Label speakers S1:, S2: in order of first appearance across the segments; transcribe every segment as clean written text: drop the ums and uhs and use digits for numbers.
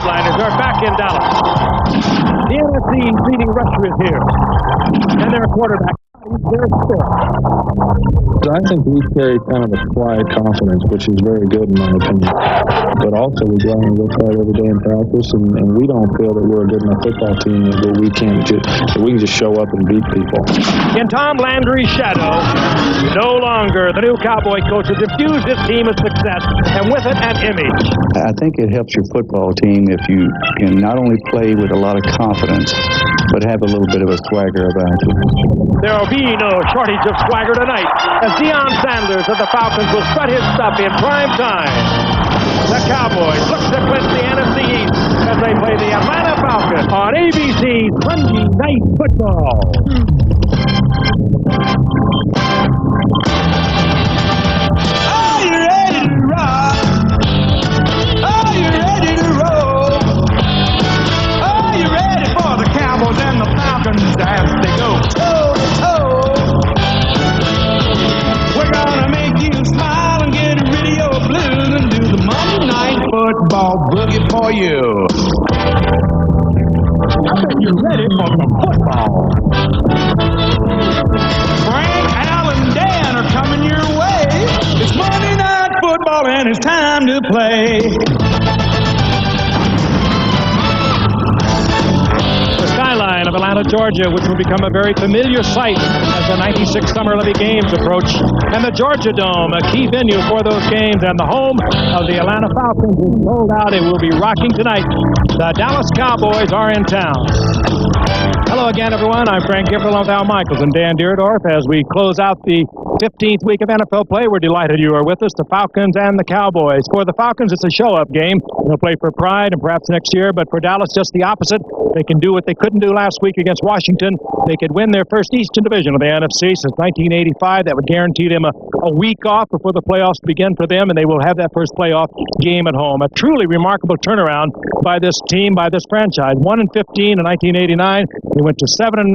S1: sideliners are back in Dallas. The NFC leading rusher is here. And their quarterback is their still.
S2: I think we carry kind of a quiet confidence, which is very good in my opinion. But also we go out and work hard every day in practice, and we don't feel that we're a good enough football team that we can just show up and beat people.
S1: In Tom Landry's shadow, no longer the new Cowboy coach has infused his team with success, and with it an image.
S3: I think it helps your football team if you can not only play with a lot of confidence, but have a little bit of a swagger about you.
S1: There will be no shortage of swagger tonight, as Deion Sanders of the Falcons will strut his stuff in prime time. The Cowboys look to clinch the NFC East as they play the Atlanta Falcons on ABC Sunday Night Football.
S4: Are you ready to rock? Are you ready to roll? Are you ready for the Cowboys and the Falcons as they go toe to toe? We're gonna make you smile and get rid of your blues and do the Monday Night Football boogie for you.
S1: Are you ready for the football?
S4: Frank, Al, and Dan are coming your way. It's Monday Night Football and it's time to play.
S1: The skyline of Atlanta, Georgia, which will become a very familiar sight as the 96 Summer Levy Games approach, and the Georgia Dome, a key venue for those games, and the home of the Atlanta Falcons is sold out. It will be rocking tonight. The Dallas Cowboys are in town. Hello again, everyone. I'm Frank Gifford along with Al Michaels and Dan Dierdorf as we close out the 15th week of NFL play. We're delighted you are with us, the Falcons and the Cowboys. For the Falcons, it's a show-up game. They'll play for pride and perhaps next year, but for Dallas, just the opposite. They can do what they couldn't do last week against Washington. They could win their first Eastern Division of the NFC since 1985. That would guarantee them a week off before the playoffs begin for them, and they will have that first playoff game at home. A truly remarkable turnaround by this team, by this franchise. 1-15 in 1989. They went to 7-9.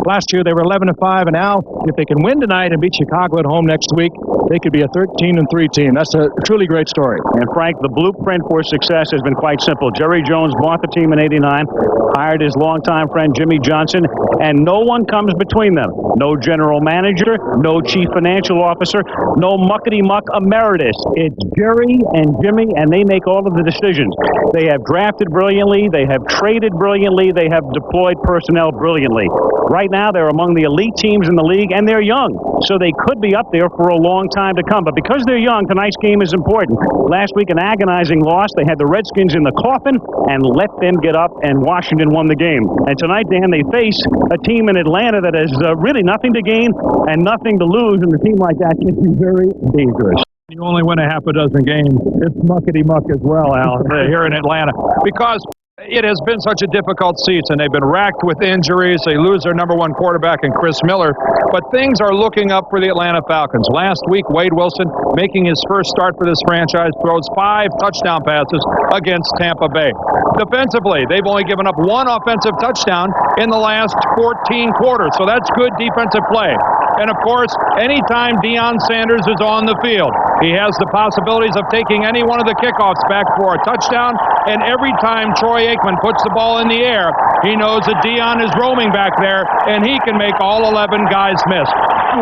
S1: Last year they were 11-5. And now, if they can win tonight and beat Chicago at home next week, they could be a 13-3 team. That's a truly great story.
S5: And Frank, the blueprint for success has been quite simple. Jerry Jones bought the team in '89, hired his longtime friend Jimmy Johnson, and no one comes between them. No general manager, no chief financial officer, no muckety-muck emeritus. It's Jerry and Jimmy, and they make all of the decisions. They have drafted brilliantly, they have traded brilliantly, they have deployed personnel brilliantly. Right now, they're among the elite teams in the league, and they're young, so they could be up there for a long time to come. But because they're young, tonight's game is important. Last week, an agonizing loss. They had the Redskins in the coffin and let them get up, and Washington won the game. And tonight, Dan, they face a team in Atlanta that has really nothing to gain and nothing to lose, and a team like that can be very dangerous.
S1: You only win a half a dozen games. It's muckety-muck as well, Al, here in Atlanta.
S6: Because it has been such a difficult season. They've been racked with injuries. They lose their number one quarterback in Chris Miller. But things are looking up for the Atlanta Falcons. Last week, Wade Wilson, making his first start for this franchise, throws 5 touchdown passes against Tampa Bay. Defensively, they've only given up 1 offensive touchdown in the last 14 quarters. So that's good defensive play. And, of course, anytime Deion Sanders is on the field, he has the possibilities of taking any one of the kickoffs back for a touchdown. And every time Troy Aikman puts the ball in the air, he knows that Deion is roaming back there, and he can make all 11 guys miss.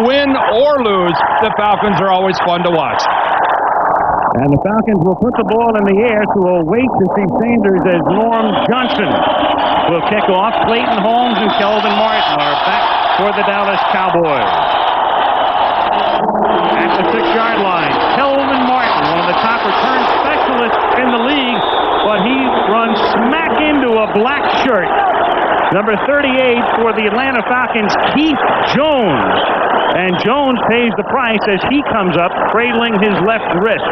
S6: Win or lose, the Falcons are always fun to watch.
S5: And the Falcons will put the ball in the air to await to see Sanders as Norm Johnson will kick off. Clayton Holmes and Kelvin Martin are back for the Dallas Cowboys. At the 6-yard line, Kelvin Martin, one of the top return specialists in the league, but he runs smack into a black shirt. Number 38 for the Atlanta Falcons, Keith Jones. And Jones pays the price as he comes up, cradling his left wrist.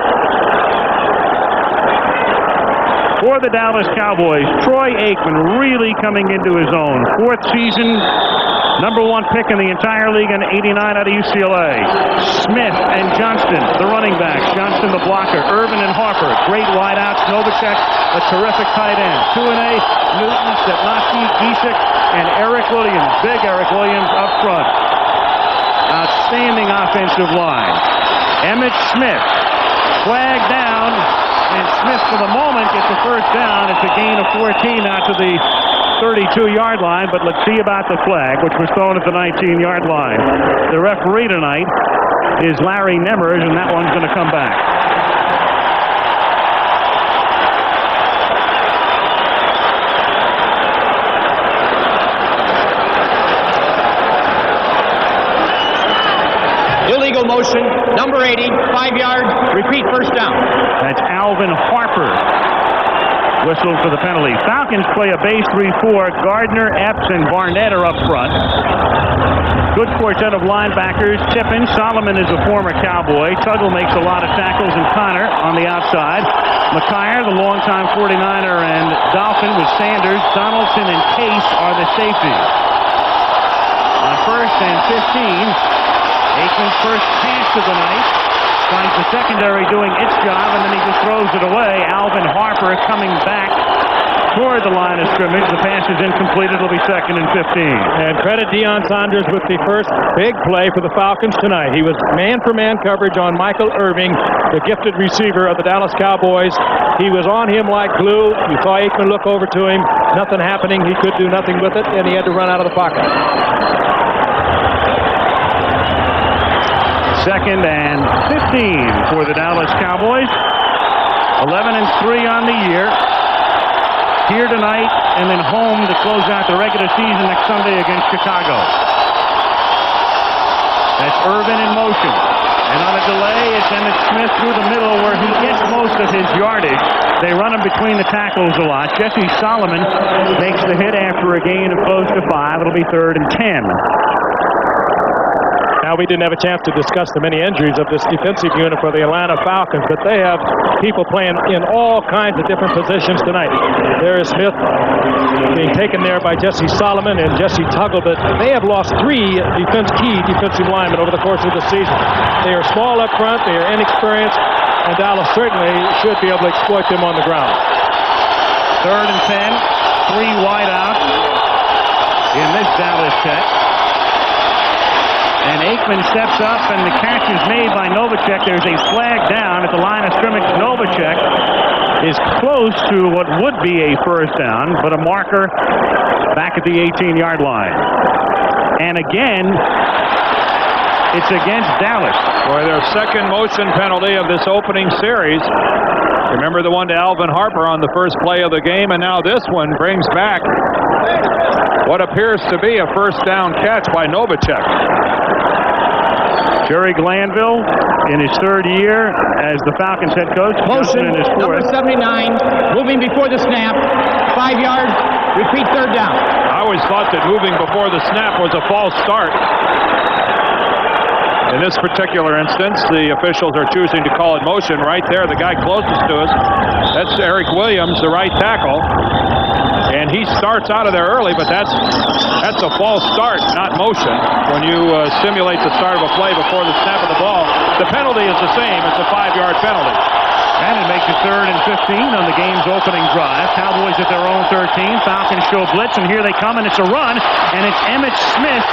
S5: For the Dallas Cowboys, Troy Aikman really coming into his own. 4th season, number 1 pick in the entire league in '89 out of UCLA. Smith and Johnston, the running backs. Johnston, the blocker. Irvin and Harper, great wideouts. Novacek, a terrific tight end. 2-A, Newton, Stepnoski, Gisick, and Eric Williams. Big Eric Williams up front. Outstanding offensive line. Emmitt Smith, flag down, And Smith, for the moment, gets the first down. It's a gain of 14 out to the 32-yard line, but let's see about the flag, which was thrown at the 19-yard line. The referee tonight is Larry Nemmers, and that one's going to come back.
S7: Illegal motion, number 80, 5 yards, repeat first down.
S5: That's Alvin Harper. Whistled for the penalty. Falcons play a base 3-4. Gardner, Epps, and Barnett are up front. Good quartet of linebackers. Tippin, Solomon is a former Cowboy. Tuggle makes a lot of tackles, and Connor on the outside. McKyer, the longtime 49er, and Dolphin with Sanders. Donaldson and Case are the safeties. On 1st and 15, Aikman's first pass of the night. Finds the secondary doing its job, and then he just throws it away. Alvin Harper coming back toward the line of scrimmage. The pass is incomplete. It'll be 2nd and 15.
S1: And credit Deion Saunders with the first big play for the Falcons tonight. He was man-for-man coverage on Michael Irving, the gifted receiver of the Dallas Cowboys. He was on him like glue. You saw Aikman look over to him. Nothing happening. He could do nothing with it, and he had to run out of the pocket.
S5: 2nd and 15 for the Dallas Cowboys. 11-3 on the year. Here tonight and then home to close out the regular season next Sunday against Chicago. That's Irvin in motion. And on a delay, it's Emmitt Smith through the middle where he gets most of his yardage. They run him between the tackles a lot. Jesse Solomon makes the hit after a gain of close to 5. It'll be 3rd and 10.
S1: Now, we didn't have a chance to discuss the many injuries of this defensive unit for the Atlanta Falcons, but they have people playing in all kinds of different positions tonight. There is Smith being taken there by Jesse Solomon and Jesse Tuggle, but they have lost 3 key defensive linemen over the course of the season. They are small up front, they are inexperienced, and Dallas certainly should be able to exploit them on the ground.
S5: 3rd and 10, 3 wide out in this Dallas set. And Aikman steps up, and the catch is made by Novacek. There's a flag down at the line of scrimmage. Novacek is close to what would be a first down, but a marker back at the 18-yard line. And again, it's against Dallas.
S6: Boy, their second motion penalty of this opening series. Remember the one to Alvin Harper on the first play of the game, and now this one brings back what appears to be a first down catch by Novacek.
S5: Jerry Glanville in his 3rd year as the Falcons head coach.
S7: Motion,
S5: in his 4th.
S7: number 79, moving before the snap, 5 yards, repeat 3rd down.
S6: I always thought that moving before the snap was a false start. In this particular instance, the officials are choosing to call it motion. Right there, the guy closest to us, that's Eric Williams, the right tackle. And he starts out of there early, but that's a false start, not motion. When you simulate the start of a play before the snap of the ball, the penalty is the same. It's a 5-yard penalty.
S5: And it makes it 3rd and 15 on the game's opening drive. Cowboys at their own 13. Falcons show blitz, and here they come, and it's a run. And it's Emmitt Smith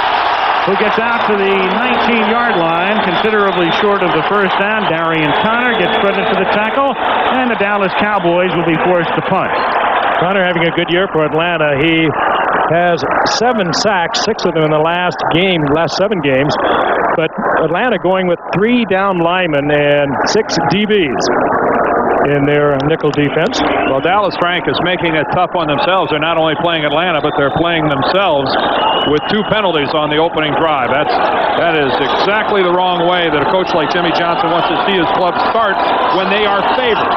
S5: who gets out to the 19-yard line, considerably short of the first down. Darian Connor gets credit for the tackle, and the Dallas Cowboys will be forced to punt.
S1: Connor having a good year for Atlanta. He has 7 sacks, 6 of them in the last 7 games. But Atlanta going with 3 down linemen and 6 DBs in their nickel defense.
S6: Well, Dallas, Frank, is making it tough on themselves. They're not only playing Atlanta, but they're playing themselves with 2 penalties on the opening drive. That is exactly the wrong way that a coach like Jimmy Johnson wants to see his club start when they are favored.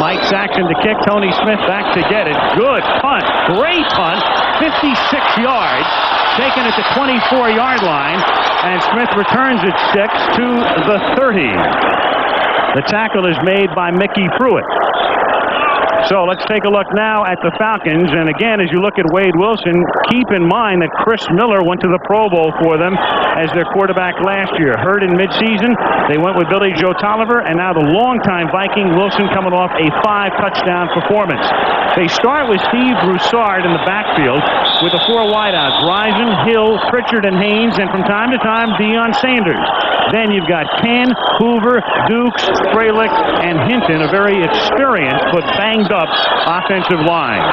S5: Mike Saxon to kick. Tony Smith back to get it. Good punt. Great punt. 56 yards. Taken at the 24-yard line. And Smith returns it 6 to the 30. The tackle is made by Mickey Pruitt. So let's take a look now at the Falcons. And again, as you look at Wade Wilson, keep in mind that Chris Miller went to the Pro Bowl for them as their quarterback last year. Hurt in midseason. They went with Billy Joe Tolliver, and now the longtime Viking Wilson coming off a 5-touchdown performance. They start with Steve Broussard in the backfield with the 4 wideouts: Risen, Hill, Pritchard, and Haynes, and from time to time, Deion Sanders. Then you've got Penn, Hoover, Dukes, Freilich, and Hinton, a very experienced but banged-up offensive line.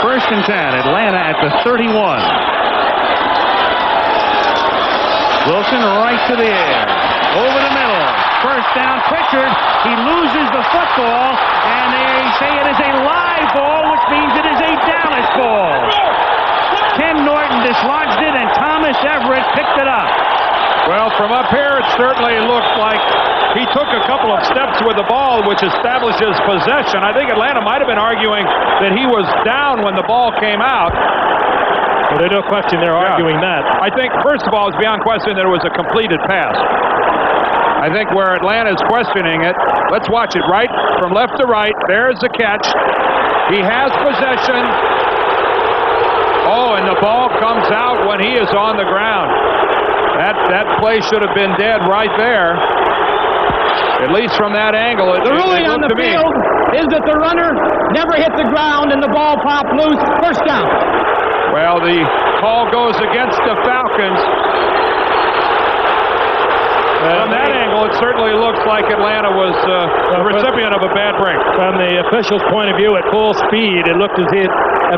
S5: 1st and 10, Atlanta at the 31. Wilson right to the air. Over the middle. 1st down, Pritchard. He loses the football, and they say it is a live ball, which means it is a Dallas ball. Ken Norton dislodged it, and Thomas Everett picked it up.
S6: Well, from up here, it certainly looked like he took a couple of steps with the ball, which establishes possession. I think Atlanta might have been arguing that he was down when the ball came out.
S1: Well, there's no question they're arguing that.
S6: I think, first of all, it's beyond question that it was a completed pass. I think where Atlanta's questioning it, let's watch it right from left to right. There's the catch. He has possession. Oh, and the ball comes out when he is on the ground. That play should have been dead right there. At least from that angle.
S7: The ruling on the field is that the runner never hit the ground and the ball popped loose. 1st down.
S6: Well, the call goes against the Falcons. From that angle, it certainly looks like Atlanta was the recipient of a bad break.
S1: From the official's point of view, at full speed, it looked as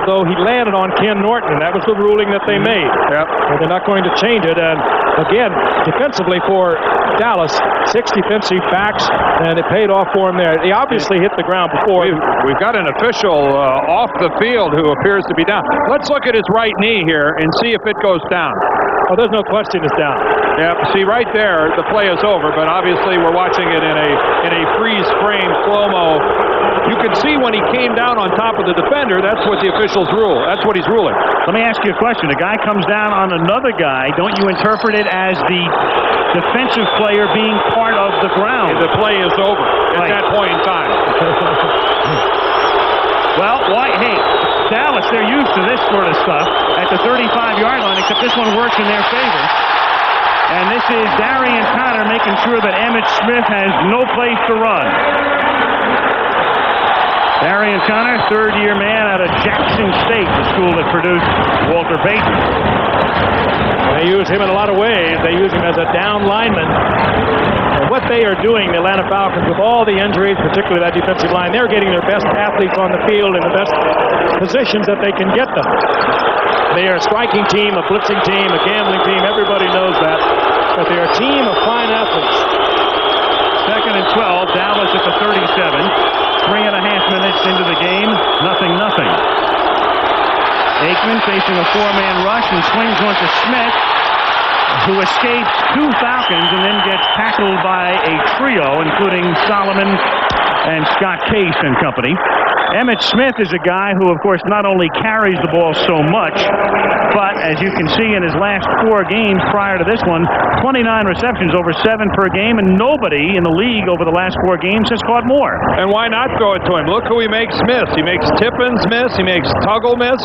S1: though he landed on Ken Norton. That was the ruling that they made.
S6: Yep.
S1: And they're not going to change it. And again, defensively for Dallas, 6 defensive backs, and it paid off for him there. He obviously hit the ground before.
S6: We've got an official off the field who appears to be down. Let's look at his right knee here and see if it goes down.
S1: Oh, there's no question it's down.
S6: Yeah, see right there, the play is over, but obviously we're watching it in a freeze frame slow-mo. You can see when he came down on top of the defender, that's what the officials rule. That's what he's ruling.
S5: Let me ask you a question. A guy comes down on another guy. Don't you interpret it as the defensive player being part of the ground?
S6: The play is over at that point in time.
S5: Well, hey, Dallas, they're used to this sort of stuff at the 35-yard line, except this one works in their favor. And this is Darian Connor making sure that Emmitt Smith has no place to run. Darian Connor, 3rd-year man out of Jackson State, the school that produced Walter Payton.
S1: They use him in a lot of ways. They use him as a down lineman. And what they are doing, the Atlanta Falcons, with all the injuries, particularly that defensive line, they're getting their best athletes on the field in the best positions that they can get them. They are a striking team, a blitzing team, a gambling team. Everybody knows that. But they are a team of fine athletes.
S5: 2nd and 12, Dallas at the 37. 3.5 minutes into the game, 0-0. Aikman facing a 4-man rush and swings one to Smith, who escapes 2 Falcons and then gets tackled by a trio, including Solomon and Scott Case and company. Emmitt Smith is a guy who, of course, not only carries the ball so much, but as you can see in his last 4 games prior to this one, 29 receptions, over 7 per game, and nobody in the league over the last 4 games has caught more.
S6: And why not throw it to him? Look who he makes miss. He makes Tippins miss. He makes Tuggle miss.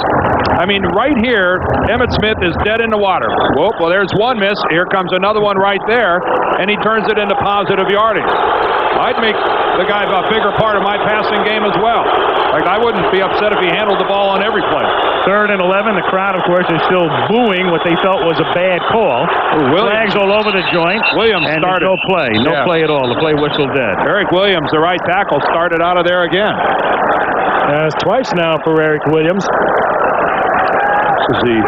S6: I mean, right here, Emmitt Smith is dead in the water. Whoop, well, there's one miss. Here comes another one right there, and he turns it into positive yardage. I'd make the guy a bigger part of my passing game as well. Like, I wouldn't be upset if he handled the ball on every play.
S5: 3rd and 11. The crowd, of course, is still booing what they felt was a bad call. Flags all over the joint.
S6: Williams
S5: and
S6: started.
S5: No play. No play at all. The play whistle dead.
S6: Eric Williams, the right tackle, started out of there again.
S1: It's twice now for Eric Williams.
S6: This is the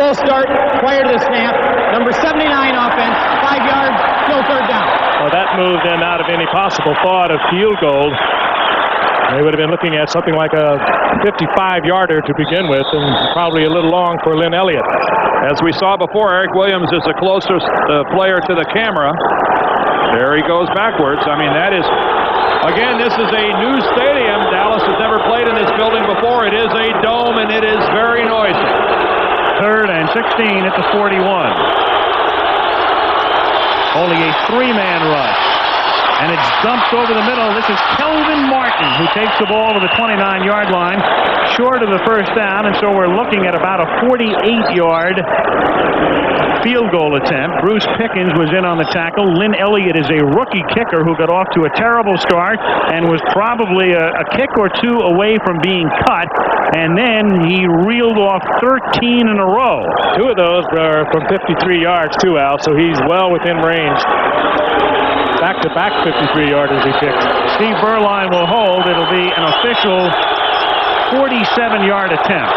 S7: Full start prior to the snap. Number 79 offense, 5 yards, still 3rd down.
S1: Well, that moved them out of any possible thought of field goal. They would have been looking at something like a 55-yarder to begin with, and probably a little long for Lynn Elliott.
S6: As we saw before, Eric Williams is the closest player to the camera. There he goes backwards. I mean, that is, again, this is a new stadium. Dallas has never played in this building before. It is a dome, and it is very noisy.
S5: 3rd and 16 at the 41. Only a 3-man rush. And it's dumped over the middle. This is Kelvin Martin, who takes the ball to the 29-yard line, short of the first down, and so we're looking at about a 48-yard field goal attempt. Bruce Pickens was in on the tackle. Lynn Elliott is a rookie kicker who got off to a terrible start and was probably a kick or two away from being cut, and then he reeled off 13 in a row.
S1: 2 of those are from 53 yards too, Al, so he's well within range. Back-to-back 53-yarders he kicked.
S5: Steve Berline will hold. It'll be an official 47-yard attempt.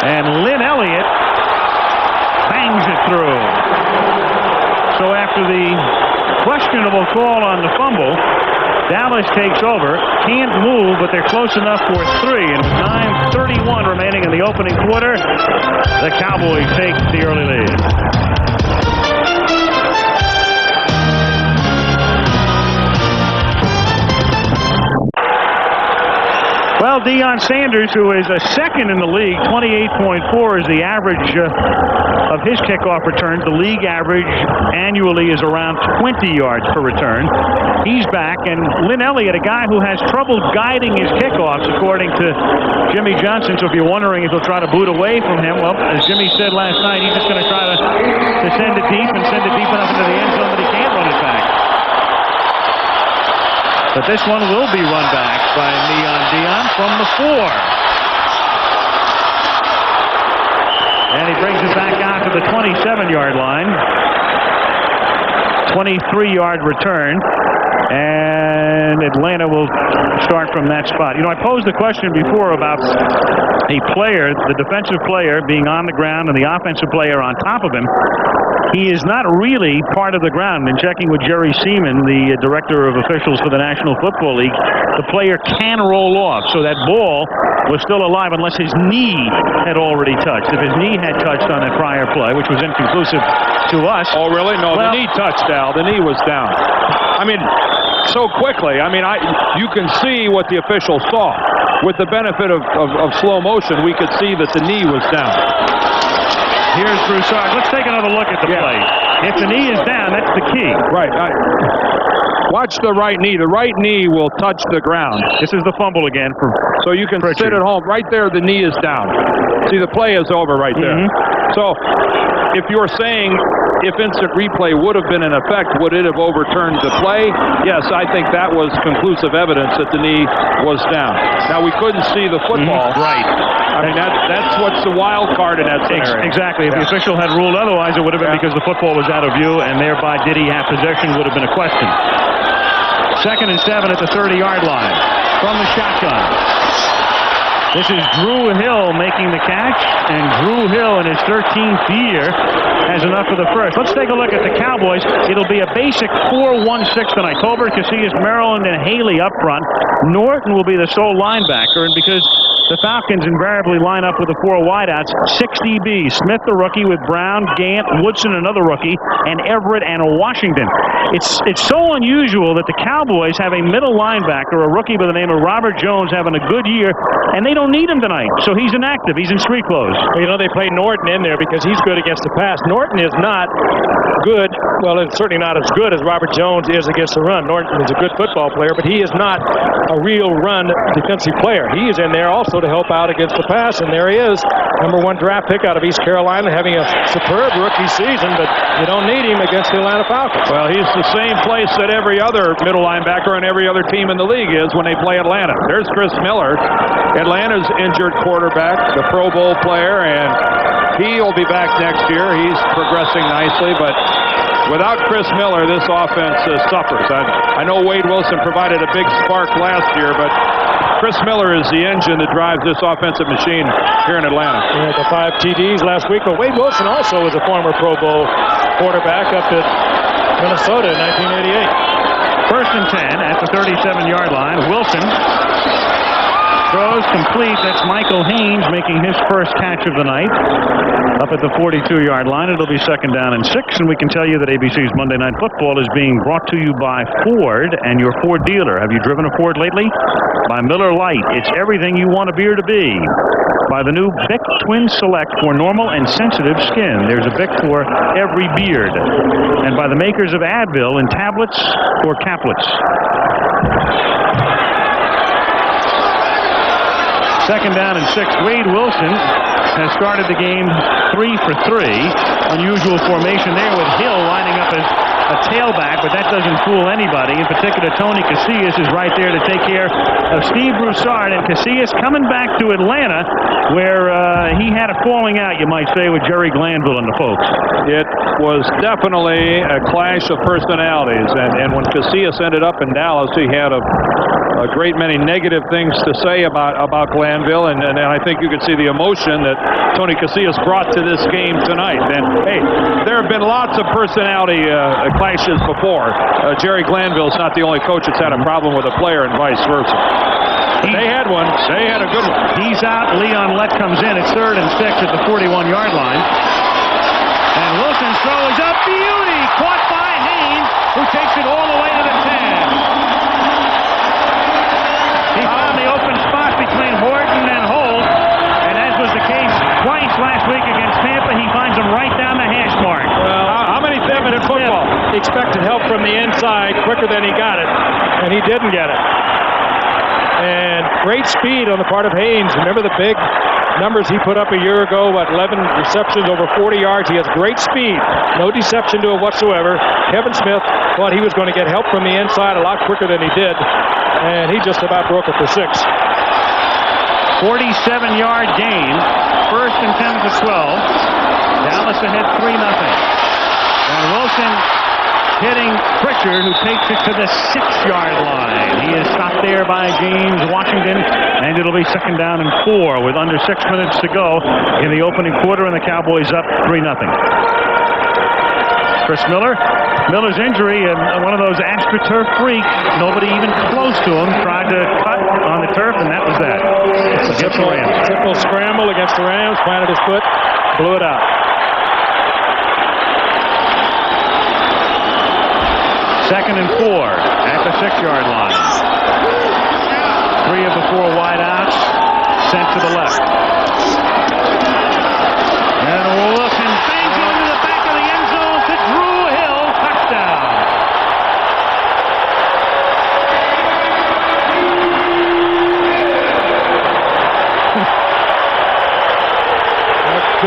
S5: And Lynn Elliott bangs it through. So after the questionable call on the fumble, Dallas takes over. Can't move, but they're close enough for 3. And 9:31 remaining in the opening quarter, the Cowboys take the early lead. Well, Deion Sanders, who is a second in the league, 28.4 is the average of his kickoff returns. The league average annually is around 20 yards per return. He's back, and Lynn Elliott, a guy who has trouble guiding his kickoffs, according to Jimmy Johnson. So if you're wondering if he'll try to boot away from him, well, as Jimmy said last night, he's just going to try to send it deep and send it deep enough into the end zone that he can't run it back. But this one will be run back by Neon Deion from the 4. And he brings it back out to the 27-yard line. 23-yard return. And Atlanta will start from that spot. You know, I posed the question before about a player, the defensive player, being on the ground and the offensive player on top of him. He is not really part of the ground. In checking with Jerry Seaman, the director of officials for the National Football League, the player can roll off. So that ball was still alive unless his knee had already touched. If his knee had touched on that prior play, which was inconclusive to us.
S6: Oh, really? No,
S5: well,
S6: the knee touched, Al. The knee was down. I mean, so quickly. I mean, you can see what the official saw. With the benefit of slow motion, we could see that the knee was down.
S5: Here's Broussard. Let's take another look at the play. If the knee is down, that's the key.
S6: Right. Watch the right knee. The right knee will touch the ground.
S5: This is the fumble again.
S6: So you can sit at home. Right there, the knee is down. See, the play is over right there. So if you're saying if instant replay would have been in effect, would it have overturned the play? Yes, I think that was conclusive evidence that the knee was down. Now, we couldn't see the football.
S5: Right.
S6: I mean, that's what's the wild card in that scenario.
S5: Exactly. If the official had ruled otherwise, it would have been because the football was out of view, and thereby did he have possession would have been a question. 2nd and 7 at the 30-yard line from the shotgun. This is Drew Hill making the catch, and Drew Hill in his 13th year has enough for the first. Let's take a look at the Cowboys. It'll be a basic 4-1-6 tonight. Tolbert, Casillas, Maryland, and Haley up front. Norton will be the sole linebacker, and because the Falcons invariably line up with the 4 wideouts, 6 DBs. Smith, the rookie, with Brown, Gant, Woodson, another rookie, and Everett and Washington. It's so unusual that the Cowboys have a middle linebacker, a rookie by the name of Robert Jones, having a good year, and they don't need him tonight. So he's inactive. He's in street clothes.
S1: Well, you know, they played Norton in there because he's good against the pass. Norton is not good. Well, it's certainly not as good as Robert Jones is against the run. Norton is a good football player, but he is not a real run defensive player. He is in there also to help out against the pass, and there he is, #1 draft pick out of East Carolina, having a superb rookie season, but you don't need him against the Atlanta Falcons.
S6: Well, he's the same place that every other middle linebacker and every other team in the league is when they play Atlanta. There's Chris Miller, Atlanta's injured quarterback, the Pro Bowl player, and he'll be back next year. He's progressing nicely, but without Chris Miller, this offense suffers. I know Wade Wilson provided a big spark last year, but Chris Miller is the engine that drives this offensive machine here in Atlanta.
S1: Yeah, the 5 TDs last week, but Wade Wilson also was a former Pro Bowl quarterback up at Minnesota in 1988.
S5: 1st and 10 at the 37-yard line. Wilson Throws complete. That's Michael Haynes making his first catch of the night. Up at the 42-yard line. It'll be 2nd down and 6. And we can tell you that ABC's Monday Night Football is being brought to you by Ford and your Ford dealer. Have you driven a Ford lately? By Miller Lite. It's everything you want a beer to be. By the new Bic Twin Select for normal and sensitive skin. There's a Bic for every beard. And by the makers of Advil in tablets or caplets. 2nd down and 6. Wade Wilson has started the game 3 for 3. Unusual formation there with Hill lining up as a tailback, but that doesn't fool anybody. In particular, Tony Casillas is right there to take care of Steve Broussard, and Casillas coming back to Atlanta, where he had a falling out, you might say, with Jerry Glanville and the folks.
S6: It was definitely a clash of personalities, and when Casillas ended up in Dallas, he had a great many negative things to say about Glanville, and I think you could see the emotion that Tony Casillas brought to this game tonight. And hey, there have been lots of personality clashes before. Jerry Glanville's not the only coach that's had a problem with a player, and vice versa. They had one. They had a good one.
S5: He's out. Leon Lett comes in. It's 3rd and 6 at the 41-yard line. And Wilson's throw is a beauty, caught by Haynes, who takes it all the way to the 10. He found the open spot between Horton and Holt, and as was the case twice last week against Tampa, he finds them right down the hash mark.
S1: Well, how many times in football expected help from the inside quicker than he got it, and he didn't get it. And great speed on the part of Haynes. Remember the big numbers he put up a year ago, 11 receptions over 40 yards. He has great speed. No deception to it whatsoever. Kevin Smith thought he was going to get help from the inside a lot quicker than he did. And he just about broke it for 6.
S5: 47-yard gain. 1st and 10 for 12. Dallas ahead 3-0. And Wilson hitting Pritchard, who takes it to the 6-yard line. He is stopped there by James Washington, and it'll be 2nd down and 4 with under 6 minutes to go in the opening quarter, and the Cowboys up 3-0. Chris Miller. Miller's injury, and one of those AstroTurf freaks, nobody even close to him, tried to cut on the turf, and that was that.
S1: It's a simple scramble against the Rams, planted his foot, blew it out.
S5: 2nd and 4 at the 6-yard line. 3 of the 4 wideouts sent to the left. And Wilson bangs it into the back of the end zone to Drew Hill. Touchdown.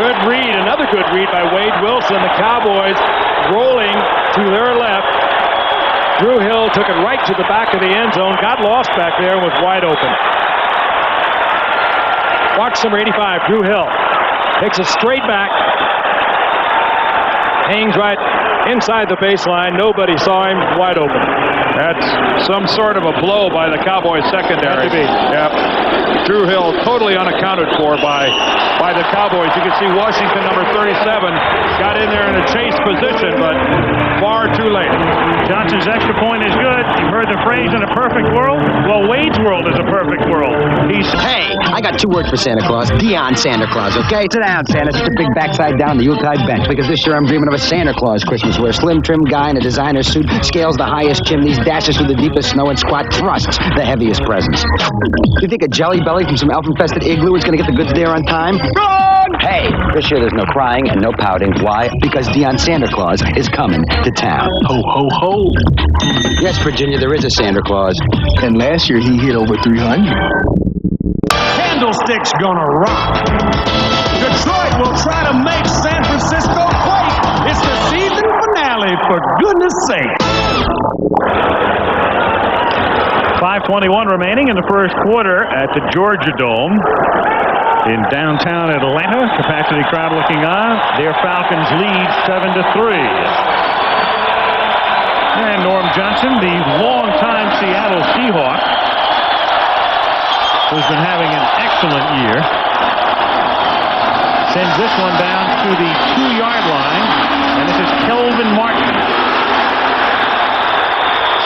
S1: Good read, another good read by Wade Wilson. The Cowboys rolling to their left. Drew Hill took it right to the back of the end zone, got lost back there, and was wide open. Watch number 85, Drew Hill. Takes it straight back. Hangs right inside the baseline. Nobody saw him, wide open.
S6: That's some sort of a blow by the Cowboys secondary. Yep. Drew Hill totally unaccounted for by the Cowboys. You can see Washington, number 37, got in there in a chase position, but far too late.
S5: Johnson's extra point is good. You've heard the phrase in a perfect world? Well, Wade's world is a perfect world.
S8: Hey, I got 2 words for Santa Claus. Deion Santa Claus, okay? Sit down, Santa. Sit your big backside down the Yuletide bench, because this year I'm dreaming of a Santa Claus Christmas where a slim, trim guy in a designer suit scales the highest chimneys, dashes through the deepest snow, and squat thrusts the heaviest presents. You think a jelly belly from some elf-infested igloo is going to get the goods there on time? Run! Hey, this year there's no crying and no pouting. Why? Because Deion Santa Claus is coming to town. Ho, ho, ho. Yes, Virginia, there is a Santa Claus.
S2: And last year he hit over 300.
S4: Candlestick's gonna rock. Detroit will try to make San Francisco quake. It's the season finale, for goodness sake.
S5: 5:21 remaining in the first quarter at the Georgia Dome in downtown Atlanta. Capacity crowd looking on. Their Falcons lead 7-3. And Norm Johnson, the longtime Seattle Seahawk, who's been having an excellent year, sends this one down to the 2-yard line, and this is Kelvin Martin.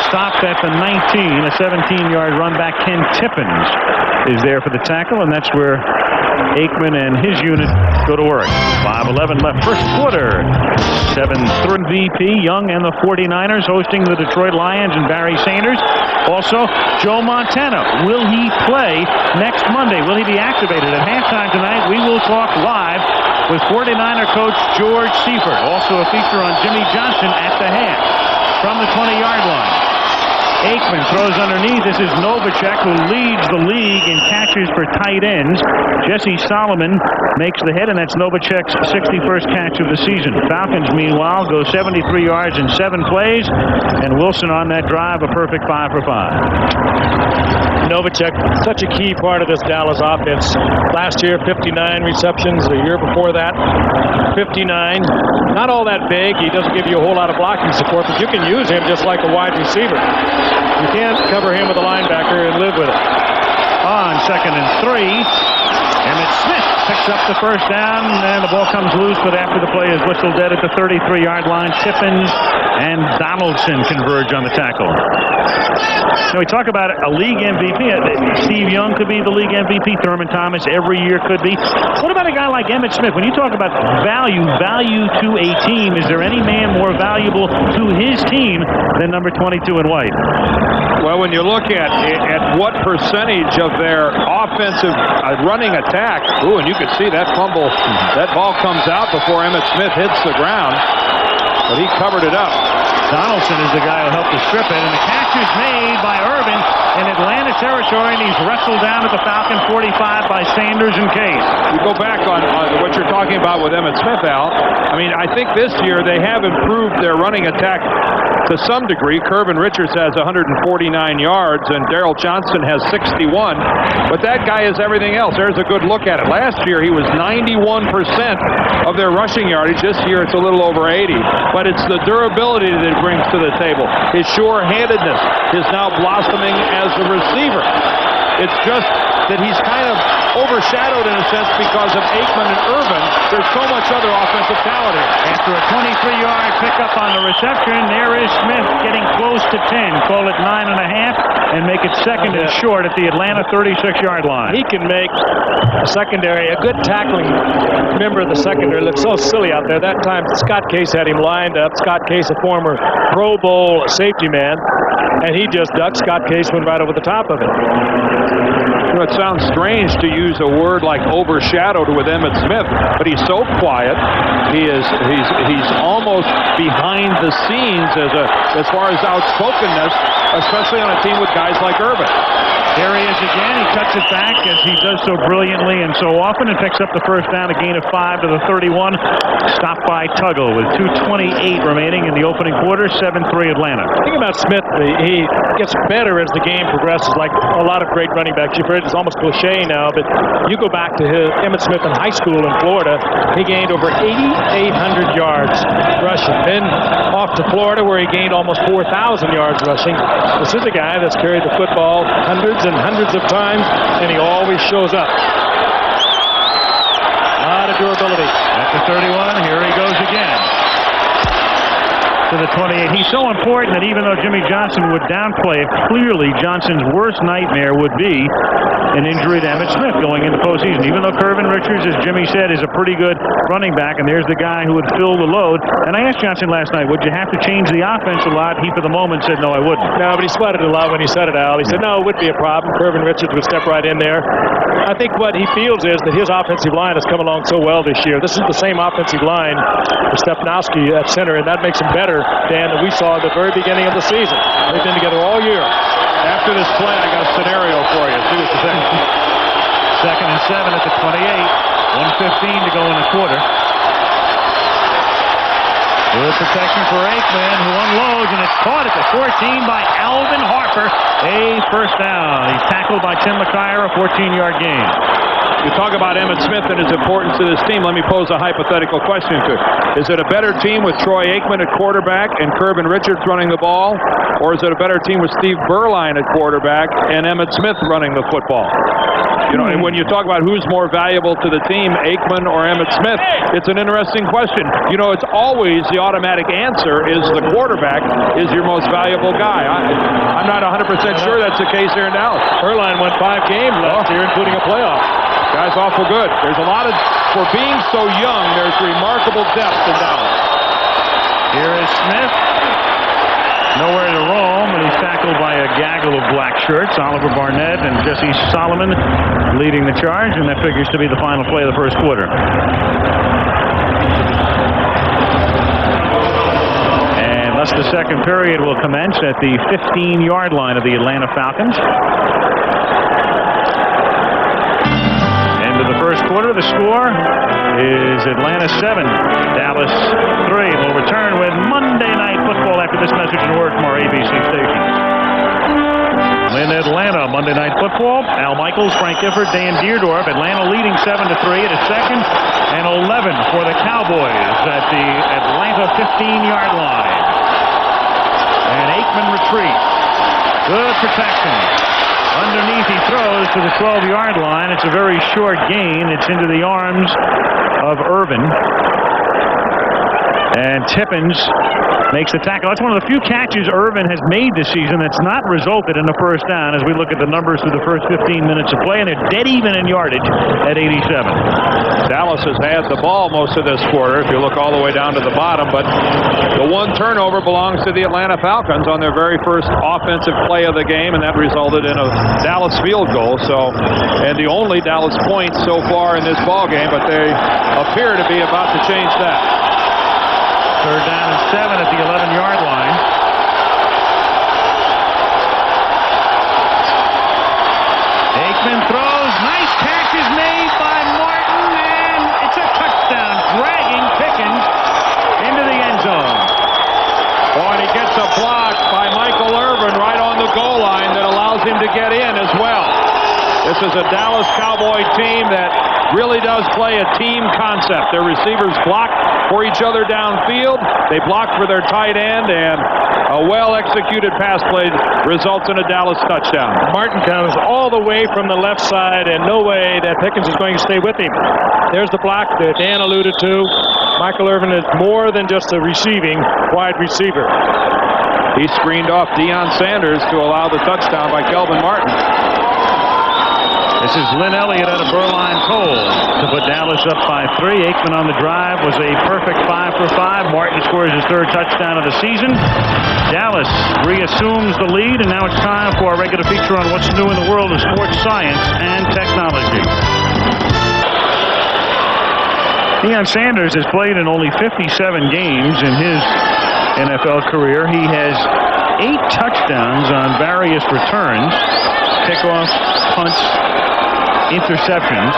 S5: stopped at the 19. A 17-yard run back. Ken Tippins is there for the tackle, and that's where Aikman and his unit go to work. 5:11 left first quarter. 7-3 MVP, Young and the 49ers hosting the Detroit Lions and Barry Sanders. Also, Joe Montana. Will he play next Monday? Will he be activated? At halftime tonight, we will talk live with 49er coach George Seifert. Also a feature on Jimmy Johnson at the half from the 20-yard line. Aikman throws underneath. This is Novacek, who leads the league in catches for tight ends. Jesse Solomon makes the hit, and that's Novacek's 61st catch of the season. Falcons, meanwhile, go 73 yards in 7 plays, and Wilson on that drive, a perfect 5 for 5.
S1: Novacek, such a key part of this Dallas offense. Last year, 59 receptions. The year before that, 59. Not all that big. He doesn't give you a whole lot of blocking support, but you can use him just like a wide receiver. You can't cover him with a linebacker and live with it.
S5: On 2nd and 3, Emmitt Smith picks up the first down, and the ball comes loose, but after the play is whistled dead at the 33-yard line. Tippins and Donaldson converge on the tackle. Now, we talk about a league MVP. Steve Young could be the league MVP. Thurman Thomas every year could be. What about a guy like Emmitt Smith? When you talk about value to a team, is there any man more valuable to his team than number 22 in white?
S6: Well, when you look at what percentage of their offensive running attack, and you can see that fumble, that ball comes out before Emmitt Smith hits the ground, but he covered it up.
S5: Donaldson is the guy who helped to strip it, and the catch is made by Irvin in Atlanta territory, and he's wrestled down at the Falcon 45 by Sanders and Case.
S6: You go back on what you're talking about with Emmitt Smith, Al. I mean, I think this year they have improved their running attack to some degree. Curvin Richards has 149 yards, and Darrell Johnson has 61. But that guy is everything else. There's a good look at it. Last year, he was 91% of their rushing yardage. This year, it's a little over 80. But it's the durability that he brings to the table. His sure-handedness is now blossoming as a receiver. It's just that he's kind of overshadowed in a sense because of Aikman and Irvin. There's so much other offensive talent here.
S5: After a 23-yard pickup on the reception, there is Smith getting close to 10. Call it 9.5 and make it second and short at the Atlanta 36-yard line.
S1: He can make a secondary, a good tackling member of the secondary, look so silly out there. That time, Scott Case had him lined up. Scott Case, a former Pro Bowl safety man, and he just ducked. Scott Case went right over the top of it.
S6: You know, it sounds strange to use a word like overshadowed with Emmitt Smith, but he's so quiet. He's almost behind the scenes as far as outspokenness, especially on a team with guys like Irvin.
S5: There he is again. He cuts it back as he does so brilliantly and so often, and picks up the first down, a gain of 5 to the 31. Stopped by Tuggle with 2:28 remaining in the opening quarter. 7-3 Atlanta.
S1: The thing about Smith, he gets better as the game progresses, like a lot of great running backs. You've heard it's almost cliche now, but you go back to Emmitt Smith in high school in Florida, he gained over 8,800 yards rushing. Then off to Florida, where he gained almost 4,000 yards rushing. This is a guy that's carried the football hundreds and hundreds of times, and he always shows up. A lot of durability.
S5: At the 31, here he goes again. To the 28. He's so important that even though Jimmy Johnson would downplay it, clearly Johnson's worst nightmare would be an injury to Emmitt Smith going into postseason. Even though Curvin Richards, as Jimmy said, is a pretty good running back, and there's the guy who would fill the load. And I asked Johnson last night, would you have to change the offense a lot? He, for the moment, said, no, I wouldn't.
S1: No, but he sweated a lot when he said it, Al. He said, no, it wouldn't be a problem. Curvin Richards would step right in there. I think what he feels is that his offensive line has come along so well this year. This is the same offensive line with Stepnowski at center, and that makes him better, Dan, than we saw at the very beginning of the season. They've been together all year.
S6: After this play, I got a scenario for you. See what you think.
S5: 2nd and 7 at the 28. 1:15 to go in the quarter. Good protection for Aikman, who unloads, and it's caught at the 14 by Alvin Harper. A first down. He's tackled by Tim McKyer, a 14-yard gain.
S6: You talk about Emmitt Smith and his importance to this team. Let me pose a hypothetical question to you. Is it a better team with Troy Aikman at quarterback and Kirby Richards running the ball? Or is it a better team with Steve Berline at quarterback and Emmitt Smith running the football? You know, and when you talk about who's more valuable to the team, Aikman or Emmitt Smith, it's an interesting question. You know, it's always the automatic answer is the quarterback is your most valuable guy. I'm not 100% sure that's the case here in Dallas.
S1: Berline won 5 games last year, including a playoff.
S6: Guy's awful good. There's a lot of, for being so young, there's remarkable depth in Dallas.
S5: Here is Smith. Nowhere to roam, and he's tackled by a gaggle of black shirts. Oliver Barnett and Jesse Solomon leading the charge, and that figures to be the final play of the first quarter. And thus the second period will commence at the 15-yard line of the Atlanta Falcons. End of the first quarter, the score is Atlanta 7, Dallas 3. We'll return with Monday Night Football after this message and word from our ABC station. In Atlanta, Monday Night Football, Al Michaels, Frank Gifford, Dan Deerdorf. Atlanta leading 7-3 at a second and 11 for the Cowboys at the Atlanta 15-yard line. And Aikman retreats. Good protection. Underneath, he throws to the 12-yard line. It's a very short gain. It's into the arms of Irvin. And Tippins makes the tackle. That's one of the few catches Irvin has made this season that's not resulted in a first down as we look at the numbers through the first 15 minutes of play, and they're dead even in yardage at 87.
S6: Dallas has had the ball most of this quarter, if you look all the way down to the bottom, but the one turnover belongs to the Atlanta Falcons on their very first offensive play of the game, and that resulted in a Dallas field goal. So, and the only Dallas point so far in this ball game, but they appear to be about to change that.
S5: Third down and 7 at the 11-yard line. Aikman throws. Nice catch is made by Martin, and it's a touchdown, dragging Pickens into the end zone.
S6: Oh, and he gets a block by Michael Irvin right on the goal line that allows him to get in as well. This is a Dallas Cowboy team that really does play a team concept. Their receivers block for each other downfield. They block for their tight end, and a well-executed pass play results in a Dallas touchdown.
S1: Martin comes all the way from the left side, and no way that Pickens is going to stay with him. There's the block that Dan alluded to. Michael Irvin is more than just a receiving wide receiver.
S6: He screened off Deion Sanders to allow the touchdown by Kelvin Martin.
S5: This is Lynn Elliott out of Berline Cole to put Dallas up by 3. Aikman on the drive was a perfect 5 for 5. Martin scores his third touchdown of the season. Dallas reassumes the lead, and now it's time for our regular feature on what's new in the world of sports science and technology. Deion Sanders has played in only 57 games in his NFL career. He has 8 touchdowns on various returns, kickoffs, punts, interceptions,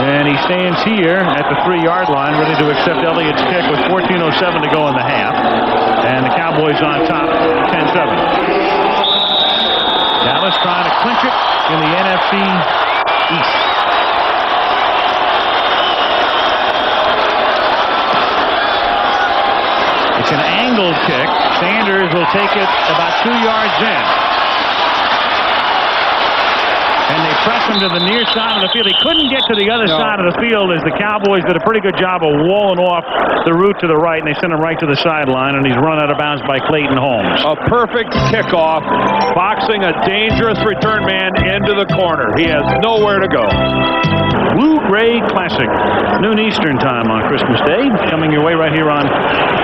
S5: and he stands here at the 3-yard line ready to accept Elliott's kick with 14:07 to go in the half, and the Cowboys on top 10-7. Dallas trying to clinch it in the NFC East. It's an angled kick. Sanders will take it about 2 yards in. And they press him to the near side of the field. He couldn't get to the other side of the field as the Cowboys did a pretty good job of walling off the route to the right, and they sent him right to the sideline, and he's run out of bounds by Clayton Holmes.
S6: A perfect kickoff, boxing a dangerous return man into the corner. He has nowhere to go.
S5: Blue Gray Classic, noon Eastern time on Christmas Day, coming your way right here on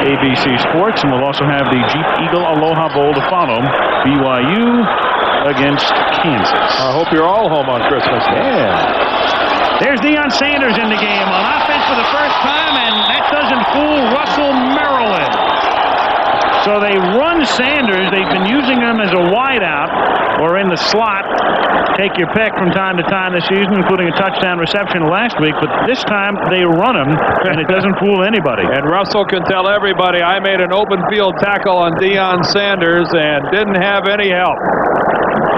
S5: ABC Sports, and we'll also have the Jeep Eagle Aloha Bowl to follow. BYU against Kansas.
S6: I hope you're all home on Christmas Day.
S5: Yeah. There's Deion Sanders in the game on offense for the first time, and that doesn't fool Russell Maryland. So they run Sanders. They've been using him as a wideout or in the slot. Take your pick from time to time this season, including a touchdown reception last week. But this time they run him, and it doesn't fool anybody.
S6: And Russell can tell everybody, I made an open field tackle on Deion Sanders and didn't have any help.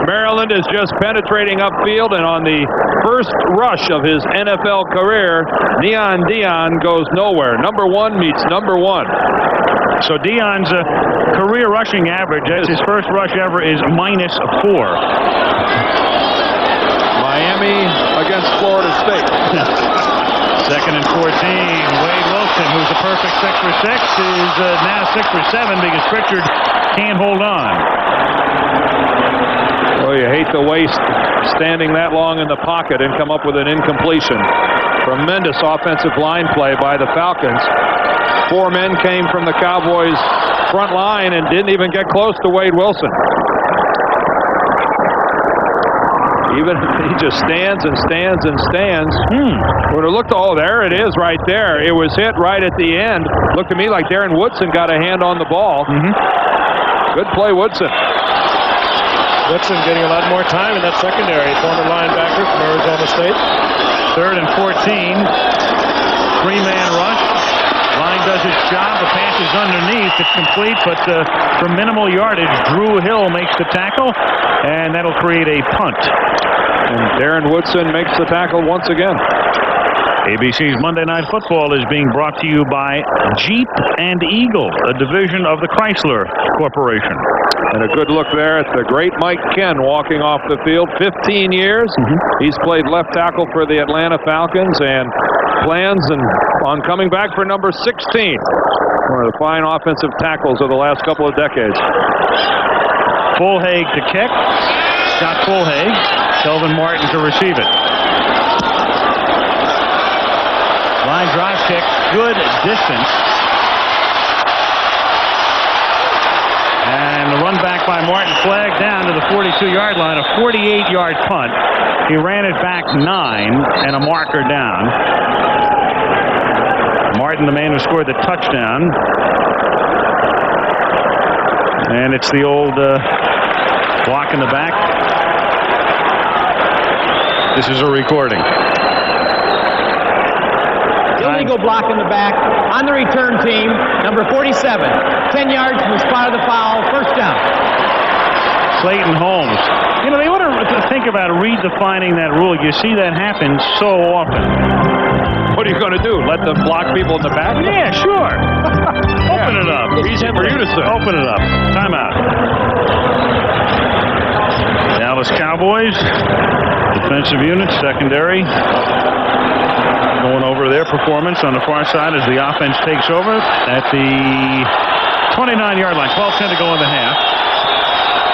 S6: Maryland is just penetrating upfield, and on the first rush of his NFL career, Neon Dion goes nowhere. Number 1 meets number 1.
S5: So Dion's career rushing average, as his first rush ever, is -4.
S6: Miami against Florida State.
S5: 2nd and 14. Wade Wilson, who's a perfect 6 for 6, is now 6 for 7 because Pritchard can't hold on.
S6: Well, you hate to waste standing that long in the pocket and come up with an incompletion. Tremendous offensive line play by the Falcons. 4 men came from the Cowboys' front line and didn't even get close to Wade Wilson. Even he just stands and stands and stands. When it looked, oh, there it is right there. It was hit right at the end. Looked to me like Darren Woodson got a hand on the ball. Good play, Woodson.
S1: Woodson getting a lot more time in that secondary. Former linebacker from Arizona State.
S5: 3rd and 14. 3-man rush. Line does its job. The pass is underneath. It's complete, but for minimal yardage, Drew Hill makes the tackle, and that'll create a punt.
S6: And Darren Woodson makes the tackle once again.
S5: ABC's Monday Night Football is being brought to you by Jeep and Eagle, a division of the Chrysler Corporation.
S6: And a good look there at the great Mike Ken walking off the field. 15 years. He's played left tackle for the Atlanta Falcons and plans on coming back for number 16. One of the fine offensive tackles of the last couple of decades.
S5: Fulhaig to kick. Scott Fulhaig. Kelvin Martin to receive it. Line drive kick. Good distance. And the run back by Martin, flagged down to the 42-yard line, a 48-yard punt. He ran it back 9 and a marker down. Martin, the man who scored the touchdown. And it's the old block in the back. This is a recording.
S7: Illegal block in the back on the return team, number 47. 10 yards from the spot of the foul, first down.
S5: Clayton Holmes. You know, they ought to think about redefining that rule. You see that happen so often.
S6: What are you going to do? Let them block people in the back?
S5: Yeah, sure. Open it up.
S6: Easy for you to say.
S5: Open it up. Timeout. Dallas Cowboys. Defensive unit, secondary. Going over their performance on the far side as the offense takes over at the 29-yard line. 12:10 to go in the half.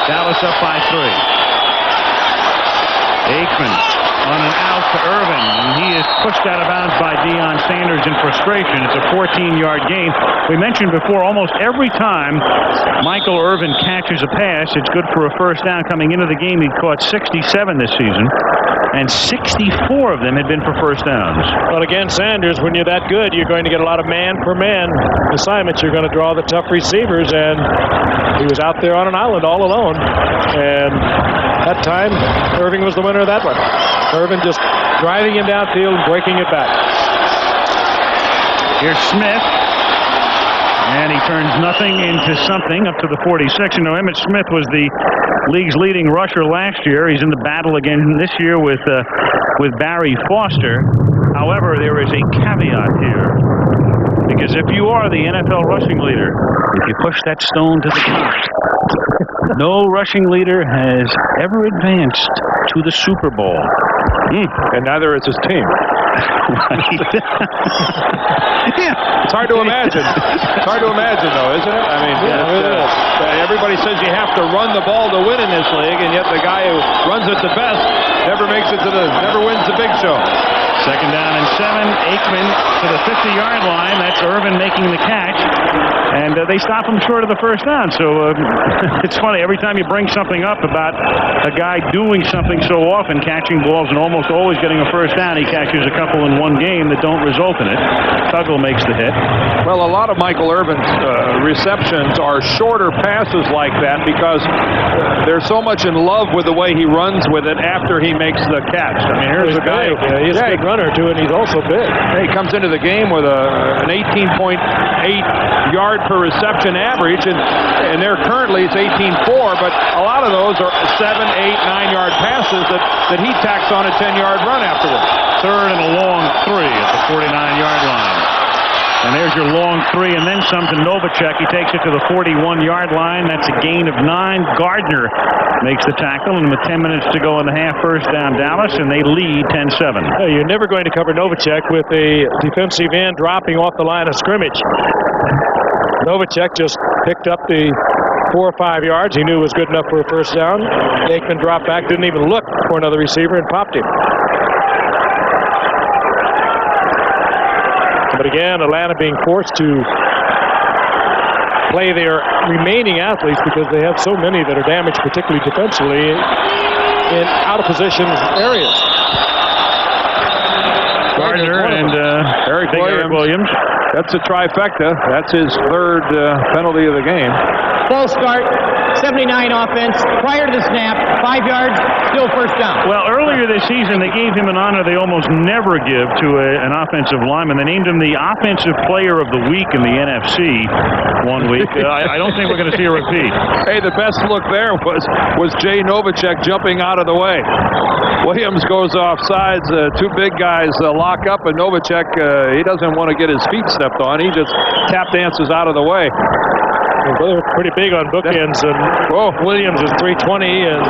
S5: Dallas up by 3. Aikman on an out to Irvin, and he is pushed out of bounds by Deion Sanders in frustration. It's a 14-yard gain. We mentioned before, almost every time Michael Irvin catches a pass, it's good for a first down. Coming into the game, he caught 67 this season, and 64 of them had been for first downs.
S1: Well, again, Sanders, when you're that good, you're going to get a lot of man-for-man assignments. You're going to draw the tough receivers, and he was out there on an island all alone. And that time, Irving was the winner of that one. Irvin just driving him downfield and breaking it back.
S5: Here's Smith. And he turns nothing into something up to the 46. You know, Emmitt Smith was the league's leading rusher last year. He's in the battle again this year with Barry Foster. However, there is a caveat here. Because if you are the NFL rushing leader, if you push that stone to the top, no rushing leader has ever advanced to the Super Bowl.
S6: And neither is his team.
S5: Yeah.
S6: It's hard to imagine. It's hard to imagine, though, isn't it? I mean, everybody says you have to run the ball to win in this league, and yet the guy who runs it the best never wins the big show.
S5: 2nd down and 7. Aikman to the 50-yard line. That's Irvin making the catch. And they stop him short of the first down. So it's funny. Every time you bring something up about a guy doing something so often, catching balls and almost always getting a first down, he catches a couple in one game that don't result in it. Tuggle makes the hit.
S6: Well, a lot of Michael Irvin's receptions are shorter passes like that because they're so much in love with the way he runs with it after he makes the catch. I mean, here's a guy.
S1: He's a big runner, too, and he's also big.
S6: He comes into the game with an 18.8 yard per reception average, and they're currently it's 18.4, but a lot of those are 7, 8, 9-yard passes that he tacks on a 10-yard run afterwards.
S5: Third and a long 3 at the 49-yard line. And there's your long 3 and then some to Novacek. He takes it to the 41-yard line. That's a gain of 9. Gardner makes the tackle, and with 10 minutes to go in the half, first down Dallas, and they lead 10-7.
S1: You're never going to cover Novacek with a defensive end dropping off the line of scrimmage. Novacek just picked up the 4 or 5 yards he knew was good enough for a first down. Aikman dropped back, didn't even look for another receiver, and popped him. But again, Atlanta being forced to play their remaining athletes because they have so many that are damaged, particularly defensively, in out-of-position areas.
S5: Gardner and
S6: Eric Williams. That's a trifecta. That's his third penalty of the game.
S7: False start, 79 offense. Prior to the snap, 5 yards, still first down.
S5: Well, earlier this season, they gave him an honor they almost never give to an offensive lineman. They named him the Offensive Player of the Week in the NFC one week. I don't think we're going to see a repeat.
S6: Hey, the best look there was Jay Novacek jumping out of the way. Williams goes off sides. 2 big guys lock up, and Novacek, he doesn't want to get his feet stepped on. He just tap dances out of the way.
S1: They're pretty big on bookends, and Williams is 320, and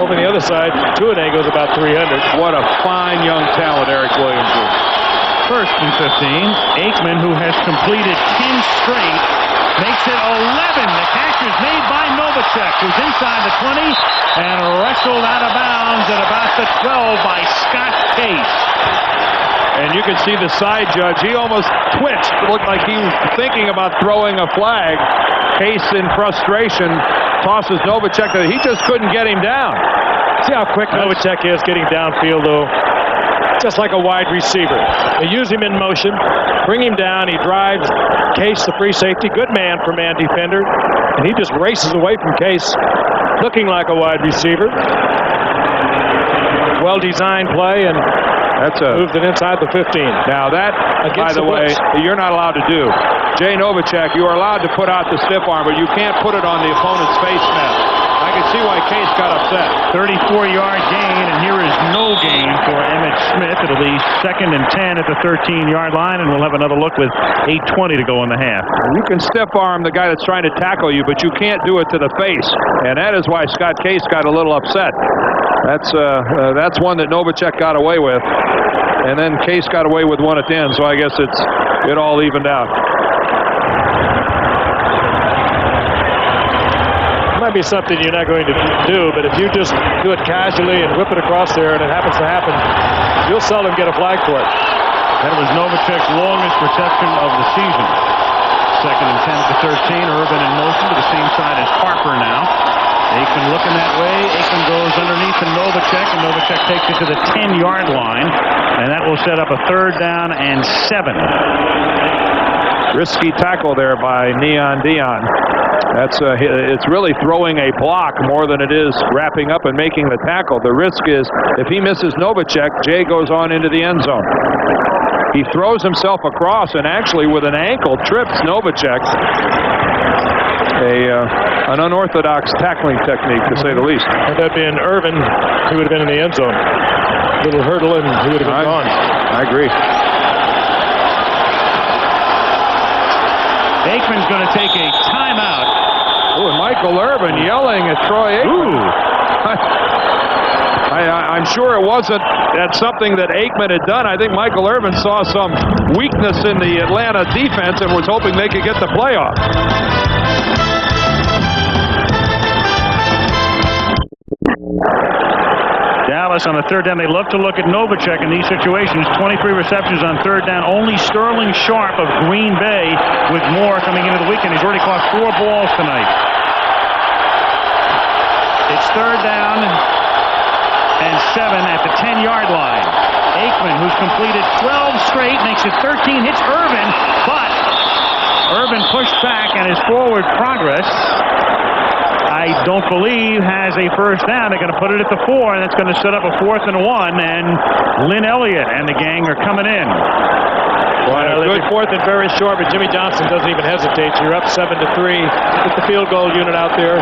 S1: over the other side, Tuane goes about 300.
S6: What a fine young talent Eric Williams is.
S5: First and 15. Aikman, who has completed 10 straight, makes it 11. The catch is made by Novacek, who's inside the 20 and wrestled out of bounds at about the 12 by Scott Case.
S6: And you can see the side judge. He almost twitched. It looked like he was thinking about throwing a flag. Case, in frustration, tosses Novacek. He just couldn't get him down.
S1: See how quick Novacek is getting downfield, though. Just like a wide receiver. They use him in motion, bring him down. He drives Case, the free safety. Good man-for-man defender. And he just races away from Case, looking like a wide receiver. Well-designed play, and moves it inside the 15.
S6: Now that, by the way, you're not allowed to do. Jay Novacek, you are allowed to put out the stiff arm, but you can't put it on the opponent's face mask. I can see why Case got upset.
S5: 34-yard gain, and here is no gain for Emmitt Smith. It'll be 2nd and 10 at the 13-yard line, and we'll have another look with 8:20 to go in the half.
S6: You can stiff arm the guy that's trying to tackle you, but you can't do it to the face, and that is why Scott Case got a little upset. That's one that Novacek got away with, and then Case got away with one at the end, so I guess it all evened out.
S1: Might be something you're not going to do, but if you just do it casually and whip it across there and it happens to happen, you'll seldom get a flag for it.
S5: That was Novacek's longest reception of the season. 2nd and 10 to 13. Urban in motion to the same side as Harper now. Aikman looking that way. Aikman goes underneath to Novacek, and Novacek takes it to the 10-yard line, and that will set up a 3rd down and 7.
S6: Risky tackle there by Neon Dion. It's really throwing a block more than it is wrapping up and making the tackle. The risk is if he misses Novacek, Jay goes on into the end zone. He throws himself across and actually with an ankle trips Novacek. An unorthodox tackling technique, to say the least.
S1: If that had been Irvin, he would have been in the end zone. Little hurdle and he would have been gone.
S6: I agree.
S5: Aikman's going to take a timeout.
S6: Oh, and Michael Irvin yelling at Troy Aikman. I'm sure it wasn't something that Aikman had done. I think Michael Irvin saw some weakness in the Atlanta defense and was hoping they could get the playoff.
S5: Dallas on the 3rd down. They love to look at Novacek in these situations. 23 receptions on 3rd down. Only Sterling Sharp of Green Bay with more coming into the weekend. He's already caught 4 balls tonight. It's 3rd down and 7 at the 10-yard line. Aikman, who's completed 12 straight, makes it 13, hits Irvin, but Irvin pushed back and his forward progress. I Don't Believe has a first down. They're going to put it at the 4, and it's going to set up a 4th and 1, and Lynn Elliott and the gang are coming in.
S1: Well, good 4th and very short, but Jimmy Johnson doesn't even hesitate. You're up 7-3. Get the field goal unit out there.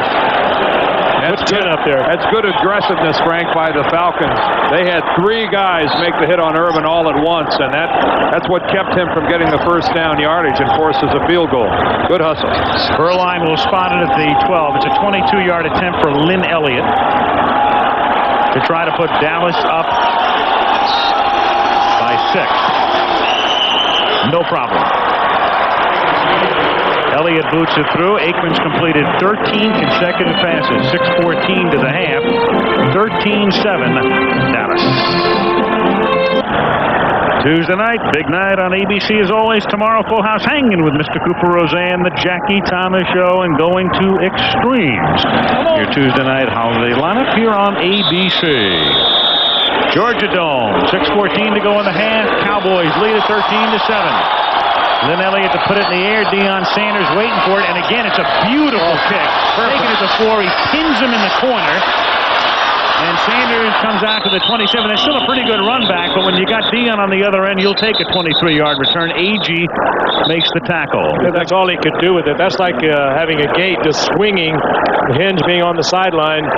S6: That's good up there. That's good aggressiveness, Frank, by the Falcons. They had 3 guys make the hit on Irvin all at once, and that's what kept him from getting the first down yardage and forces a field goal. Good hustle.
S5: Spurline will spot it at the 12. It's a 22-yard attempt for Lynn Elliott to try to put Dallas up by 6. No problem. Elliott boots it through. Aikman's completed 13 consecutive passes. 6:14 to the half. 13-7 Dallas. Tuesday night, big night on ABC as always. Tomorrow, Full House hanging with Mr. Cooper Roseanne, the Jackie Thomas Show, and going to extremes. Your Tuesday night holiday lineup here on ABC. Georgia Dome, 6:14 to go in the half. Cowboys lead at 13-7. Lynn Elliott to put it in the air. Deion Sanders waiting for it. And again, it's a beautiful kick. Taking it to 4. He pins him in the corner. And Sanders comes out to the 27. It's still a pretty good run back, but when you got Deion on the other end, you'll take a 23-yard return. Agee makes the tackle.
S1: That's all he could do with it. That's like having a gate, just swinging, the hinge being on the sideline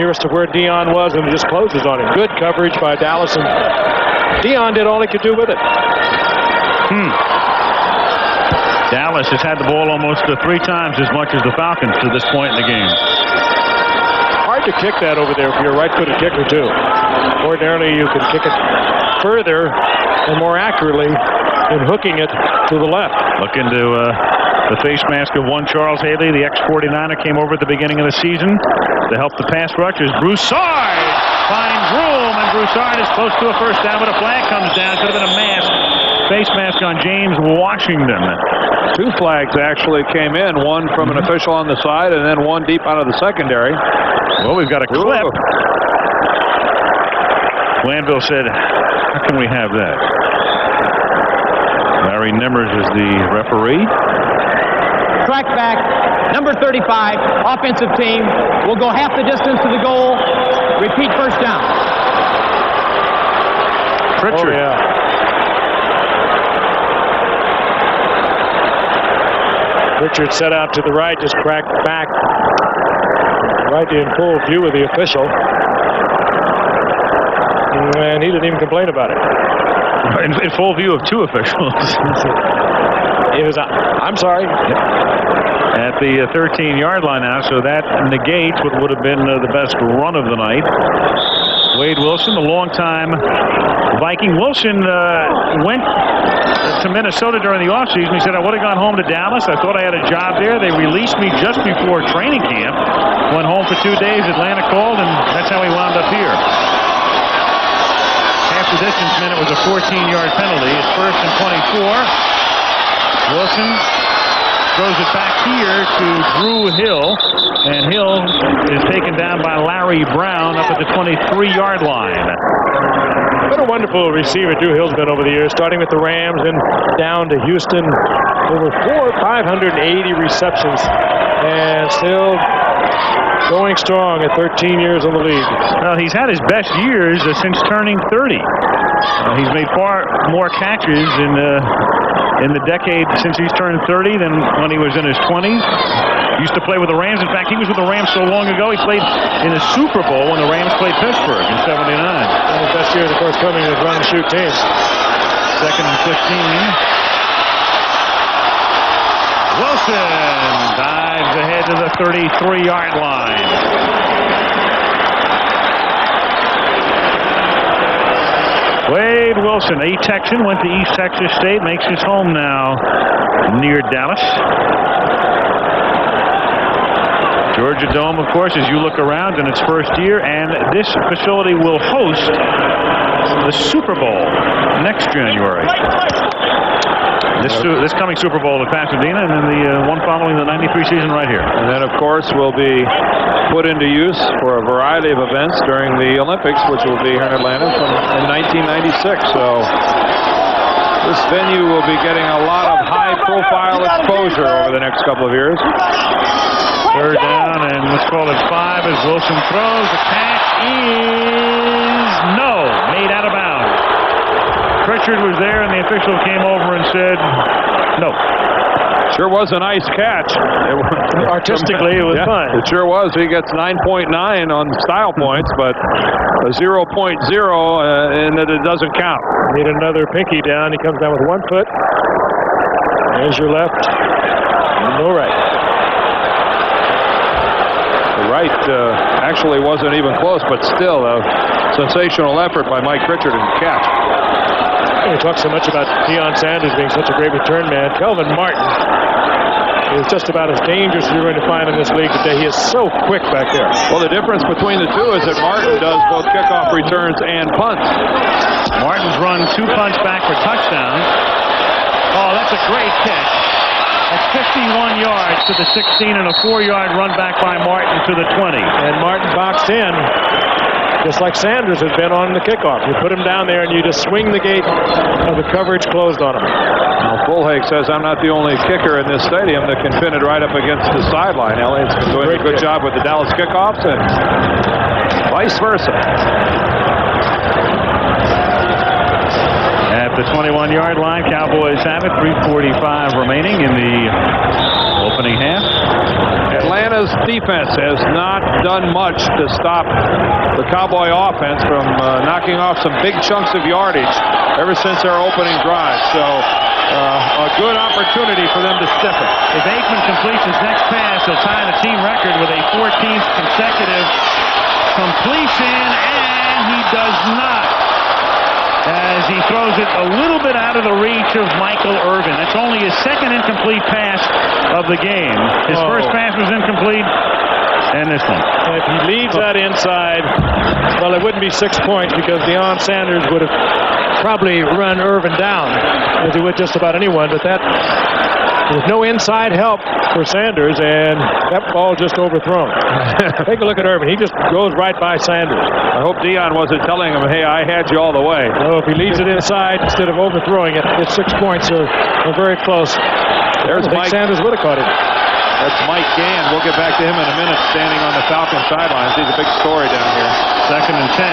S1: nearest to where Deion was, and it just closes on him. Good coverage by Dallas, and Deion did all he could do with it.
S5: Dallas has had the ball almost 3 times as much as the Falcons to this point in the game.
S1: Hard to kick that over there if you're a right-footed kicker, too. Ordinarily, you can kick it further and more accurately than hooking it to the left.
S5: Look into the face mask of one Charles Haley, the ex-49er, came over at the beginning of the season to help the pass rush as Broussard finds room, and Broussard is close to a first down, but a flag comes down. Could have been a face mask on James Washington.
S6: 2 flags actually came in, one from an official on the side and then one deep out of the secondary.
S5: Well, we've got a clip. Glanville said, how can we have that? Larry Nimmers is the referee.
S7: Track back, number 35, offensive team. Will go half the distance to the goal. Repeat first down.
S5: Pritchard.
S1: Oh, yeah. Richard set out to the right, just cracked back right in full view of the official. And he didn't even complain about it.
S5: In full view of 2 officials.
S1: It was, I'm sorry.
S5: At the 13-yard line now, so that negates what would have been the best run of the night. Wade Wilson, the longtime Viking. Wilson went to Minnesota during the offseason. He said, I would have gone home to Dallas. I thought I had a job there. They released me just before training camp. Went home for 2 days. Atlanta called, and that's how he wound up here. Half the distance meant it was a 14-yard penalty. It's 1st and 24. Wilson throws it back here to Drew Hill, and Hill is taken down by Larry Brown up at the 23-yard line.
S1: What a wonderful receiver Drew Hill's been over the years, starting with the Rams and down to Houston. Over 580 receptions, and still going strong at 13 years in the league.
S5: Well, he's had his best years since turning 30. He's made far more catches in the decade since he's turned 30 than when he was in his 20s. Used to play with the Rams. In fact, he was with the Rams so long ago, he played in a Super Bowl when the Rams played Pittsburgh in '79.
S1: One of the best years, of course, coming with run and shoot teams.
S5: 2nd and 15. Wilson dives ahead to the 33-yard line. Wade Wilson, a Texan, went to East Texas State, makes his home now near Dallas. Georgia Dome, of course, as you look around in its first year, and this facility will host the Super Bowl next January. This coming Super Bowl at Pasadena, and then the one following the '93 season right here.
S6: And then, of course, will be put into use for a variety of events during the Olympics, which will be here in Atlanta in 1996. So this venue will be getting a lot of high-profile exposure over the next couple of years.
S5: 3rd down, and let's call it 5 as Wilson throws. The catch is made out of bounds. Pritchard was there, and the official came over and said no.
S6: Sure was a nice catch.
S1: Artistically, it was fun.
S6: It sure was. He gets 9.9 on style points, but a 0.0 and that it doesn't count.
S1: Need another pinky down. He comes down with 1 foot. There's your left. No right.
S6: The right actually wasn't even close, but still a sensational effort by Mike Pritchard in the catch.
S1: We talk so much about Deion Sanders being such a great return man. Kelvin Martin is just about as dangerous as you're going to find in this league today. He is so quick back there.
S6: Well, the difference between the two is that Martin does both kickoff returns and punts.
S5: Martin's run 2 punts back for touchdowns. Oh, that's a great catch. That's 51 yards to the 16 and a 4-yard run back by Martin to the 20.
S1: And Martin boxed in, just like Sanders has been on the kickoff. You put him down there and you just swing the gate of the coverage closed on him.
S6: Well, Fulhake says, I'm not the only kicker in this stadium that can pin it right up against the sideline. Elliott's been doing a good job with the Dallas kickoffs and vice versa.
S5: At the 21-yard line, Cowboys have it. 3:45 remaining in the opening half.
S6: Atlanta's defense has not done much to stop the Cowboy offense from knocking off some big chunks of yardage ever since their opening drive. So a good opportunity for them to stiff it.
S5: If Aikman completes his next pass, he'll tie the team record with a 14th consecutive completion, and he does not, as he throws it a little bit out of the reach of Michael Irvin. That's only his second incomplete pass of the game. His first pass was incomplete, and this one.
S1: If he leaves that inside, well, it wouldn't be 6 points because Deion Sanders would have probably run Irvin down, as he would just about anyone, but that there's no inside help for Sanders, and that ball just overthrown. Take a look at Irvin. He just goes right by Sanders.
S6: I hope Deion wasn't telling him, hey, I had you all the way.
S1: No, if he leaves it inside instead of overthrowing it, it's 6 points are very close.
S6: There's Mike.
S1: Sanders would have caught it.
S6: That's Mike Gann. We'll get back to him in a minute, standing on the Falcons sidelines. He's a big story down here.
S5: 2nd and 10.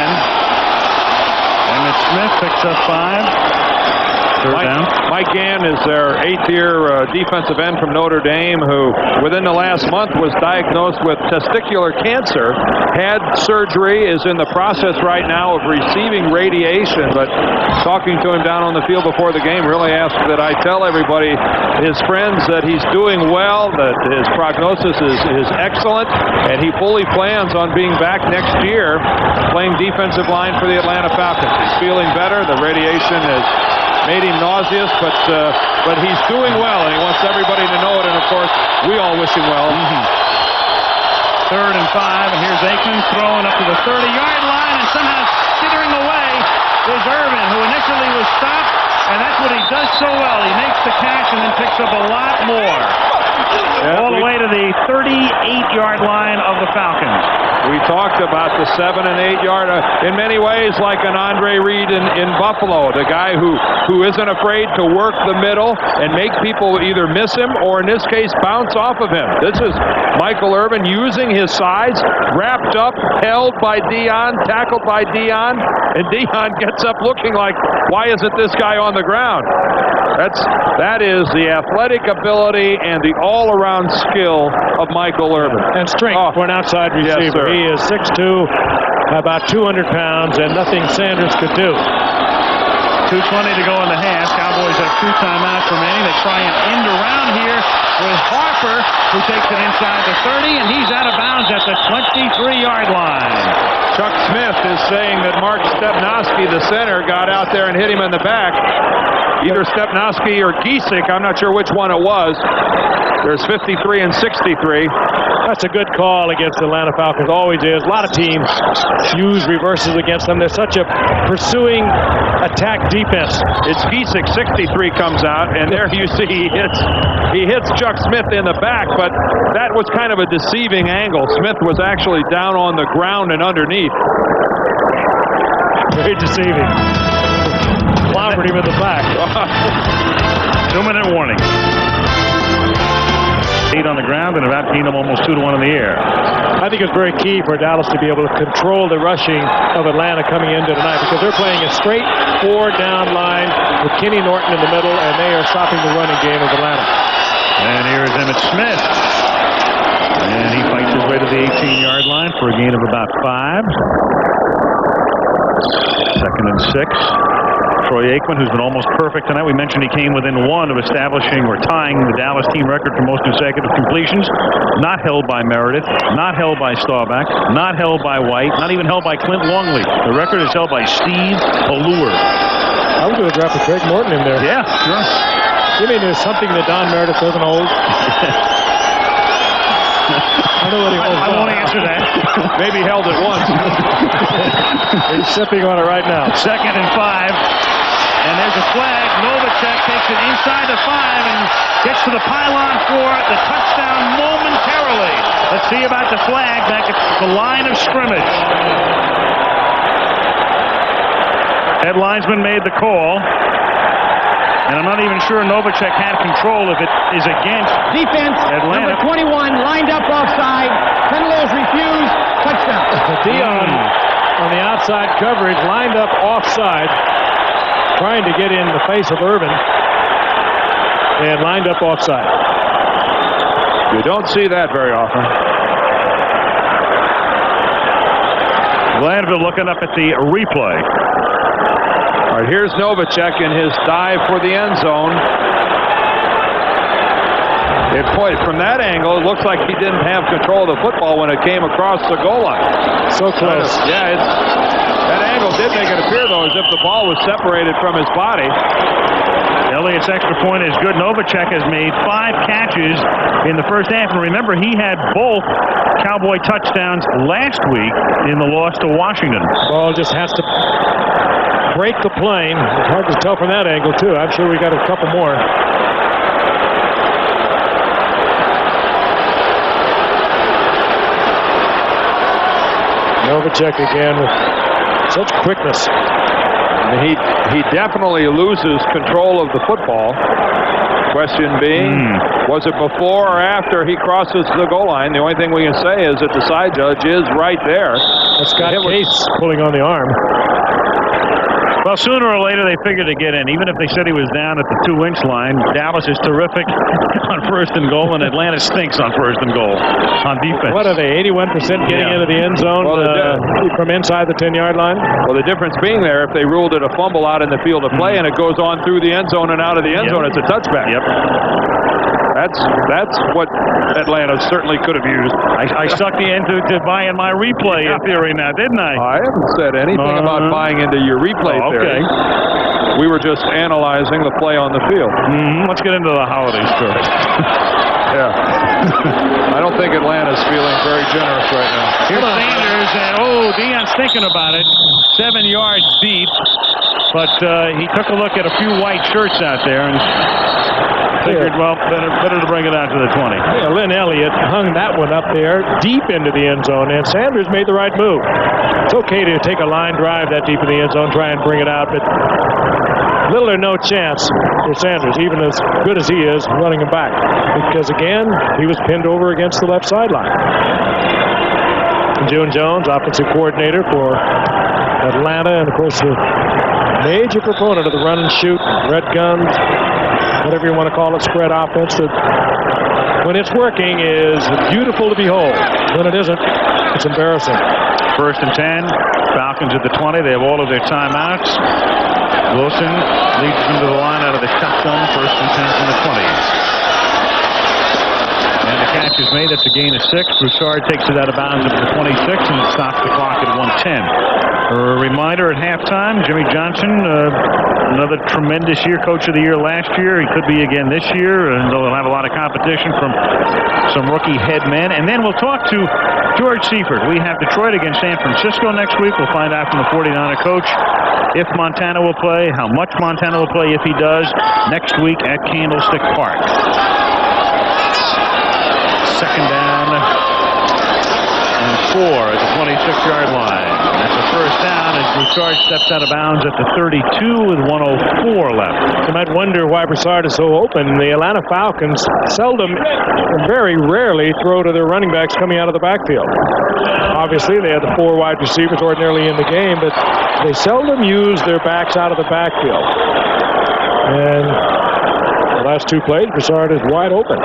S5: Emmett Smith picks up 5.
S6: Mike Gann is their 8th-year defensive end from Notre Dame, who within the last month was diagnosed with testicular cancer, had surgery, is in the process right now of receiving radiation, but talking to him down on the field before the game, really asked that I tell everybody, his friends, that he's doing well, that his prognosis is excellent, and he fully plans on being back next year playing defensive line for the Atlanta Falcons. He's feeling better. The radiation has made him nauseous, but he's doing well, and he wants everybody to know it, and of course, we all wish him well.
S5: 3rd and 5, and here's Aikman throwing up to the 30-yard line, and somehow skittering away is Irvin, who initially was stopped, and that's what he does so well. He makes the catch and then picks up a lot more. All the way to the 38-yard line of the Falcons.
S6: We talked about the 7- and 8-yard, in many ways like an Andre Reed in Buffalo, the guy who isn't afraid to work the middle and make people either miss him or, in this case, bounce off of him. This is Michael Irvin using his size, wrapped up, held by Deion, tackled by Deion, and Deion gets up looking like, why isn't this guy on the ground? That is the athletic ability and the all-around skill of Michael Irvin.
S1: And strength for an outside receiver.
S6: Yes,
S1: he is 6'2", about 200 pounds, and nothing Sanders could do.
S5: 2:20 to go in the half. Cowboys have 2 timeouts remaining. They try and end around here with Harper, who takes it inside the 30, and he's out of bounds at the 23-yard line.
S6: Chuck Smith is saying that Mark Stepnoski, the center, got out there and hit him in the back. Either Stepnoski or Giesick, I'm not sure which one it was. There's 53 and 63.
S1: That's a good call against the Atlanta Falcons. Always is. A lot of teams use reverses against them. They're such a pursuing attack defense.
S6: It's Giesick, 63 comes out, and there you see he hits Chuck Smith in the back, but that was kind of a deceiving angle. Smith was actually down on the ground and underneath.
S1: Very deceiving. Clobbered him in the back.
S5: 2-minute warning. 8 on the ground and have outgained them almost 2-1 in the air.
S1: I think it's very key for Dallas to be able to control the rushing of Atlanta coming into tonight, because they're playing a straight 4-down line with Kenny Norton in the middle, and they are stopping the running game of Atlanta.
S5: And here is Emmitt Smith. And he fights his way to the 18-yard line for a gain of about 5. 2nd and 6. Troy Aikman, who's been almost perfect tonight. We mentioned he came within 1 of establishing or tying the Dallas team record for most consecutive completions. Not held by Meredith, not held by Staubach, not held by White, not even held by Clint Longley. The record is held by Steve Allure.
S1: I was going to drop a Craig Morton in there.
S5: Yeah, sure.
S1: You mean there's something that Don Meredith doesn't hold? I know what he holds.
S5: I won't answer that.
S6: Maybe held it once.
S1: He's sipping on it right now.
S5: 2nd and 5. And there's a flag. Novacek takes it inside the 5 and gets to the pylon for the touchdown momentarily. Let's see about the flag back at the line of scrimmage. Head linesman made the call. And I'm not even sure Novacek had control if it is against
S7: Defense,
S5: Atlanta.
S7: number 21, lined up offside. Penalties refused. Touchdown.
S1: Dion on the outside coverage, lined up offside, trying to get in the face of Irvin, and lined up offside.
S6: You don't see that very often.
S5: Glanville looking up at the replay.
S6: All right, here's Novacek in his dive for the end zone. From that angle, it looks like he didn't have control of the football when it came across the goal line.
S1: So close.
S6: Yeah, that angle did make it appear, though, as if the ball was separated from his body.
S5: Elliott's extra point is good. Novacek has made 5 catches in the first half. And remember, he had both Cowboy touchdowns last week in the loss to Washington.
S1: Ball just has to break the plane. It's hard to tell from that angle, too. I'm sure we got a couple more. Novacek again with such quickness.
S6: He definitely loses control of the football. Question being, was it before or after he crosses the goal line? The only thing we can say is that the side judge is right there.
S1: That's Scott Case pulling on the arm.
S5: Well, sooner or later they figured to get in. Even if they said he was down at the 2-inch line, Dallas is terrific on 1st and goal, and Atlanta stinks on 1st and goal on defense.
S1: What are they, 81% getting into the end zone from inside the 10-yard line?
S6: Well, the difference being there, if they ruled it a fumble out in the field of play and it goes on through the end zone and out of the end zone, it's a touchback.
S5: Yep.
S6: That's what Atlanta certainly could have used.
S5: I sucked you into buying my replay theory now, didn't I?
S6: I haven't said anything about buying into your replay theory. We were just analyzing the play on the field.
S5: Let's get into the holidays first.
S6: Yeah. I don't think Atlanta's feeling very generous right now.
S5: Here's Sanders, and Dion's thinking about it. 7 yards deep, but he took a look at a few white shirts out there and figured, well, better to bring it out to the 20.
S1: Yeah, Lynn Elliott hung that one up there deep into the end zone, and Sanders made the right move. It's okay to take a line drive that deep in the end zone, try and bring it out, but little or no chance for Sanders, even as good as he is, running him back. Because, again, he was pinned over against the left sideline. June Jones, offensive coordinator for Atlanta, and, of course, the major proponent of the run and shoot, red guns, whatever you want to call it, spread offense, that when it's working is beautiful to behold. When it isn't, it's embarrassing.
S5: 1st and 10, Falcons at the 20. They have all of their timeouts. Wilson leads them to the line out of the shotgun. 1st and 10 from the 20. And the catch is made. That's a gain of 6. Broussard takes it out of bounds up to the 26, and it stops the clock at 1:10. A reminder at halftime, Jimmy Johnson, another tremendous year, Coach of the Year last year. He could be again this year, and they'll have a lot of competition from some rookie head men. And then we'll talk to George Seifert. We have Detroit against San Francisco next week. We'll find out from the 49er coach if Montana will play, how much Montana will play if he does, next week at Candlestick Park. 2nd down and 4 at the 26-yard line. That's a the first down as Broussard steps out of bounds at the 32 with 1:04 left.
S1: You might wonder why Broussard is so open. The Atlanta Falcons seldom, very rarely, throw to their running backs coming out of the backfield. Obviously, they had the 4 wide receivers ordinarily in the game, but they seldom use their backs out of the backfield. And the last 2 plays, Broussard is wide open.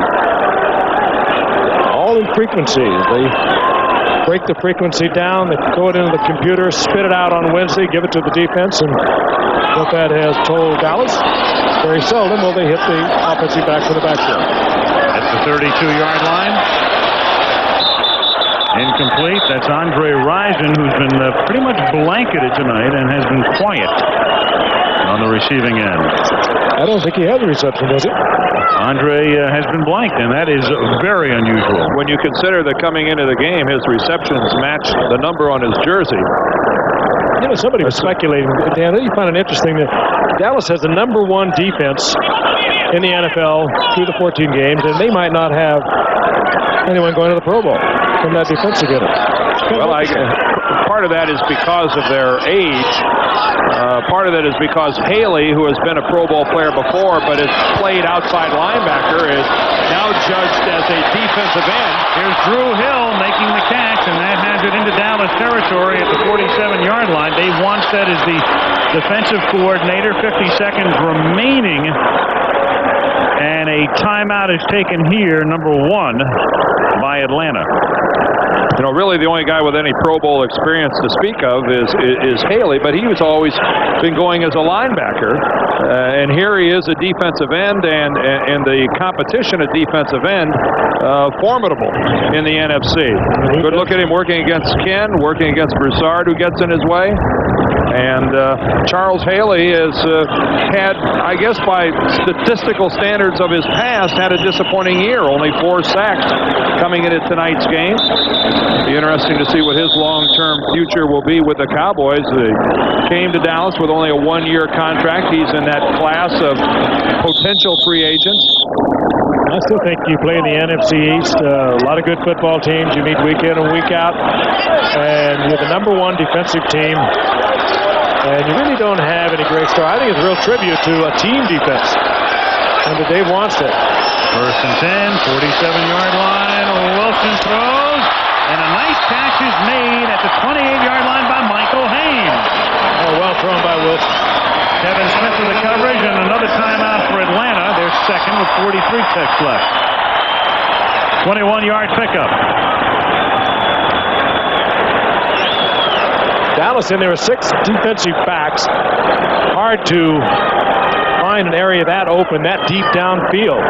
S1: All in frequencies. They break the frequency down, they throw it into the computer, spit it out on Wednesday, give it to the defense, and what that has told Dallas, very seldom will they hit the offensive back for the backfield.
S5: At the 32-yard line. Incomplete. That's Andre Rison, who's been pretty much blanketed tonight and has been quiet on the receiving end.
S1: I don't think he had the reception, does he?
S5: Andre has been blanked, and that is very unusual.
S6: When you consider that coming into the game, his receptions match the number on his jersey.
S1: You know, somebody was speculating, Dan, you find it interesting that Dallas has the #1 defense in the NFL through the 14 games, and they might not have anyone going to the Pro Bowl from that defensive unit.
S6: Well, part of that is because of their age. Part of that is because Haley, who has been a Pro Bowl player before but has played outside linebacker, is now judged as a defensive end.
S5: Here's Drew Hill making the catch, and that has it into Dallas territory at the 47-yard line. Dave Wanstead is the defensive coordinator. 50 seconds remaining, and a timeout is taken here, number 1, by Atlanta.
S6: You know, really the only guy with any Pro Bowl experience to speak of is Haley, but he was always been going as a linebacker. And here he is, a defensive end, and the competition at defensive end, formidable in the NFC. Good look at him working against Ken, working against Broussard, who gets in his way. And Charles Haley has had, I guess by statistical standards of his past, had a disappointing year. Only 4 sacks coming into tonight's game. Be interesting to see what his long-term future will be with the Cowboys. They came to Dallas with only a 1-year contract. He's in that class of potential free agents.
S1: I still think you play in the NFC East. A lot of good football teams. You meet week in and week out. And you're the #1 defensive team. And you really don't have any great star. I think it's a real tribute to a team defense under Dave Wanstead.
S5: 1st and 10, 47-yard line. Wilson throws, and a nice catch is made at the 28-yard line by Michael Haynes.
S1: Oh, well thrown by Wilson.
S5: Kevin Smith with the coverage, and another timeout for Atlanta. Their second with 43 ticks left. 21-yard pickup.
S1: Dallas in there are 6 defensive backs. Hard to find an area that open, that deep downfield.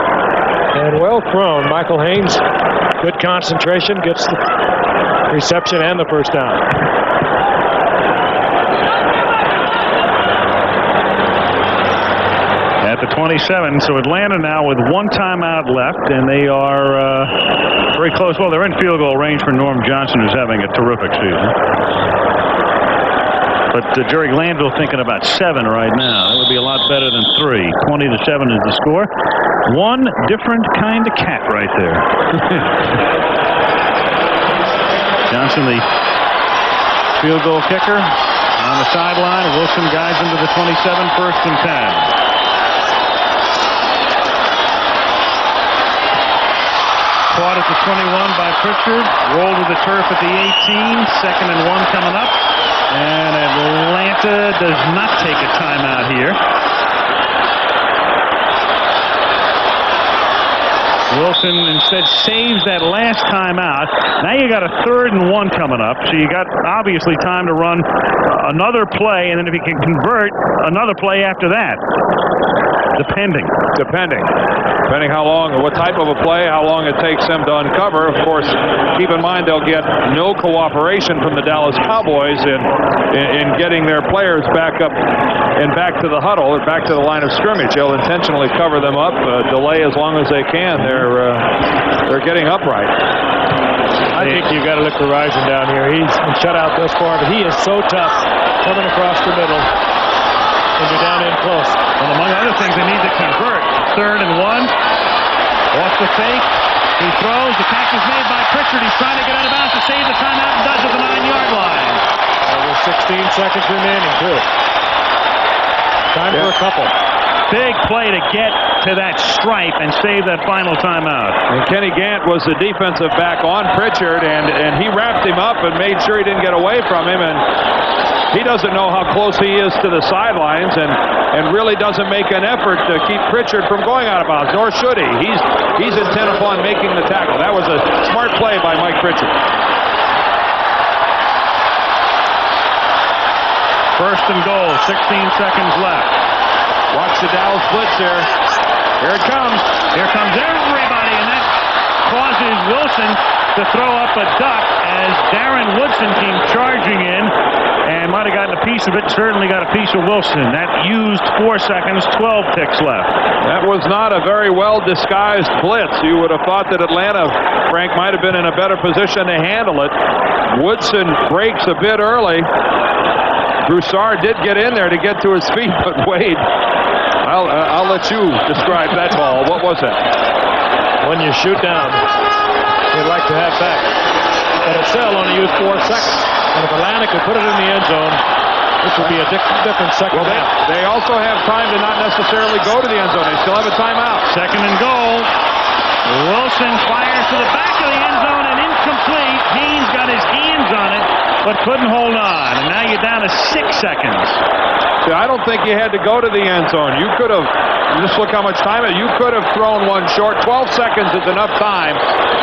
S1: And well thrown. Michael Haynes, good concentration, gets the reception and the first down.
S5: At the 27, so Atlanta now with 1 timeout left, and they are very close. Well, they're in field goal range for Norm Johnson, who's having a terrific season. But Jerry Glanville thinking about 7 right now. That would be a lot better than 3. 20-7 is the score. One different kind of cat right there. Johnson, the field goal kicker, on the sideline. Wilson guides him to the 27, 1st and 10. Caught at the 21 by Pritchard. Rolled to the turf at the 18. 2nd and 1 coming up. And Atlanta does not take a timeout here. Wilson instead saves that last timeout. Now you got a 3rd and 1 coming up, so you got obviously time to run another play, and then if you can convert, another play after that. Depending how long, or what type of a play, how long it takes them to uncover. Of course, keep in mind they'll get no cooperation from the Dallas Cowboys in getting their players back up and back to the huddle, or back to the line of scrimmage. They'll intentionally cover them up, delay as long as they can. They're getting upright.
S1: I think you've got to look for Rison down here. He's been shut out thus far, but he is so tough coming across the middle when you're down in close.
S5: Well, among other things, they need to convert. 3rd and 1. Off the fake. He throws. The catch is made by Pritchard. He's trying to get out of bounds to save the timeout and does at the 9-yard line.
S1: We're 6 seconds remaining, too. Time for a couple.
S5: Big play to get to that stripe and save that final timeout.
S6: And Kenny Gant was the defensive back on Pritchard, and he wrapped him up and made sure he didn't get away from him. And he doesn't know how close he is to the sidelines, and really doesn't make an effort to keep Pritchard from going out of bounds, nor should he. He's intent upon making the tackle. That was a smart play by Mike Pritchard.
S5: First and goal, 16 seconds left.
S6: Watch the Dallas blitz there. Here it comes.
S5: Here comes everybody, and that causes Wilson to throw up a duck as Darren Woodson came charging in and might have gotten a piece of it, certainly got a piece of Wilson. That used 4 seconds, 12 ticks left.
S6: That was not a very well-disguised blitz. You would have thought that Atlanta, Frank, might have been in a better position to handle it. Woodson breaks a bit early. Broussard did get in there to get to his feet, but Wade, I'll let you describe that ball. What was that?
S1: When you shoot down, you'd like to have back. But Sell only used 4 seconds. And if Atlanta could put it in the end zone, this would be a different second half.
S6: They also have time to not necessarily go to the end zone. They still have a timeout.
S5: Second and goal. Wilson fires to the back of the end zone and incomplete. Haynes got his hands on it, but couldn't hold on. And now you're down to 6 seconds.
S6: See, I don't think you had to go to the end zone. You could have, just look how much time, you could have thrown one short. 12 seconds is enough time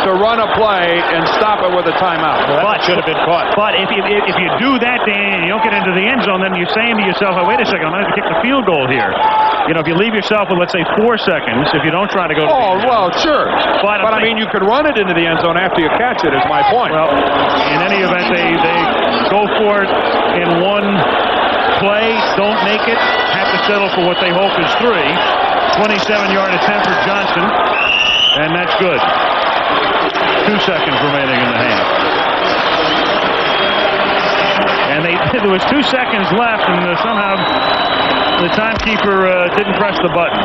S6: to run a play and stop it with a timeout.
S1: Well, that should have been caught.
S5: But if you do that, Dan, and you don't get into the end zone, then you're saying to yourself, oh, wait a second, I'm going to have to kick the field goal here. You know, if you leave yourself with, let's say, 4 seconds, if you don't try to go to the end zone.
S6: Well, sure. But I mean, you could run it into the end zone after you catch it, is my point.
S5: Well, in any event, they go for it in one play, don't make it, have to settle for what they hope is 3. 27-yard attempt for Johnson, and that's good. 2 seconds remaining in the half. And there was 2 seconds left, and somehow the timekeeper didn't press the button.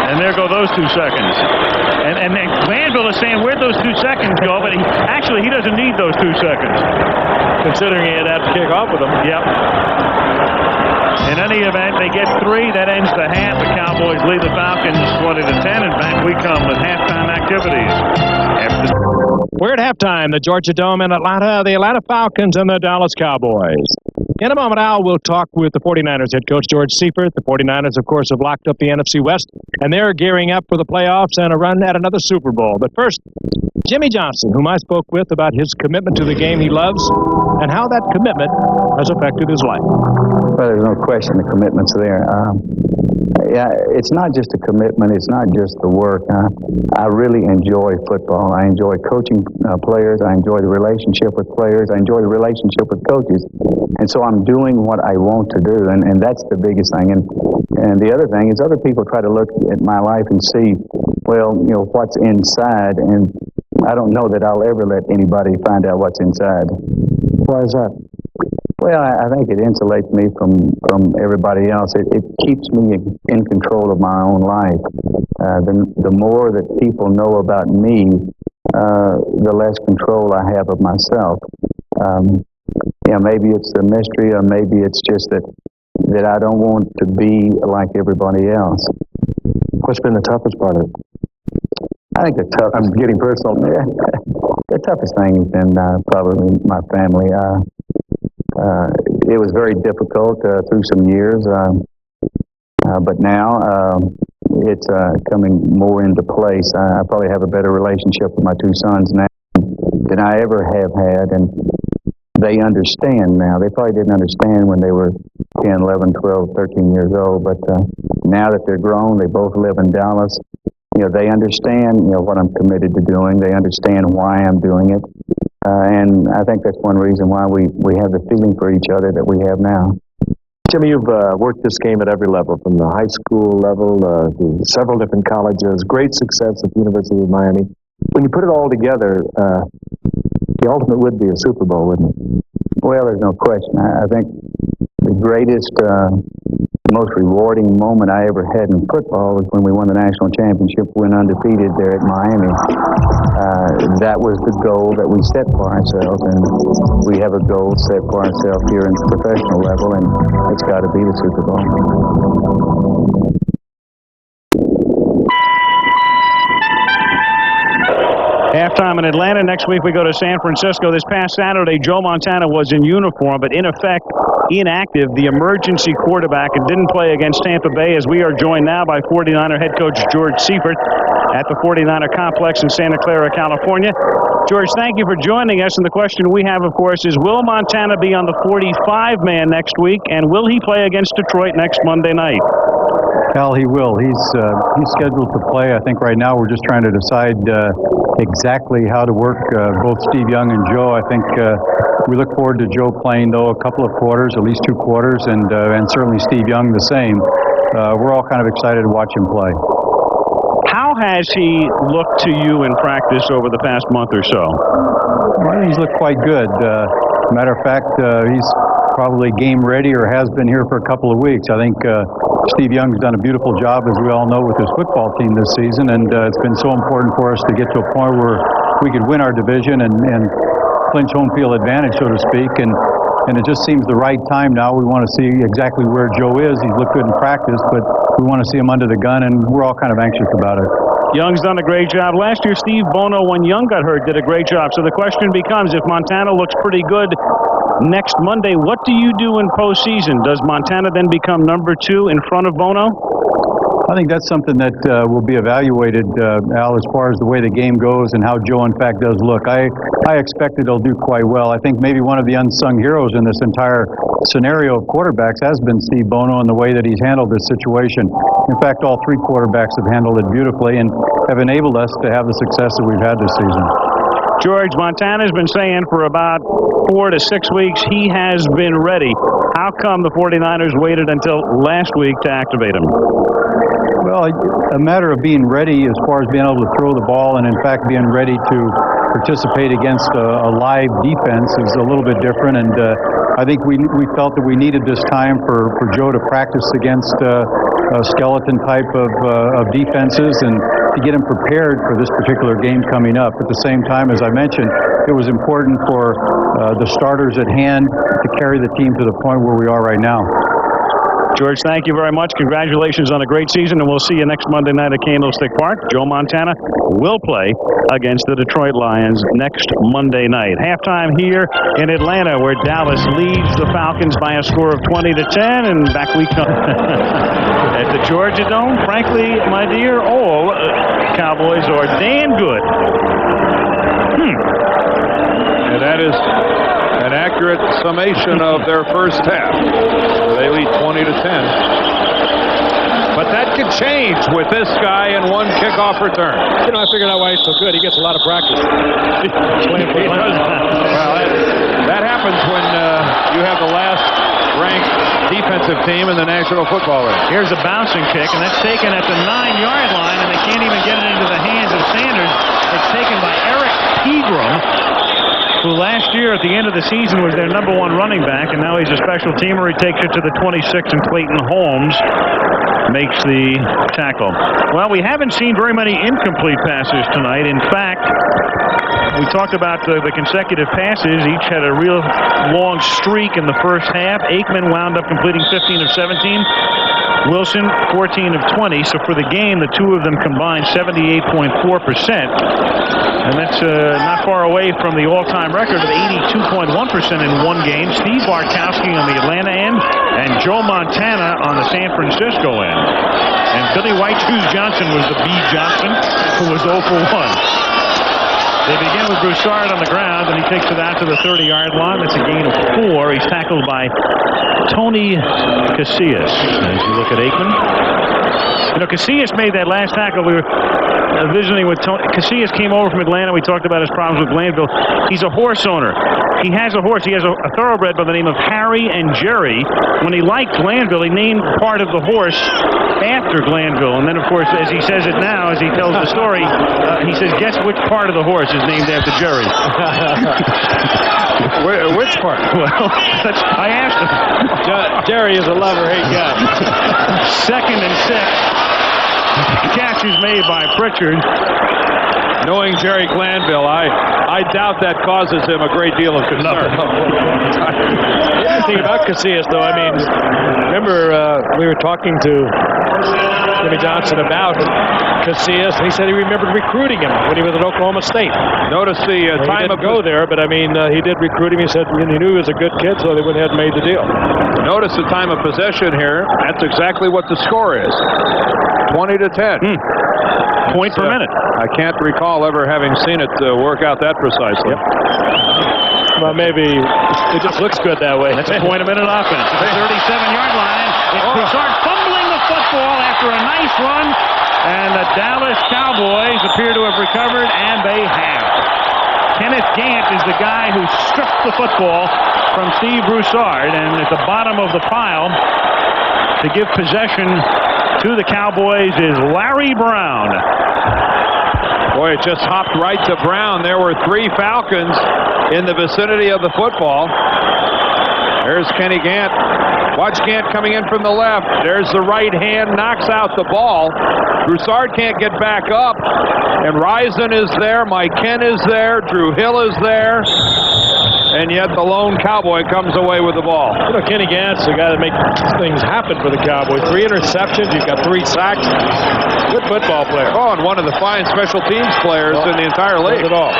S5: And there go those 2 seconds. And Vanville is saying, where'd those 2 seconds go? But he doesn't need those 2 seconds.
S1: Considering he had to kick off with them.
S5: Yep. In any event, they get 3. That ends the half. The Cowboys lead the Falcons 20-10. And back we come with halftime activities.
S1: We're at halftime, the Georgia Dome in Atlanta, the Atlanta Falcons and the Dallas Cowboys. In a moment, Al will talk with the 49ers head coach George Seifert. The 49ers, of course, have locked up the NFC West, and they're gearing up for the playoffs and a run at another Super Bowl. But first, Jimmy Johnson, whom I spoke with about his commitment to the game he loves and how that commitment has affected his life.
S3: Well, there's no question the commitment's there. Yeah, it's not just a commitment. It's not just the work. I really enjoy football. I enjoy coaching players. I enjoy the relationship with players. I enjoy the relationship with coaches. And so I'm doing what I want to do, and that's the biggest thing. And the other thing is other people try to look at my life and see, well, you know, what's inside, and I don't know that I'll ever let anybody find out what's inside.
S2: Why is that?
S3: Well, I think it insulates me from everybody else. It keeps me in control of my own life. The more that people know about me, the less control I have of myself. Maybe it's the mystery, or maybe it's just that I don't want to be like everybody else.
S2: What's been the toughest part of it?
S3: I think I'm getting personal. The toughest thing has been probably my family. It was very difficult through some years, but now it's coming more into place. I probably have a better relationship with my 2 sons now than I ever have had, and they understand now. They probably didn't understand when they were 10, 11, 12, 13 years old, but now that they're grown, they both live in Dallas. You know, they understand, you know, what I'm committed to doing. They understand why I'm doing it. And I think that's one reason why we have the feeling for each other that we have now.
S2: Jimmy, you've worked this game at every level, from the high school level to several different colleges, great success at the University of Miami. When you put it all together, the ultimate would be a Super Bowl, wouldn't it?
S3: Well, there's no question. I think the greatest most rewarding moment I ever had in football was when we won the national championship, went undefeated there at Miami. That was the goal that we set for ourselves, and we have a goal set for ourselves here in the professional level, and it's got to be the Super Bowl.
S5: Halftime in Atlanta. Next week we go to San Francisco. This past Saturday, Joe Montana was in uniform, but in effect inactive, the emergency quarterback, and didn't play against Tampa Bay, as we are joined now by 49er head coach George Seifert at the 49er complex in Santa Clara, California. George, thank you for joining us. And the question we have, of course, is will Montana be on the 45-man next week, and will he play against Detroit next Monday night?
S9: Al, he will. He's scheduled to play. I think right now we're just trying to decide exactly how to work both Steve Young and Joe. I think we look forward to Joe playing, though, a couple of quarters, at least 2 quarters, and certainly Steve Young the same. We're all kind of excited to watch him play.
S5: How has he looked to you in practice over the past month or so?
S9: Well, he's looked quite good. Matter of fact, he's probably game ready or has been here for a couple of weeks. I think Steve Young's done a beautiful job, as we all know, with his football team this season, and it's been so important for us to get to a point where we could win our division and clinch home field advantage, so to speak, and it just seems the right time now. We want to see exactly where Joe is. He's looked good in practice, but we want to see him under the gun, and we're all kind of anxious about it.
S5: Young's done a great job. Last year, Steve Bono, when Young got hurt, did a great job. So the question becomes, if Montana looks pretty good next Monday, what do you do in postseason? Does Montana then become number 2 in front of Bono?
S9: I think that's something that will be evaluated, Al, as far as the way the game goes and how Joe, in fact, does look. I expect that he'll do quite well. I think maybe one of the unsung heroes in this entire scenario of quarterbacks has been Steve Bono and the way that he's handled this situation. In fact, all 3 quarterbacks have handled it beautifully and have enabled us to have the success that we've had this season.
S5: George, Montana's been saying for about 4 to 6 weeks he has been ready. How come the 49ers waited until last week to activate him?
S9: Well, a matter of being ready as far as being able to throw the ball and, in fact, being ready to participate against a live defense is a little bit different. And I think we felt that we needed this time for Joe to practice against a skeleton type of defenses and to get him prepared for this particular game coming up. At the same time, as I mentioned, it was important for the starters at hand to carry the team to the point where we are right now.
S5: George, thank you very much. Congratulations on a great season, and we'll see you next Monday night at Candlestick Park. Joe Montana will play against the Detroit Lions next Monday night. Halftime here in Atlanta, where Dallas leads the Falcons by a score of 20-10, and back we come at the Georgia Dome. Frankly, my dear, all Cowboys are damn good.
S6: And that is an accurate summation of their first half. They lead 20-10. But that could change with this guy and one kickoff return.
S1: You know, I figured out why he's so good. He gets a lot of practice.
S6: Well, that happens when you have the last ranked defensive team in the National Football League.
S5: Here's a bouncing kick, and that's taken at the 9-yard line, and they can't even get it into the hands of Sanders. It's taken by Eric Pegram, who last year at the end of the season was their #1 running back, and now he's a special teamer. He takes it to the 26, and Clayton Holmes makes the tackle. Well, we haven't seen very many incomplete passes tonight. In fact, we talked about the consecutive passes. Each had a real long streak in the first half. Aikman wound up completing 15 of 17. Wilson, 14 of 20. So for the game, the two of them combined 78.4%. And that's not far away from the all-time record of 82.1% in one game. Steve Bartkowski on the Atlanta end and Joe Montana on the San Francisco end. And Billy White Shoes Johnson was the B. Johnson, who was 0 for 1. They begin with Broussard on the ground, and he takes it out to the 30-yard line. That's a gain of 4. He's tackled by Tony Casillas. As you look at Aikman. You know, Casillas made that last tackle. We were visiting with Tony. Casillas came over from Atlanta. We talked about his problems with Glanville. He's a horse owner. He has a horse. He has a thoroughbred by the name of Harry and Jerry. When he liked Glanville, he named part of the horse after Glanville. And then, of course, as he says it now, as he tells the story, he says, guess which part of the horse is named after Jerry?
S6: Which
S1: most part.
S5: Well, I asked him.
S1: Jerry is a love-or-hate guy.
S5: 2nd and 6. Catch is made by Pritchard.
S6: Knowing Jerry Glanville, I doubt that causes him a great deal of concern.
S1: Interesting about Casillas, though. I mean, remember we were talking to Jimmy Johnson about Casillas, and he said he remembered recruiting him when he was at Oklahoma State.
S6: Notice the time of
S1: go there, but I mean, he did recruit him. He said he knew he was a good kid, so they went ahead and made the deal.
S6: Notice the time of possession here. That's exactly what the score is. 20-10.
S5: Point per minute.
S6: I can't recall ever having seen it work out that precisely.
S1: Yep. Well, maybe it just looks good that way.
S5: That's a point a minute offense. At the 37-yard line, it's Broussard fumbling the football after a nice run, and the Dallas Cowboys appear to have recovered, and they have. Kenneth Gant is the guy who stripped the football from Steve Broussard, and at the bottom of the pile to give possession to the Cowboys is Larry Brown.
S6: Boy, it just hopped right to Brown. There were 3 Falcons in the vicinity of the football. There's Kenny Gant. Watch Gant coming in from the left. There's the right hand, knocks out the ball. Broussard can't get back up. And Rison is there. Mike Kent is there. Drew Hill is there. And yet the lone Cowboy comes away with the ball.
S1: You know, Kenny Gant's the guy that makes things happen for the Cowboys. 3 interceptions. He's got 3 sacks. Good football player.
S6: Oh, and one of the fine special teams players in the entire league.
S1: Not at all.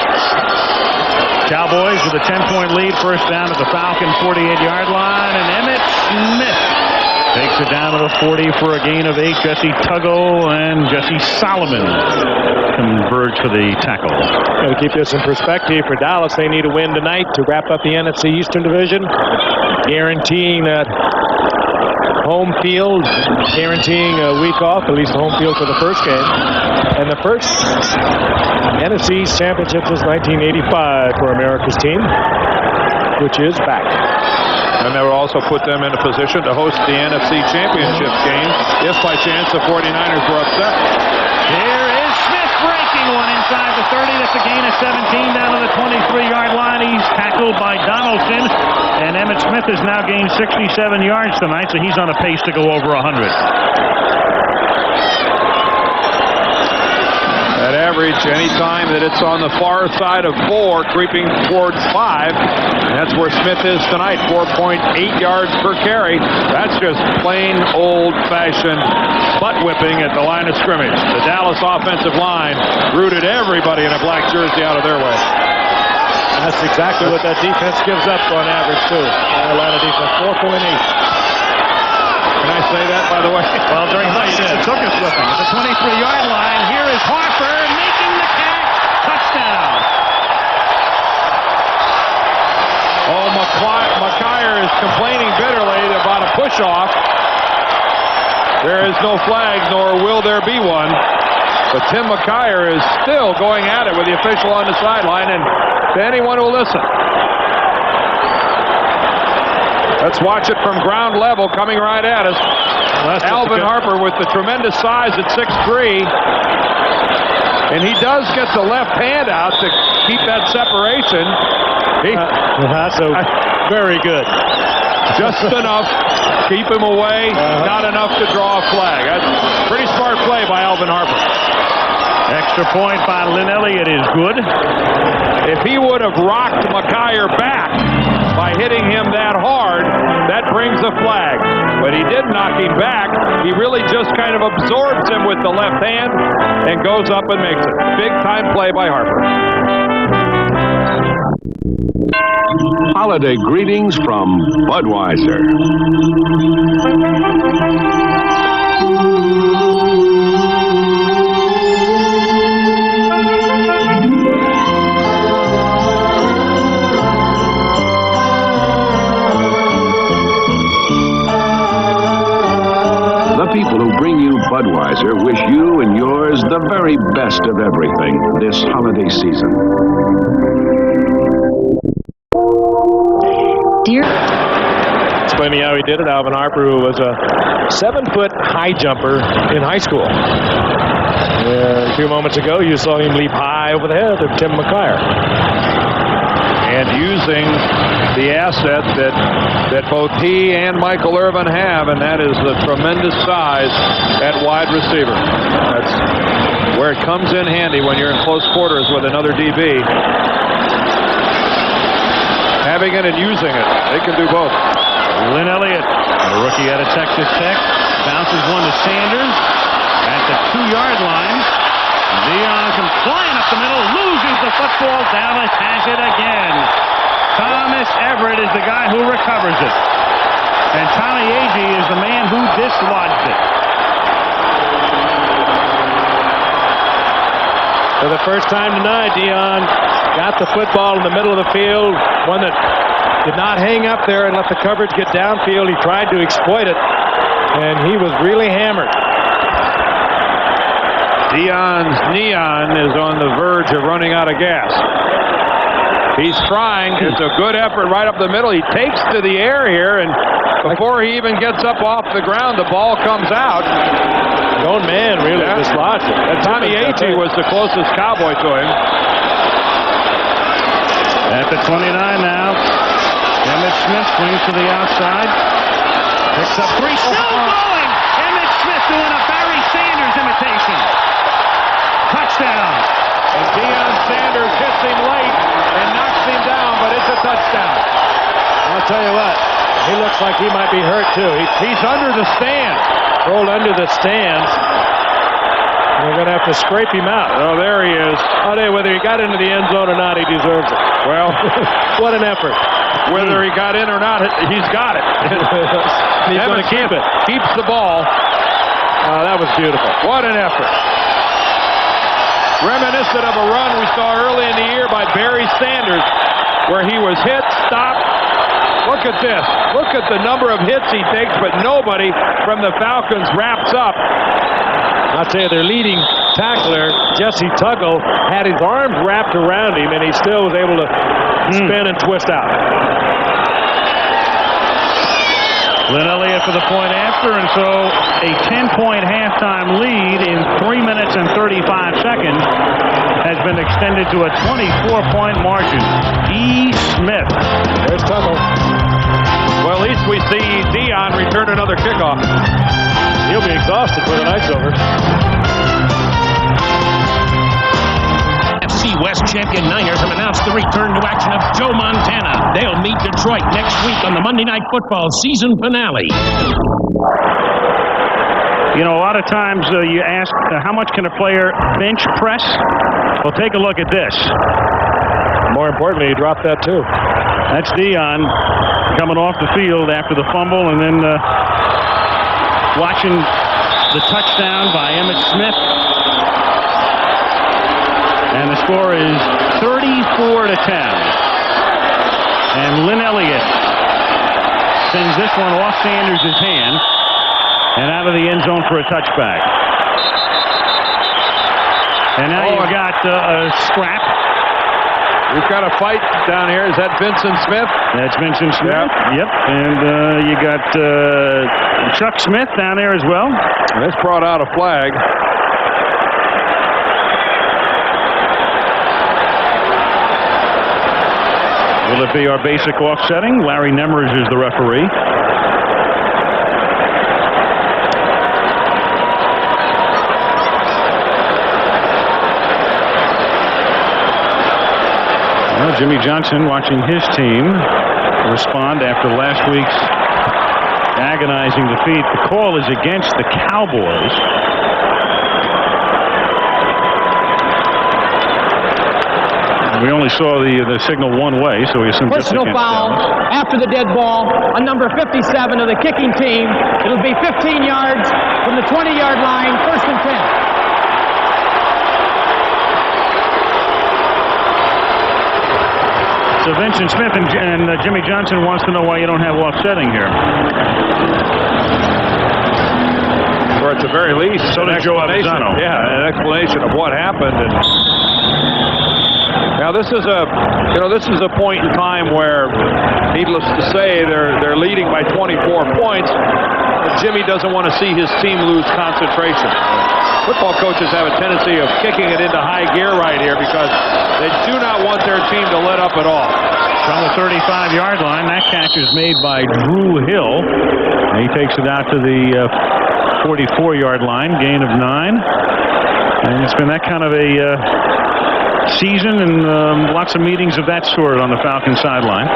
S5: Cowboys with a 10-point lead, first down at the Falcon 48-yard line, and Emmitt Smith takes it down to the 40 for a gain of 8. Jesse Tuggle and Jesse Solomon converge for the tackle.
S1: Got to keep this in perspective. For Dallas, they need a win tonight to wrap up the NFC Eastern Division, guaranteeing that home field, guaranteeing a week off, at least home field for the first game. And the first NFC East championship since 1985 for America's team, which is back.
S6: And that will also put them in a position to host the NFC Championship game if by chance the 49ers were upset.
S5: Here is Smith breaking one inside the 30. That's a gain of 17 down to the 23-yard line. He's tackled by Donaldson. And Emmitt Smith has now gained 67 yards tonight, so he's on a pace to go over 100.
S6: That average, any time that it's on the far side of 4, creeping towards 5, and that's where Smith is tonight, 4.8 yards per carry. That's just plain old-fashioned butt-whipping at the line of scrimmage. The Dallas offensive line rooted everybody in a black jersey out of their way.
S1: That's exactly what that defense gives up on average, too. Atlanta defense, 4.8.
S6: Can I say that, by the way?
S5: Well, during lunch, it took us looking. At the 23-yard line, here is Harper making the catch. Touchdown.
S6: Oh, McKyer is complaining bitterly about a push-off. There is no flag, nor will there be one. But Tim McKyer is still going at it with the official on the sideline, and to anyone who will listen. Let's watch it from ground level, coming right at us. Alvin Harper with the tremendous size at 6'3". And he does get the left hand out to keep that separation.
S1: That's very good.
S6: Just enough to keep him away, not enough to draw a flag. That's a pretty smart play by Alvin Harper.
S5: Extra point by Lynn Elliott is good.
S6: If he would have rocked McKyer back by hitting him that hard, that brings a flag. But he did knock him back. He really just kind of absorbs him with the left hand and goes up and makes it. Big-time play by Harper.
S10: Holiday greetings from Budweiser. The people who bring you Budweiser wish you and yours the very best of everything this holiday season.
S1: Explaining how he did it, Alvin Harper, who was a 7-foot high jumper in high school. A few moments ago, you saw him leap high over the head of Tim McKyer.
S6: and using the asset that both he and Michael Irvin have, and that is the tremendous size at wide receiver. That's where it comes in handy when you're in close quarters with another DB. Having it and using it. They can do both.
S5: Lynn Elliott, the rookie out of Texas Tech, bounces one to Sanders at the 2-yard line. Dion comes flying up the middle, loses the football. Dallas has it again. Thomas Everett is the guy who recovers it. And Tommy Agee is the man who dislodged it.
S1: For the first time tonight, Dion got the football in the middle of the field, one that did not hang up there and let the coverage get downfield. He tried to exploit it, and he was really hammered.
S6: Dion's neon is on the verge of running out of gas. He's trying. It's a good effort right up the middle. He takes to the air here, and before he even gets up off the ground, the ball comes out.
S1: His own man really dislodged it.
S6: And Tommy Agee was the closest Cowboy to him.
S5: At the 29 now, Emmitt Smith swings to the outside. Picks up 3, still going! Emmitt Smith doing a Barry Sanders imitation. Touchdown.
S6: And Deion Sanders hits him late and knocks him down, but it's a touchdown.
S1: I'll tell you what, he looks like he might be hurt too.
S6: He's under the stand.
S1: Rolled under the stands. We're going to have to scrape him out.
S6: Oh, there he is.
S1: I'll tell you, whether he got into the end zone or not, he deserves it.
S6: Well,
S1: what an effort.
S6: Whether he got in or not, he's got it.
S1: He's going to keep it.
S6: Keeps the ball.
S1: That was beautiful.
S6: What an effort. Reminiscent of a run we saw early in the year by Barry Sanders, where he was hit, stopped. Look at this. Look at the number of hits he takes, but nobody from the Falcons wraps up.
S1: I'll tell you, their leading tackler, Jesse Tuggle, had his arms wrapped around him, and he still was able to spin and twist out.
S5: Lynn Elliott for the point after, and so a 10-point halftime lead in 3 minutes and 35 seconds has been extended to a 24-point margin. E. Smith.
S1: There's Tuggle.
S6: Well, at least we see Dion return another kickoff.
S1: He'll be exhausted when the night's over.
S11: FC West champion Niners have announced the return to action of Joe Montana. They'll meet Detroit next week on the Monday Night Football season finale.
S5: You know, a lot of times you ask, how much can a player bench press? Well, take a look at this.
S1: More importantly, he dropped that too.
S5: That's Dion coming off the field after the fumble, and then watching the touchdown by Emmitt Smith. And the score is 34-10. And Lynn Elliott sends this one off Sanders' hand and out of the end zone for a touchback. And now you've got a scrap.
S6: We've got a fight down here. Is that Vincent Smith?
S5: That's Vincent Smith. Yep. And you got Chuck Smith down there as well.
S6: This brought out a flag.
S5: Will it be our basic offsetting? Larry Nemers is the referee. Well, Jimmy Johnson watching his team respond after last week's agonizing defeat. The call is against the Cowboys. We only saw the signal one way, so we assume
S7: personal foul after the dead ball on number 57 of the kicking team. It'll be 15 yards from the 20-yard line, 1st and 10.
S5: So Vincent Smith and Jimmy Johnson wants to know why you don't have offsetting here.
S6: Or at the very least,
S5: so did Joe Avisano.
S6: Yeah, an explanation of what happened. And now this is a point in time where, needless to say, they're leading by 24 points. Jimmy doesn't want to see his team lose concentration. Football coaches have a tendency of kicking it into high gear right here because they do not want their team to let up at all.
S5: From the 35-yard line, that catch is made by Drew Hill. And he takes it out to the 44-yard line, gain of 9. And it's been that kind of a season and lots of meetings of that sort on the Falcons sideline.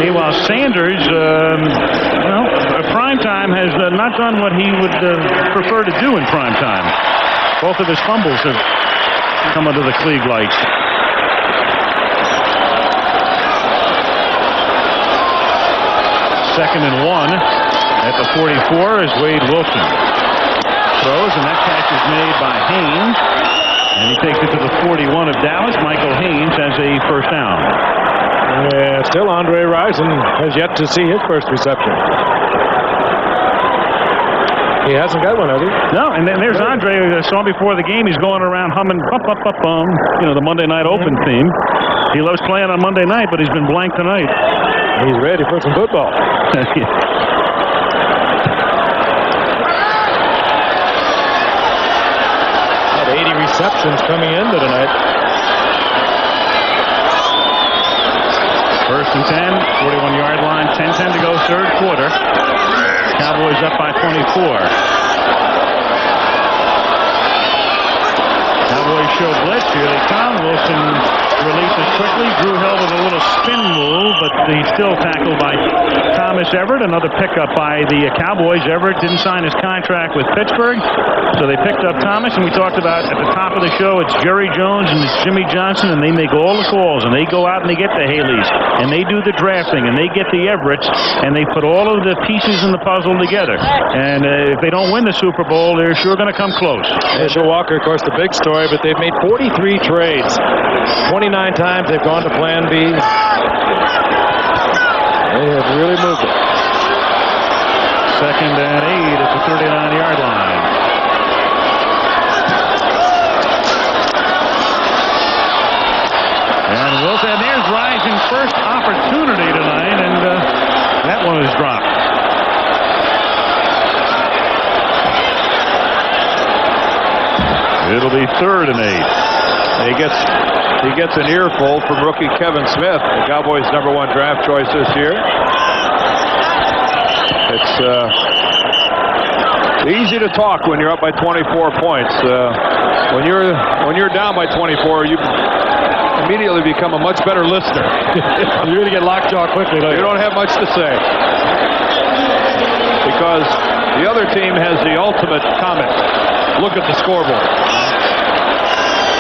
S5: Meanwhile, Sanders, prime time has not done what he would prefer to do in prime time. Both of his fumbles have come under the Klieg lights. Second and 1 at the 44 is Wade Wilson. Throws, and that catch is made by Haynes. And he takes it to the 41 of Dallas. Michael Haynes has a first down.
S1: Yeah, still Andre Rison has yet to see his first reception. He hasn't got one, has he?
S5: No, and then there's Andre, who I saw before the game. He's going around humming, the Monday Night Open theme. He loves playing on Monday night, but he's been blank tonight.
S1: He's ready for some football. 80 receptions coming into tonight.
S5: First and 10, 41-yard line, 10-10 to go, third quarter. Cowboys up by 24. Cowboys show blitz. Here they come. Wilson releases quickly. Drew Hill with a little spin move, but he's still tackled by Thomas Everett. Another pickup by the Cowboys. Everett didn't sign his contract with Pittsburgh, so they picked up Thomas. And we talked about at the top of the show, it's Jerry Jones and it's Jimmy Johnson, and they make all the calls, and they go out and they get the Haleys, and they do the drafting, and they get the Everetts, and they put all of the pieces in the puzzle together. And if they don't win the Super Bowl, they're sure going to come close.
S1: Herschel Walker, of course, the big story, but they've made 43 trades. 29 times they've gone to Plan B. They have really moved it.
S5: Second and 8 at the 39-yard line. And Wilson, there's Rising first opportunity tonight, and that one is dropped. It'll be third and 8.
S6: He gets an earful from rookie Kevin Smith, the Cowboys' #1 draft choice this year. It's easy to talk when you're up by 24 points. When you're down by 24, you immediately become a much better listener.
S1: You really get lockjaw quickly, don't you?
S6: You don't have much to say because the other team has the ultimate comment. Look at the scoreboard.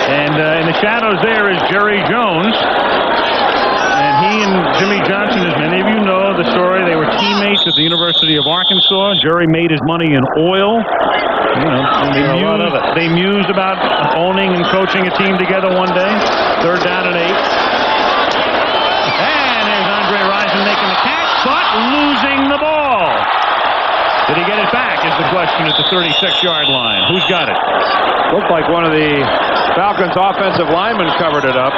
S5: And in the shadows there is Jerry Jones. And he and Jimmy Johnson, as many of you know the story, they were teammates at the University of Arkansas. Jerry made his money in oil. They mused about owning and coaching a team together one day. Third down and 8. And there's Andre Rison making the catch, but losing the ball. Did he get it back is the question at the 36-yard line. Who's got it?
S6: Looked like one of the Falcons' offensive linemen covered it up.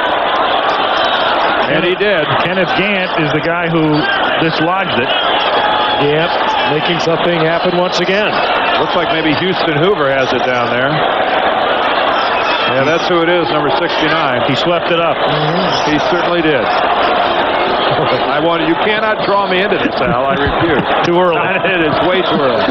S6: And he did.
S5: Kenneth Gant is the guy who dislodged it.
S1: Yep, making something happen once again.
S6: Looks like maybe Houston Hoover has it down there. Yeah, that's who it is, number 69.
S5: He swept it up.
S6: He certainly did. You cannot draw me into this, Al. I refuse.
S5: Too early.
S6: It is way too early.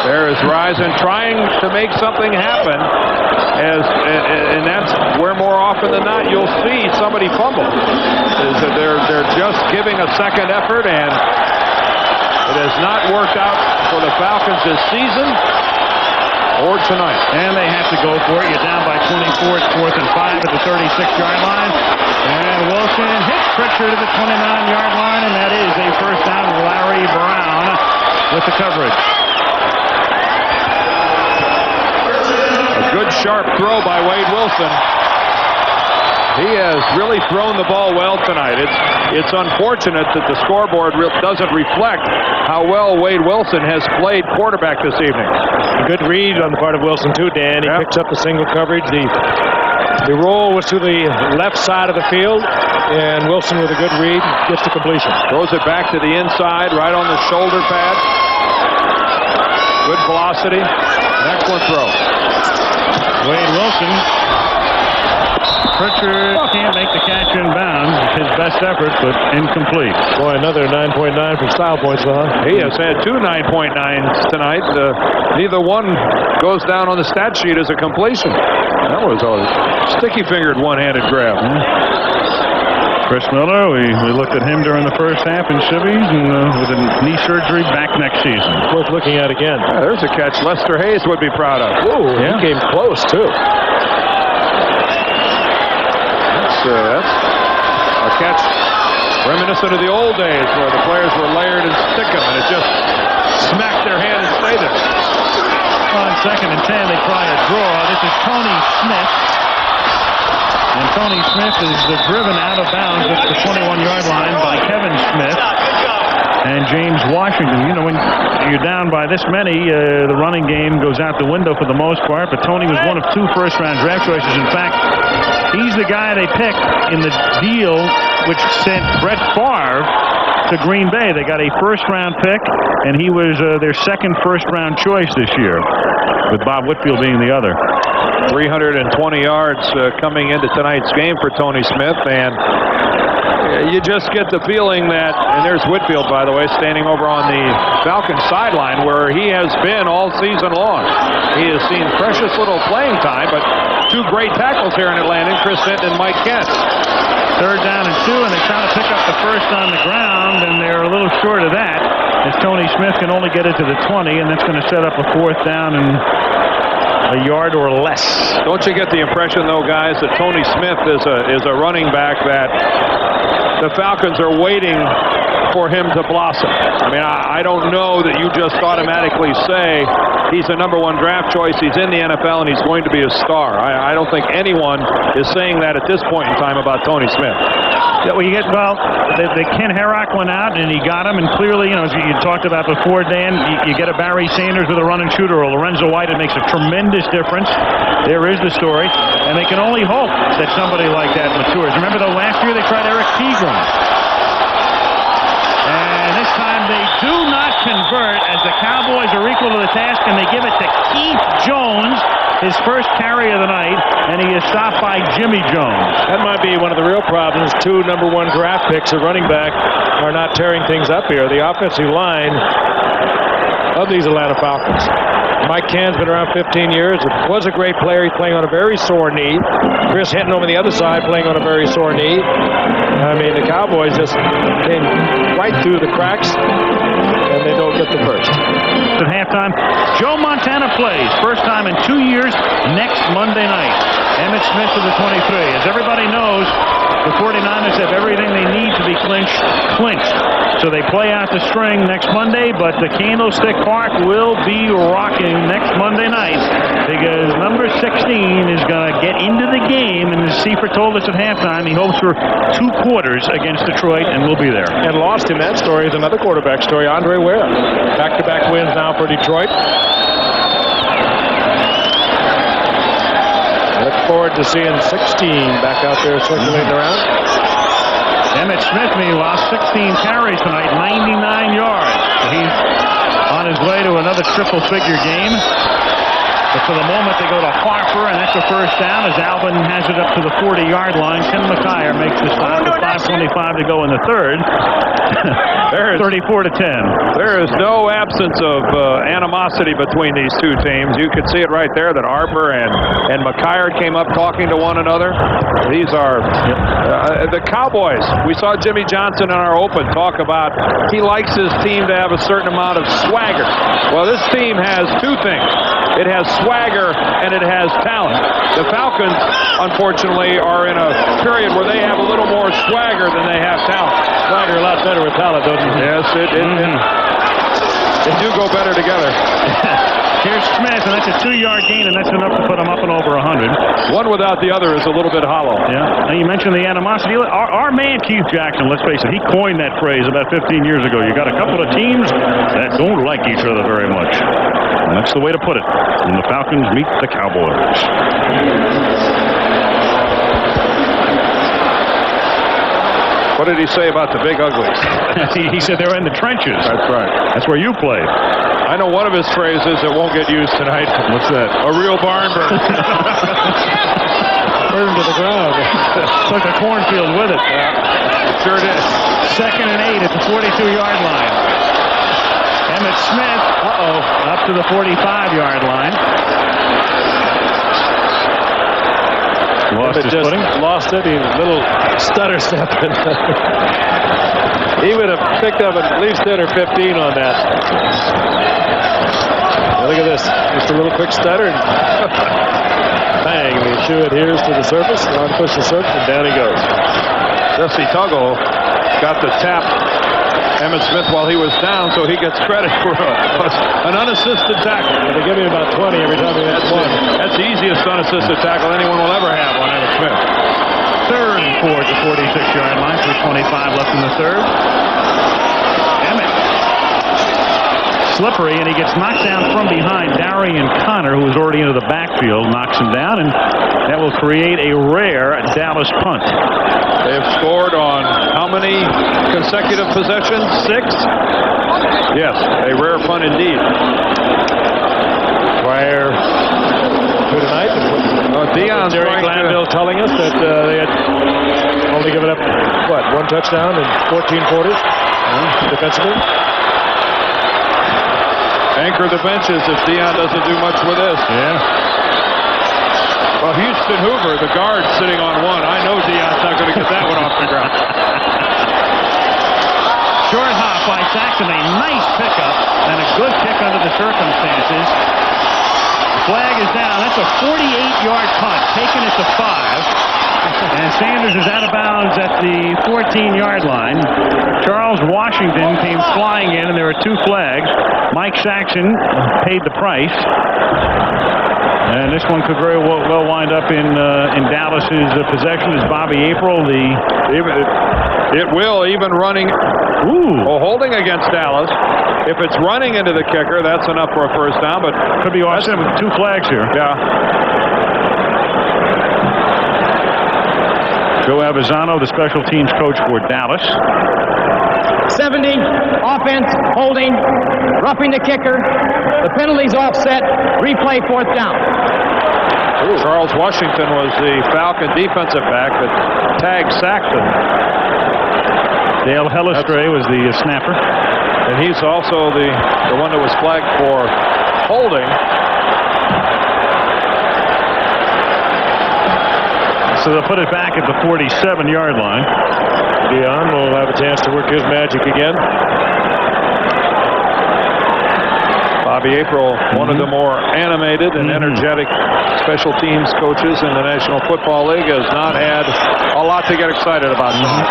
S6: There is Rison trying to make something happen, and that's where more often than not you'll see somebody fumble. Is that they're just giving a second effort, and it has not worked out for the Falcons this season or tonight.
S5: And they have to go for it. You're down by 24. It's 4th and 5 at the 36-yard line. And Wilson hits Pritchard at the 29-yard line, and that is a first down. Larry Brown with the coverage.
S6: A good sharp throw by Wade Wilson. He has really thrown the ball well tonight. It's unfortunate that the scoreboard doesn't reflect how well Wade Wilson has played quarterback this evening.
S1: A good read on the part of Wilson too, Dan. He picks up the single coverage. The The roll was to the left side of the field, and Wilson with a good read gets to completion.
S6: Throws it back to the inside, right on the shoulder pad. Good velocity. Excellent throw.
S5: Wade Wilson. Pritchard can't make the catch in bounds. His best effort, but incomplete.
S1: Boy, another 9.9 for style points, huh?
S6: He has had 2 9.9s tonight. Neither one goes down on the stat sheet as a completion. That was a sticky-fingered one-handed grab.
S5: Chris Miller, we looked at him during the first half in Civvies, and with a knee surgery back next season.
S1: Worth looking at again.
S6: Yeah, there's a catch Lester Hayes would be proud of.
S1: Whoa, yeah. He came close, too.
S6: That's a catch reminiscent of the old days where the players were layered and stickum, and it just smacked their hand and stayed there.
S5: On 2nd and 10, they try a draw. This is Tony Smith. And Tony Smith is driven out of bounds at the 21-yard line by Kevin Smith and James Washington. You know, when you're down by this many, the running game goes out the window for the most part, but Tony was one of 2 first-round draft choices. In fact, he's the guy they picked in the deal which sent Brett Favre to Green Bay. They got a first-round pick, and he was their second first-round choice this year, with Bob Whitfield being the other.
S6: 320 yards coming into tonight's game for Tony Smith, and you just get the feeling that, and there's Whitfield, by the way, standing over on the Falcons sideline where he has been all season long. He has seen precious little playing time, but 2 great tackles here in Atlanta, Chris Hinton and Mike Kent.
S5: 3rd down and 2, and they're trying to pick up the first on the ground, and they're a little short of that, as Tony Smith can only get it to the 20, and that's going to set up a 4th down and a yard or less.
S6: Don't you get the impression, though, guys, that Tony Smith is a running back that the Falcons are waiting for him to blossom? I mean, I don't know that you just automatically say he's a #1 draft choice, he's in the NFL, and he's going to be a star. I don't think anyone is saying that at this point in time about Tony Smith.
S5: Yeah, well, the Ken Herrock went out, and he got him, and clearly, you know, as you talked about before, Dan, you get a Barry Sanders with a run and shooter, or Lorenzo White, it makes a tremendous difference. There is the story, and they can only hope that somebody like that matures. Remember, though, last year they tried Eric Keegan. And this time they do not convert, as the Cowboys are equal to the task, and they give it to Keith Jones, his first carry of the night, and he is stopped by Jimmy Jones.
S1: That might be one of the real problems. 2 #1 draft picks at running back are not tearing things up here. The offensive line of these Atlanta Falcons. Mike Cann's been around 15 years. Was a great player. He's playing on a very sore knee. Chris Hinton over the other side playing on a very sore knee. I mean, the Cowboys just came right through the cracks, and they don't get the first.
S5: At halftime, Joe Montana plays. First time in 2 years next Monday night. Emmitt Smith to the 23. As everybody knows, the 49ers have everything they need to be clinched. So they play out the string next Monday, but the Candlestick Park will be rocking next Monday night because number 16 is going to get into the game, and as Seifert told us at halftime, he hopes for 2 quarters against Detroit, and we'll be there.
S1: And lost in that story is another quarterback story, Andre Ware. Back-to-back wins now for Detroit. Look forward to seeing 16 back out there circulating around.
S5: Emmitt Smith, meanwhile, 16 carries tonight, 99 yards. He's on his way to another triple-figure game. But for the moment, they go to Harper, and that's a first down as Alvin has it up to the 40-yard line. Tim McKyer makes the stop with 5:25 to go in the third. 34-10.
S6: There is no absence of animosity between these 2 teams. You could see it right there that Harper and McKyer came up talking to one another. These are the Cowboys. We saw Jimmy Johnson in our open talk about he likes his team to have a certain amount of swagger. Well, this team has 2 things. It has swagger and it has talent. The Falcons, unfortunately, are in a period where they have a little more swagger than they have talent.
S1: Swagger a lot better with talent, doesn't it?
S6: Yes, they do go better together.
S5: Here's Smith, and that's a 2-yard gain, and that's enough to put him up and over 100.
S6: One without the other is a little bit hollow.
S5: Yeah. Now, you mentioned the animosity. Our man, Keith Jackson, let's face it, he coined that phrase about 15 years ago. You got a couple of teams that don't like each other very much. And that's the way to put it when the Falcons meet the Cowboys.
S6: What did he say about the big uglies?
S5: He said they were in the trenches.
S6: That's right.
S5: That's where you played.
S6: I know one of his phrases that won't get used tonight.
S5: What's that?
S6: A real barn burner.
S1: Burned to the ground.
S5: Took a cornfield with it.
S6: Sure did.
S5: 2nd and 8 at the 42-yard line. Emmitt Smith, up to the 45-yard line. Lost his footing.
S1: Lost it. He little stutter step. He would have picked up at least 10 or 15 on that. Now look at this. Just a little quick stutter. And bang. The shoe adheres to the surface. Ron pushes the surface, and down he goes.
S6: Jesse Tuggle got the tap Emmitt Smith while he was down, so he gets credit for an unassisted tackle.
S1: They give him about 20 every time he has one.
S6: That's the easiest unassisted tackle anyone will ever have on Emmitt Smith.
S5: 3rd and 4 at the 46-yard line. 3:25 left in the 3rd. Emmitt. Slippery, and he gets knocked down from behind. Darian Connor, who was already into the backfield, knocks him down, and that will create a rare Dallas punt.
S6: They have scored on how many consecutive possessions? 6? Yes, a rare punt indeed.
S1: Prior to tonight,
S6: Deion's
S1: Jerry Glanville telling us that they had only given up, one touchdown in 14 quarters defensively.
S6: Anchor the benches if Deion doesn't do much with this.
S5: Yeah.
S6: Well, Houston Hoover, the guard, sitting on one. I know Deion's not going to get that one off the ground.
S5: Short hop by Saxon, a nice pickup and a good kick under the circumstances. Flag is down. That's a 48-yard punt, taking it to 5. And Sanders is out of bounds at the 14-yard line. Charles Washington came flying in, and there were 2 flags. Mike Saxon paid the price. And this one could very well wind up in Dallas's possession as Bobby April.
S6: It will, even running. Holding against Dallas. If it's running into the kicker, that's enough for a first down, but
S5: could be offset with 2 flags here.
S6: Yeah.
S5: Joe Avisano, the special teams coach for Dallas.
S7: 70, offense, holding, roughing the kicker. The penalty's offset. Replay 4th down.
S6: Charles Washington was the Falcon defensive back that tagged Saxon.
S5: Dale Hellestrey was the snapper.
S6: And he's also the one that was flagged for holding.
S5: So they'll put it back at the 47-yard line.
S1: Deion will have a chance to work his magic again.
S6: Bobby April, one of the more animated and energetic special teams coaches in the National Football League, has not had a lot to get excited about tonight.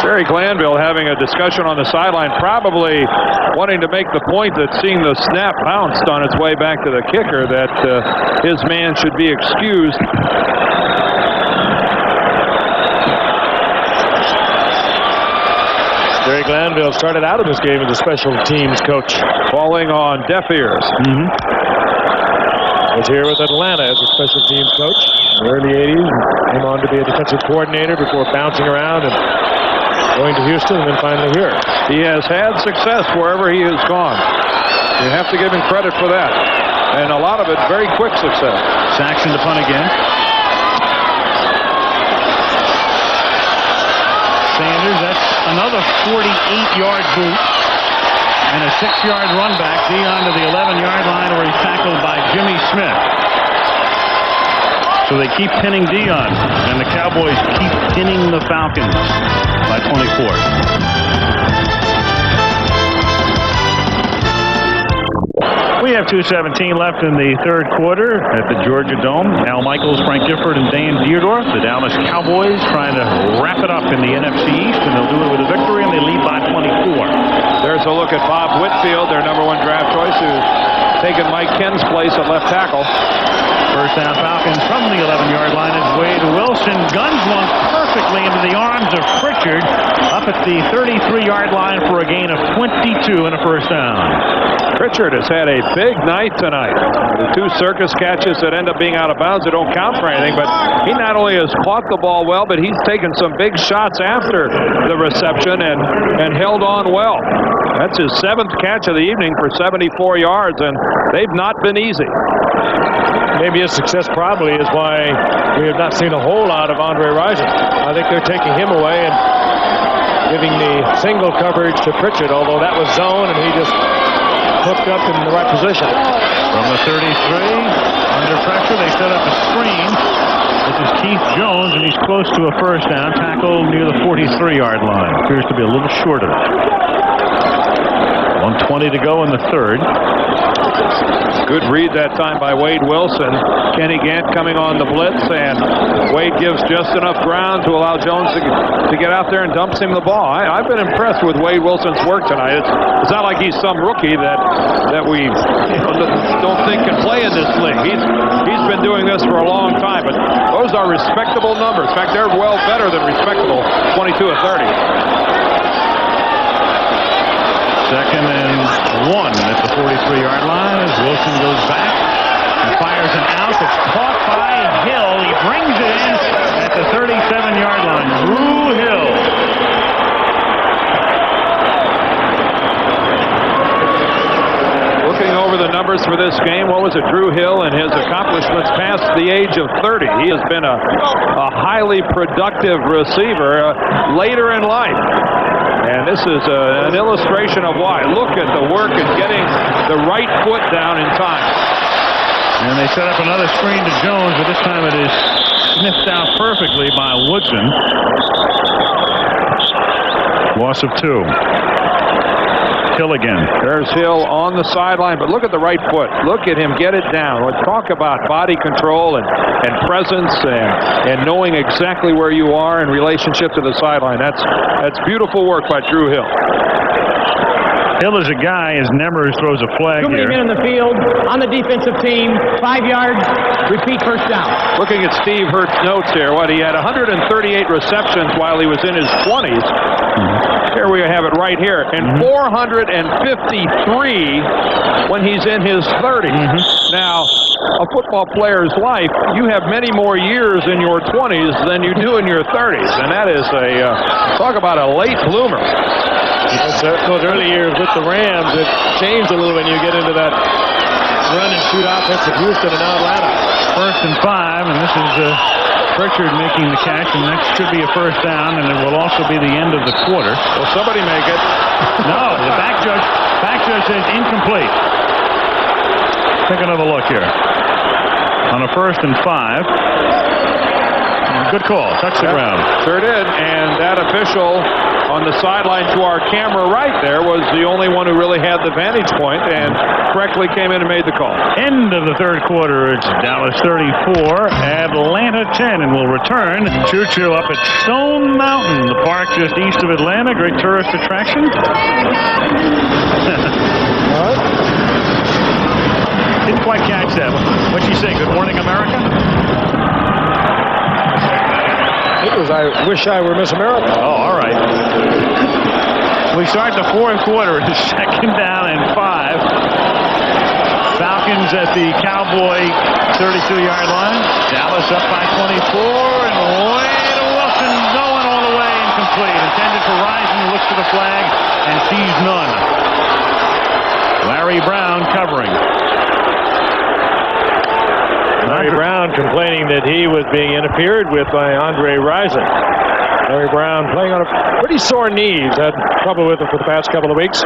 S6: Jerry Glanville having a discussion on the sideline, probably wanting to make the point that seeing the snap bounced on its way back to the kicker, that his man should be excused.
S1: Jerry Glanville started out of this game as a special teams coach.
S6: Falling on deaf ears.
S1: Was here with Atlanta as a special teams coach in the early 80s. Came on to be a defensive coordinator before bouncing around and going to Houston and then finally here.
S6: He has had success wherever he has gone. You have to give him credit for that. And a lot of it very quick success.
S5: Saxon to punt again. Sanders, that's another 48-yard boot. And a 6-yard run back. Deion to the 11-yard line where he's tackled by Jimmy Smith. So they keep pinning Deion. And the Cowboys keep pinning the Falcons by 24. We have 2:17 left in the 3rd quarter at the Georgia Dome. Al Michaels, Frank Gifford, and Dan Dierdorf. The Dallas Cowboys trying to wrap it up in the NFC East, and they'll do it with a victory, and they lead by 24.
S6: There's a look at Bob Whitfield, their #1 draft choice, who's taken Mike Kenn's place at left tackle.
S5: First down Falcons from the 11-yard line as Wade Wilson guns one perfectly into the arms of Pritchard up at the 33-yard line for a gain of 22 and a first down.
S6: Pritchard has had a big night tonight. The 2 circus catches that end up being out of bounds, they don't count for anything, but he not only has caught the ball well, but he's taken some big shots after the reception and held on well. That's his 7th catch of the evening for 74 yards, and they've not been easy.
S1: Maybe his success probably is why we have not seen a whole lot of Andre Rison. I think they're taking him away and giving the single coverage to Pritchard, although that was zone and he just hooked up in the right position.
S5: From the 33, under pressure, they set up a screen. This is Keith Jones, and he's close to a first down. Tackle near the 43-yard line. Appears to be a little short of it. 1:20 to go in the third.
S6: Good read that time by Wade Wilson. Kenny Gant coming on the blitz, and Wade gives just enough ground to allow Jones to get out there and dumps him the ball. I've been impressed with Wade Wilson's work tonight. It's not like he's some rookie that we don't think can play in this league. He's been doing this for a long time, but those are respectable numbers. In fact, they're well better than respectable, 22 of 30.
S5: Second and 1 at the 43-yard line as Wilson goes back and fires an out that's caught by Hill. He brings it in at the 37-yard line. Drew Hill.
S6: Looking over the numbers for this game, what was it? Drew Hill and his accomplishments past the age of 30. He has been a highly productive receiver later in life. And this is an illustration of why. Look at the work in getting the right foot down in time.
S5: And they set up another screen to Jones, but this time it is sniffed out perfectly by Woodson. Loss of 2. Hill again.
S6: There's Hill on the sideline, but look at the right foot. Look at him get it down. Let's talk about body control and presence and knowing exactly where you are in relationship to the sideline. That's beautiful work by Drew Hill.
S5: Hill is a guy, as Nemmers throws a flag
S7: Too many
S5: here.
S7: men on the field, on the defensive team, 5 yards, repeat first down.
S6: Looking at Steve Hurt's notes here, he had 138 receptions while he was in his 20s. Here we have it right here. And 453 when he's in his 30s. Now, a football player's life, you have many more years in your 20s than you do in your 30s. And that is talk about a late bloomer.
S1: Those early years with the Rams, it changed a little when you get into that run and shoot offense of Houston and now Atlanta.
S5: First and 5, and this is Pritchard making the catch, and that should be a first down, and it will also be the end of the quarter.
S6: Will somebody make it?
S5: No, the back judge says incomplete. Take another look here. On a first and 5. Good call. Touch the ground.
S6: Sure did. And that official on the sideline to our camera right there was the only one who really had the vantage point and correctly came in and made the call.
S5: End of the third quarter. It's Dallas 34, Atlanta 10, and we'll return. Choo-choo up at Stone Mountain, the park just east of Atlanta. Great tourist attraction. Didn't quite catch that. What'd she say? Good morning, America?
S1: It was I wish I were Miss America.
S5: Oh, all right. We start the fourth quarter. It's second down and 5. Falcons at the Cowboy 32-yard line. Dallas up by 24, and Wade Wilson going all the way incomplete. Intended for Rison, who looks to the flag and sees none. Larry Brown covering.
S1: Larry Brown complaining that he was being interfered with by Andre Rison. Larry Brown playing on a pretty sore knee. He's had trouble with it for the past couple of weeks.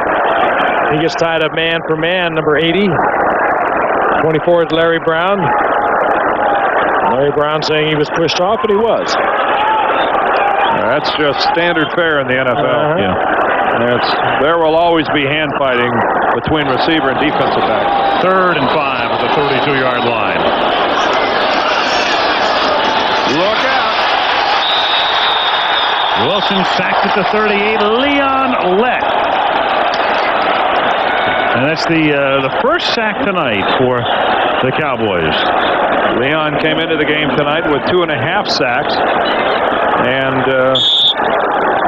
S1: He gets tied up man for man, number 80. 24 is Larry Brown. Larry Brown saying he was pushed off, but he was.
S6: That's just standard fare in the NFL. There will always be hand fighting between receiver and defensive back.
S5: Third and 5 at the 32-yard line.
S6: Look out.
S5: Wilson sacked at the 38. Leon Lett. And that's the first sack tonight for the Cowboys.
S6: Leon came into the game tonight with 2.5 sacks. And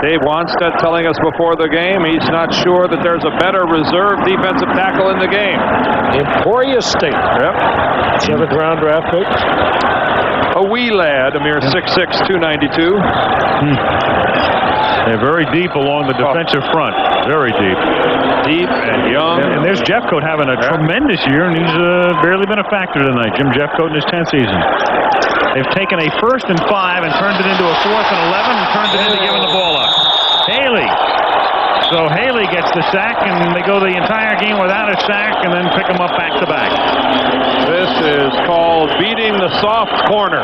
S6: Dave Wanstead telling us before the game he's not sure that there's a better reserve defensive tackle in the game.
S1: Emporia State.
S6: Yep.
S1: 7th round draft pick.
S6: A wee lad, a mere 6'6", 292.
S5: They're very deep along the defensive front. Very deep.
S6: Deep and young.
S5: And there's Jeffcoat having a tremendous year, and he's barely been a factor tonight. Jim Jeffcoat in his 10th season. They've taken a 1st and 5 and turned it into a 4th and 11 and turned it into giving the ball up. Haley. So Haley gets the sack, and they go the entire game without a sack and then pick them up back to back.
S6: This is called beating the soft corner.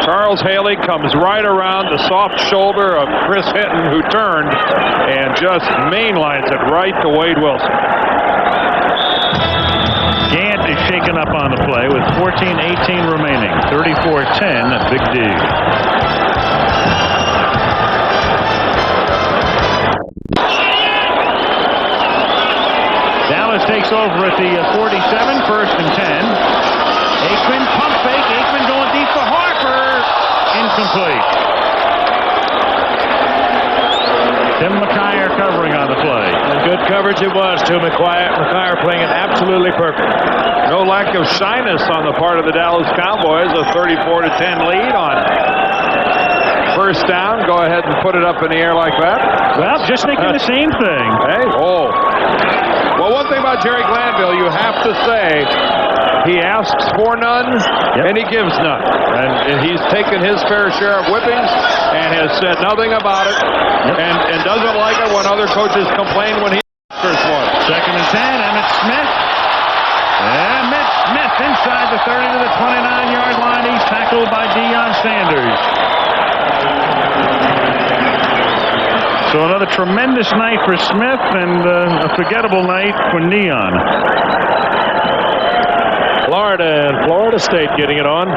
S6: Charles Haley comes right around the soft shoulder of Chris Hinton, who turned and just mainlines it right to Wade Wilson.
S5: Gant is shaken up on the play with 14:18 remaining. 34-10, Big D. Dallas takes over at the 47, 1st and 10. Aikman pump fake. Aikman going deep for Harper. Incomplete. Tim McKyer covering on the play.
S1: And good coverage it was, too. McKyer playing it absolutely perfect.
S6: No lack of shyness on the part of the Dallas Cowboys. A 34-10 lead on 1st down. Go ahead and put it up in the air like that.
S5: Well, just thinking the same thing.
S6: Hey, well, one thing about Jerry Glanville, you have to say, he asks for none, and he gives none. And he's taken his fair share of whippings and has said nothing about it, and doesn't like it when other coaches complain when he first one.
S5: 2nd and 10, Emmett Smith. Emmett Smith inside the 30 to the 29-yard line. He's tackled by Deion Sanders. So another tremendous night for Smith and a forgettable night for Neon.
S1: Florida and Florida State getting it on.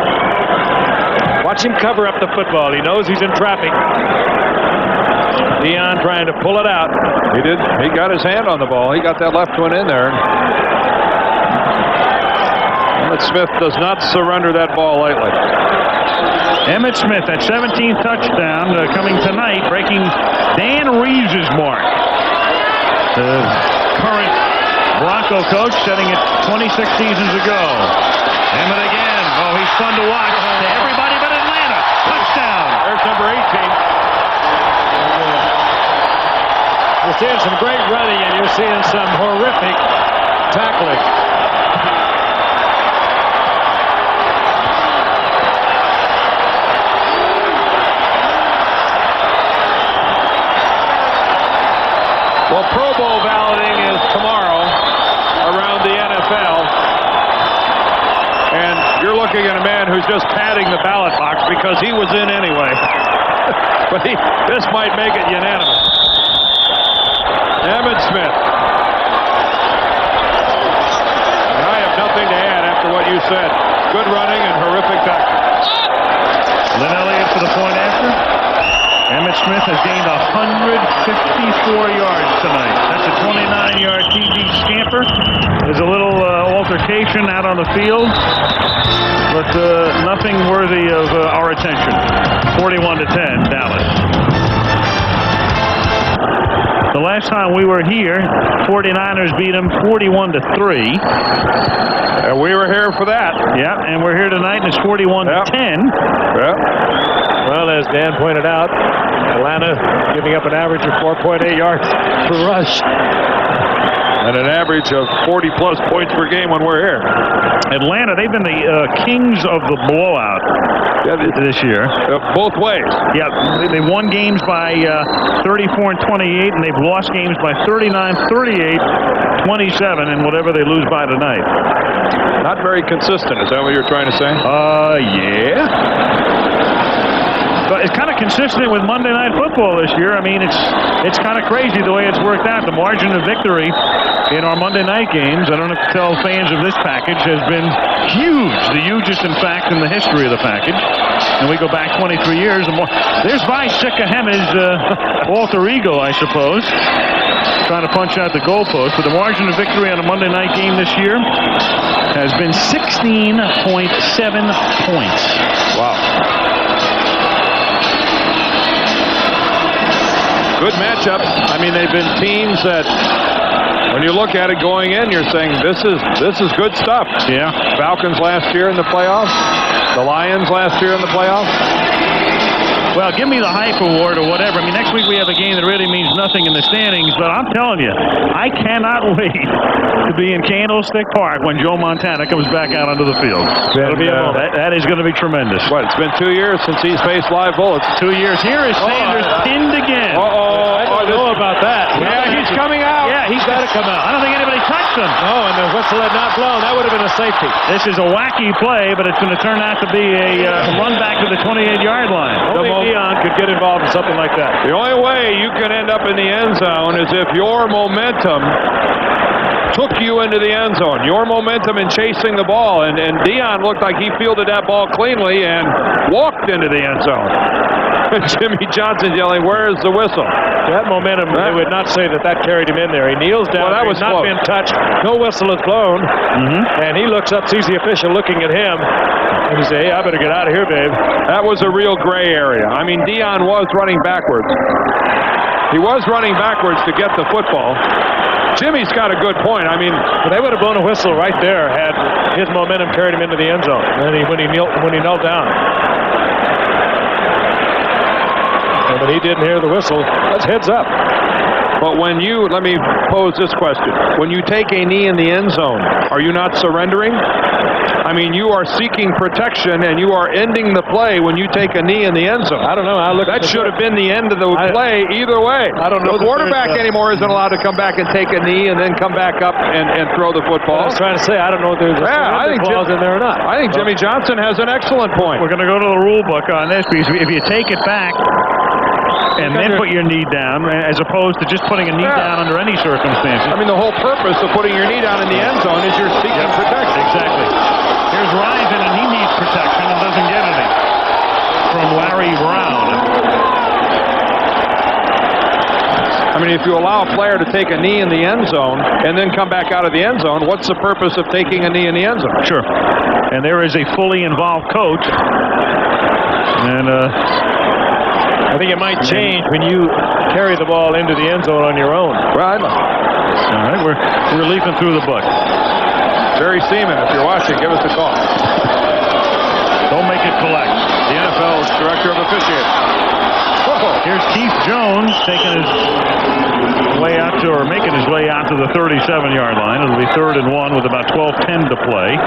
S1: Watch him cover up the football. He knows he's in traffic. Deion trying to pull it out.
S6: He did. He got his hand on the ball. He got that left one in there. Emmett Smith does not surrender that ball lightly.
S5: Emmett Smith, that 17th touchdown coming tonight, breaking Dan Reeves' mark. The current Bronco coach setting it 26 seasons ago. Emmett again. Oh, he's fun to watch. To everybody but Atlanta. Touchdown.
S6: There's number 18.
S1: You're seeing some great running, and you're seeing some horrific tackling.
S6: Well, Pro Bowl balloting is tomorrow around the NFL. And you're looking at a man who's just padding the ballot box because he was in anyway. But this might make it unanimous. Emmett Smith. And I have nothing to add after what you said. Good running and horrific tackling.
S5: Lynn Elliott for the point after. Emmett Smith has gained 154 yards tonight. That's a 29-yard TD scamper. There's a little altercation out on the field, but nothing worthy of our attention. 41-10, Dallas. The last time we were here, 49ers beat them 41-3.
S6: And we were here for that.
S5: Yeah, and we're here tonight, and it's 41-10.
S6: Yep.
S1: Well, as Dan pointed out, Atlanta giving up an average of 4.8 yards per rush.
S6: And an average of 40-plus points per game when we're here.
S5: Atlanta, they've been the kings of the blowout this year.
S6: Both ways.
S5: Yeah, they won games by 34 and 28, and they've lost games by 39, 38, 27, and whatever they lose by tonight.
S6: Not very consistent. Is that what you're trying to say?
S5: Yeah. But it's kind of consistent with Monday Night Football this year. I mean, it's kind of crazy the way it's worked out. The margin of victory in our Monday night games, I don't have to tell fans of this package, has been huge. The hugest, in fact, in the history of the package. And we go back 23 years and more. There's Vice Sikahema's alter ego, I suppose. trying to punch out the goalpost. But the margin of victory on a Monday night game this year has been 16.7 points.
S6: Wow. Good matchup. I mean, they've been teams that, when you look at it going in, you're saying this is good stuff.
S5: Yeah.
S6: Falcons last year in the playoffs. The Lions last year in the playoffs.
S5: Well, give me the hype award or whatever. I mean, next week we have a game that really means nothing in the standings, but I'm telling you, I cannot wait to be in Candlestick Park when Joe Montana comes back out onto the field.
S1: That'll be a moment.
S5: That is going to be tremendous.
S6: What, it's been 2 years since he's faced live bullets.
S5: 2 years. Here is Sanders pinned again.
S1: I don't know about that.
S6: Yeah, he's coming out.
S5: Yeah, he's got to come out. I don't think anybody touched him.
S1: No, and the whistle had not blown. That would have been a safety.
S5: This is a wacky play, but it's going to turn out to be a run back to the 28-yard line.
S1: Only Dion could get involved in something like that.
S6: The only way you can end up in the end zone is if your momentum took you into the end zone. Your momentum in chasing the ball. And Dion looked like he fielded that ball cleanly and walked into the end zone. Jimmy Johnson yelling, "Where is the whistle?"
S1: That momentum, they would not say that carried him in there. He kneels down.
S6: Well, that was
S1: not
S6: close.
S1: been touched. No whistle is blown. And he looks up, sees the official looking at him. And he says, "Hey, I better get out of here, babe."
S6: That was a real gray area. I mean, Dion was running backwards. He was running backwards to get the football. Jimmy's got a good point. I mean,
S1: they would have blown a whistle right there had his momentum carried him into the end zone. And when he knelt down. But he didn't hear the whistle. That's heads up.
S6: But let me pose this question. When you take a knee in the end zone, are you not surrendering? I mean, you are seeking protection, and you are ending the play when you take a knee in the end zone.
S1: I don't know.
S6: That should have been the end of the play either way.
S1: I don't know.
S6: The quarterback anymore isn't allowed to come back and take a knee and then come back up and throw the football.
S1: I was trying to say, I don't know if there's a clause in there or not.
S6: I think Jimmy Johnson has an excellent point.
S5: We're going to go to the rule book on this, because if you take it back and then put your knee down, as opposed to just putting a knee down under any circumstances.
S6: I mean, the whole purpose of putting your knee down in the end zone is you're seeking protection.
S5: Exactly. Here's Risen, and he needs protection and doesn't get any from Larry Brown.
S6: I mean, if you allow a player to take a knee in the end zone and then come back out of the end zone, what's the purpose of taking a knee in the end zone?
S5: Sure. And there is a fully involved coach. And
S1: I think it might change when you carry the ball into the end zone on your own.
S6: Right.
S5: All right, we're leafing through the book.
S6: Jerry Seaman, if you're watching, give us a call.
S5: Don't make it collect.
S6: The NFL's director of officiating.
S5: Here's Keith Jones taking his way out to, or making his way out to the 37-yard line. It'll be 3rd and 1 with about 12:10 to play.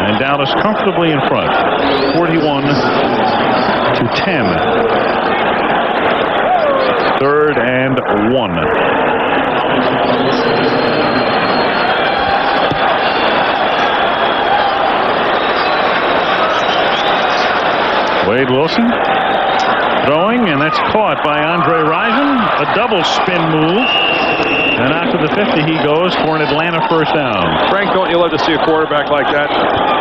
S5: And Dallas comfortably in front, 41-10. 3rd and 1. Wade Wilson throwing, and that's caught by Andre Rison. A double spin move. And out to the 50 he goes for an Atlanta first down.
S6: Frank, don't you love to see a quarterback like that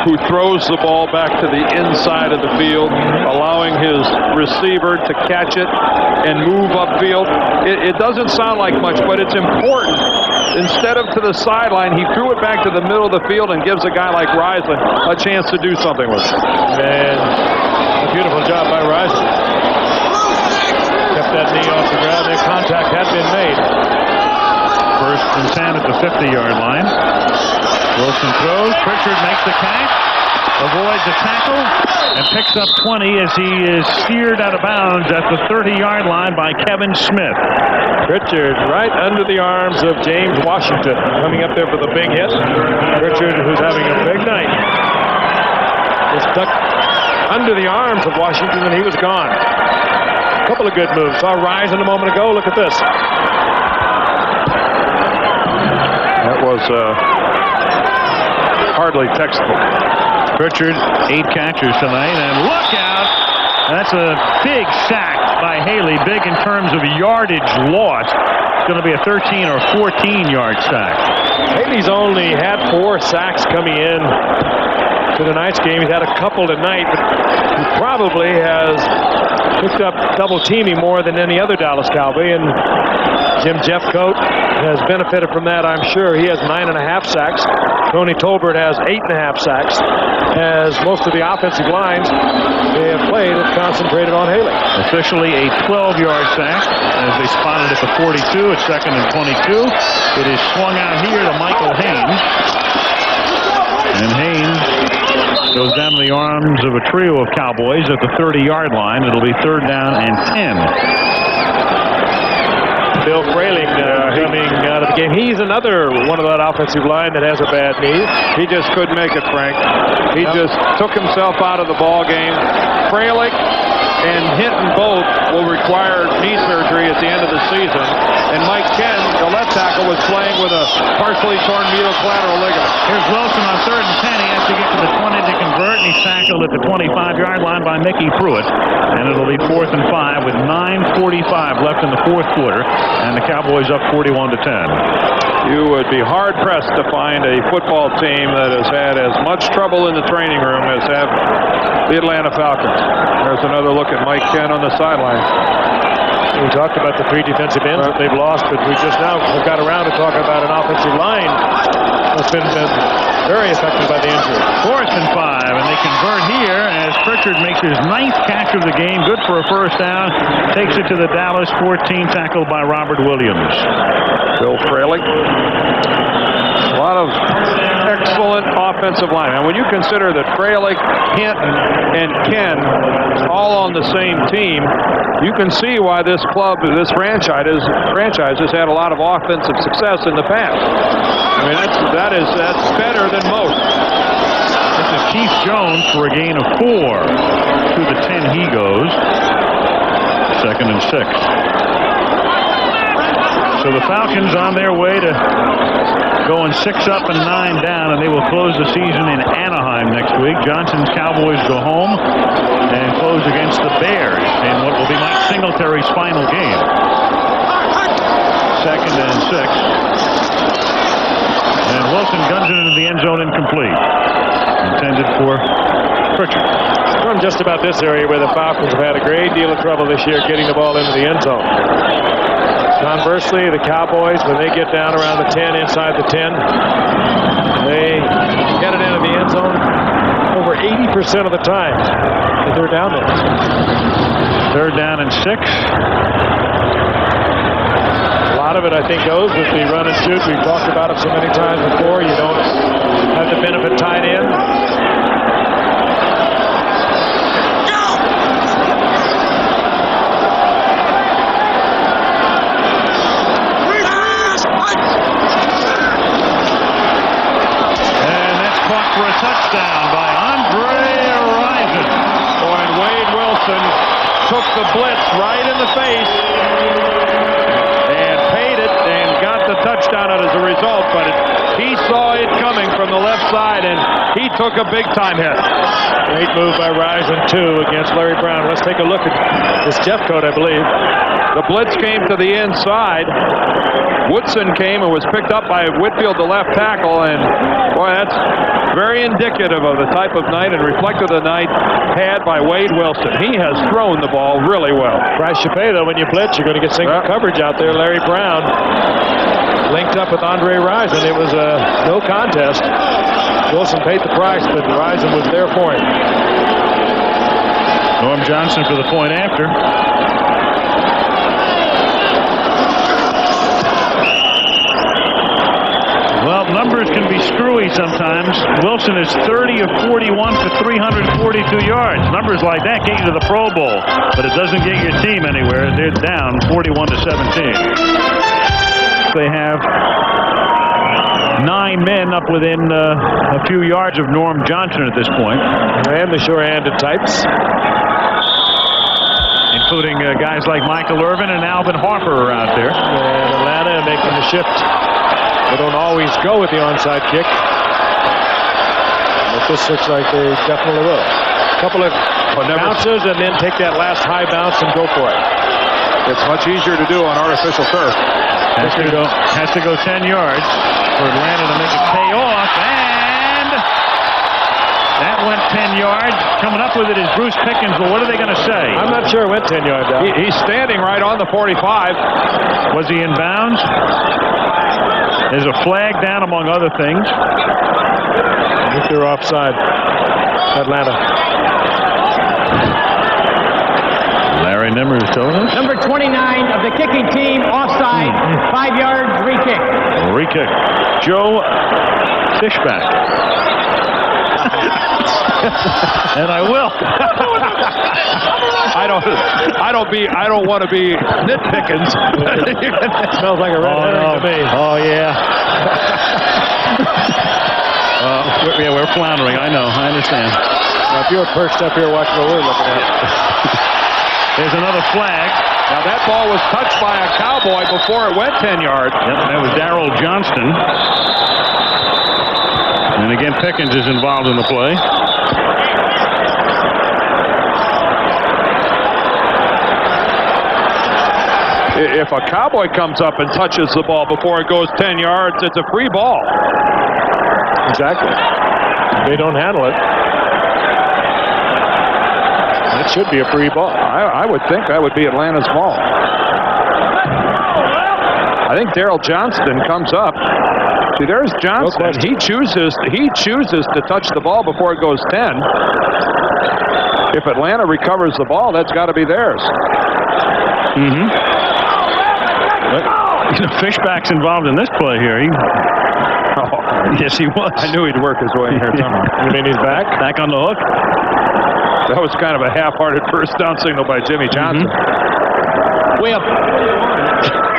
S6: who throws the ball back to the inside of the field, allowing his receiver to catch it and move upfield? It doesn't sound like much, but it's important. Instead of to the sideline, he threw it back to the middle of the field and gives a guy like Rison a chance to do something with it.
S1: Man, a beautiful job by Rison. Kept that knee off the ground, and contact had been made.
S5: 1st and 10 at the 50-yard line. Wilson throws. Pritchard makes the catch, avoids a tackle, and picks up 20 as he is steered out of bounds at the 30-yard line by Kevin Smith.
S1: Pritchard right under the arms of James Washington, coming up there for the big hit. Pritchard, who's having a big night, was ducked under the arms of Washington, and he was gone. A couple of good moves. Saw Rison a moment ago. Look at this.
S6: That was hardly textbook.
S5: Pritchard, 8 catches tonight, and look out! That's a big sack by Haley, big in terms of yardage lost. It's going to be a 13 or 14-yard sack.
S1: Haley's only had 4 sacks coming in to tonight's game. He's had a couple tonight, but he probably has picked up double teaming more than any other Dallas Cowboy, and Jim Jeffcoat has benefited from that, I'm sure. He has 9.5 sacks. Tony Tolbert has 8.5 sacks, as most of the offensive lines they have played have concentrated on Haley.
S5: Officially a 12-yard sack as they spotted at the 42. It's 2nd and 22. It is swung out here to Michael Haynes. And Haynes goes down to the arms of a trio of Cowboys at the 30-yard line. It'll be 3rd down and 10.
S1: Bill Frayling coming out of the game. He's another one of that offensive line that has a bad knee.
S6: He just couldn't make it, Frank. He just took himself out of the ball game. Frayling and Hinton both will require knee surgery at the end of the season. And Mike Ken, the left tackle, was playing with a partially torn medial collateral ligament.
S5: Here's Wilson on 3rd and 10. He has to get to the 20 to convert, and he's tackled at the 25-yard line by Mickey Pruitt. And it'll be 4th and 5 with 9:45 left in the 4th quarter, and the Cowboys up 41-10.
S6: You would be hard-pressed to find a football team that has had as much trouble in the training room as have the Atlanta Falcons. There's another look at Mike Ken on the sideline.
S1: We talked about the 3 defensive ends that they've lost, but we just now have got around to talking about an offensive line that's been very affected by the injury.
S5: 4th and 5, and they convert here as Pritchard makes his 9th catch of the game. Good for a 1st down. Takes it to the Dallas 14, tackled by Robert Williams.
S6: Bill Frayling. A lot of excellent offensive line. And when you consider that Frayling, Hinton, and Ken all on the same team, you can see why this club, this franchise has had a lot of offensive success in the past. I mean, that's better than most.
S5: This is Keith Jones for a gain of 4. To the 10 he goes. 2nd and 6. So the Falcons on their way to going 6 up and 9 down, and they will close the season in Anaheim next week. Johnson's Cowboys go home and close against the Bears in what will be Mike Singletary's final game. 2nd and 6. And Wilson guns it into the end zone, incomplete. Intended for Pritchard.
S1: From just about this area where the Falcons have had a great deal of trouble this year getting the ball into the end zone. Conversely, the Cowboys, when they get down around the 10, inside the 10, they get it into the end zone over 80% of the time that they're down there.
S5: 3rd down and 6.
S1: A lot of it, I think, goes with the run and shoot. We've talked about it so many times before. You don't have the benefit tied in.
S5: For a touchdown by Andre Rison.
S6: Boy, and Wade Wilson took the blitz right in the face and paid it and got the touchdown as a result, but he saw it coming from the left side, and he took a big-time hit.
S1: Great move by Rison, too, against Larry Brown. Let's take a look at this Jeffcoat, I believe.
S6: The blitz came to the inside. Woodson came and was picked up by Whitfield, the left tackle, and boy, that's very indicative of the type of night and reflective of the night had by Wade Wilson. He has thrown the ball really well.
S1: Price you pay, though, when you blitz. You're going to get single coverage out there. Larry Brown linked up with Andre Rison. It was no contest. Wilson paid the price, but Rison was there for him.
S5: Norm Johnson for the point after. Well, numbers can be screwy sometimes. Wilson is 30 of 41 for 342 yards. Numbers like that get you to the Pro Bowl, but it doesn't get your team anywhere. They're down 41-17. They have 9 men up within a few yards of Norm Johnson at this point.
S1: And the sure-handed types.
S5: Including guys like Michael Irvin and Alvin Harper are out there.
S1: And Atlanta making the shift. They don't always go with the onside kick. But this looks like they definitely will. A couple of bounces and then take that last high bounce and go for it.
S6: It's much easier to do on artificial turf.
S5: Has to go 10 yards for Atlanta to make it pay off. And That went 10 yards. Coming up with it is Bruce Pickens, but what are they going to say?
S1: I'm not sure it went 10 yards out.
S6: He's standing right on the 45.
S5: Was he in bounds? There's a flag down, among other things.
S1: I think they're offside. Atlanta.
S5: Larry Nimmer is telling us.
S7: Number 29 of the kicking team, offside, 5 yards, re-kick.
S5: Re-kick. Joe Fishback. And I will.
S6: I don't want to be nitpicking.
S1: Smells like a red herring to me.
S5: Oh yeah. We're floundering. I know. I understand.
S1: Now, if you're perched up here watching what we're looking at.
S5: There's another flag.
S6: Now that ball was touched by a Cowboy before it went 10 yards.
S5: Yep, that was Darrell Johnston. And again, Pickens is involved in the play.
S6: If a Cowboy comes up and touches the ball before it goes 10 yards, it's a free ball.
S1: Exactly. They don't handle it. That should be a free ball.
S6: I would think that would be Atlanta's ball. I think Darrell Johnston comes up. See, there's Johnston.
S1: No
S6: he chooses to touch the ball before it goes 10. If Atlanta recovers the ball, that's got to be theirs.
S5: Mm-hmm. Fishback's involved in this play here. Yes, he was.
S6: I knew he'd work his way in here.
S1: You mean he's back?
S5: Back on the hook.
S6: That was kind of a half-hearted first down signal by Jimmy Johnson.
S7: We have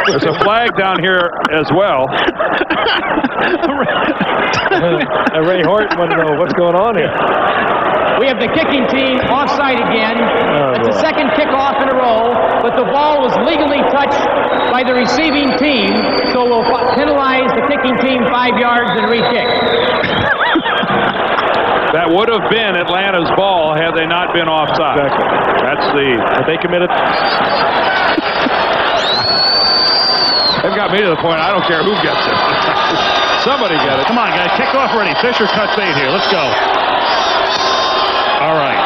S6: There's a flag down here as well.
S1: Ray Horton wanted to know what's going on here.
S7: We have the kicking team offside again. It's the second kickoff in a row, but the ball was legally touched by the receiving team, so we'll penalize the kicking team 5 yards and re-kick.
S6: That would have been Atlanta's ball had they not been offside.
S1: Exactly.
S6: That's
S1: But they committed.
S6: They've got me to the point I don't care who gets it. Somebody get it.
S5: Come on, guys. Kickoff ready. Fisher cuts 8 here. Let's go. All right.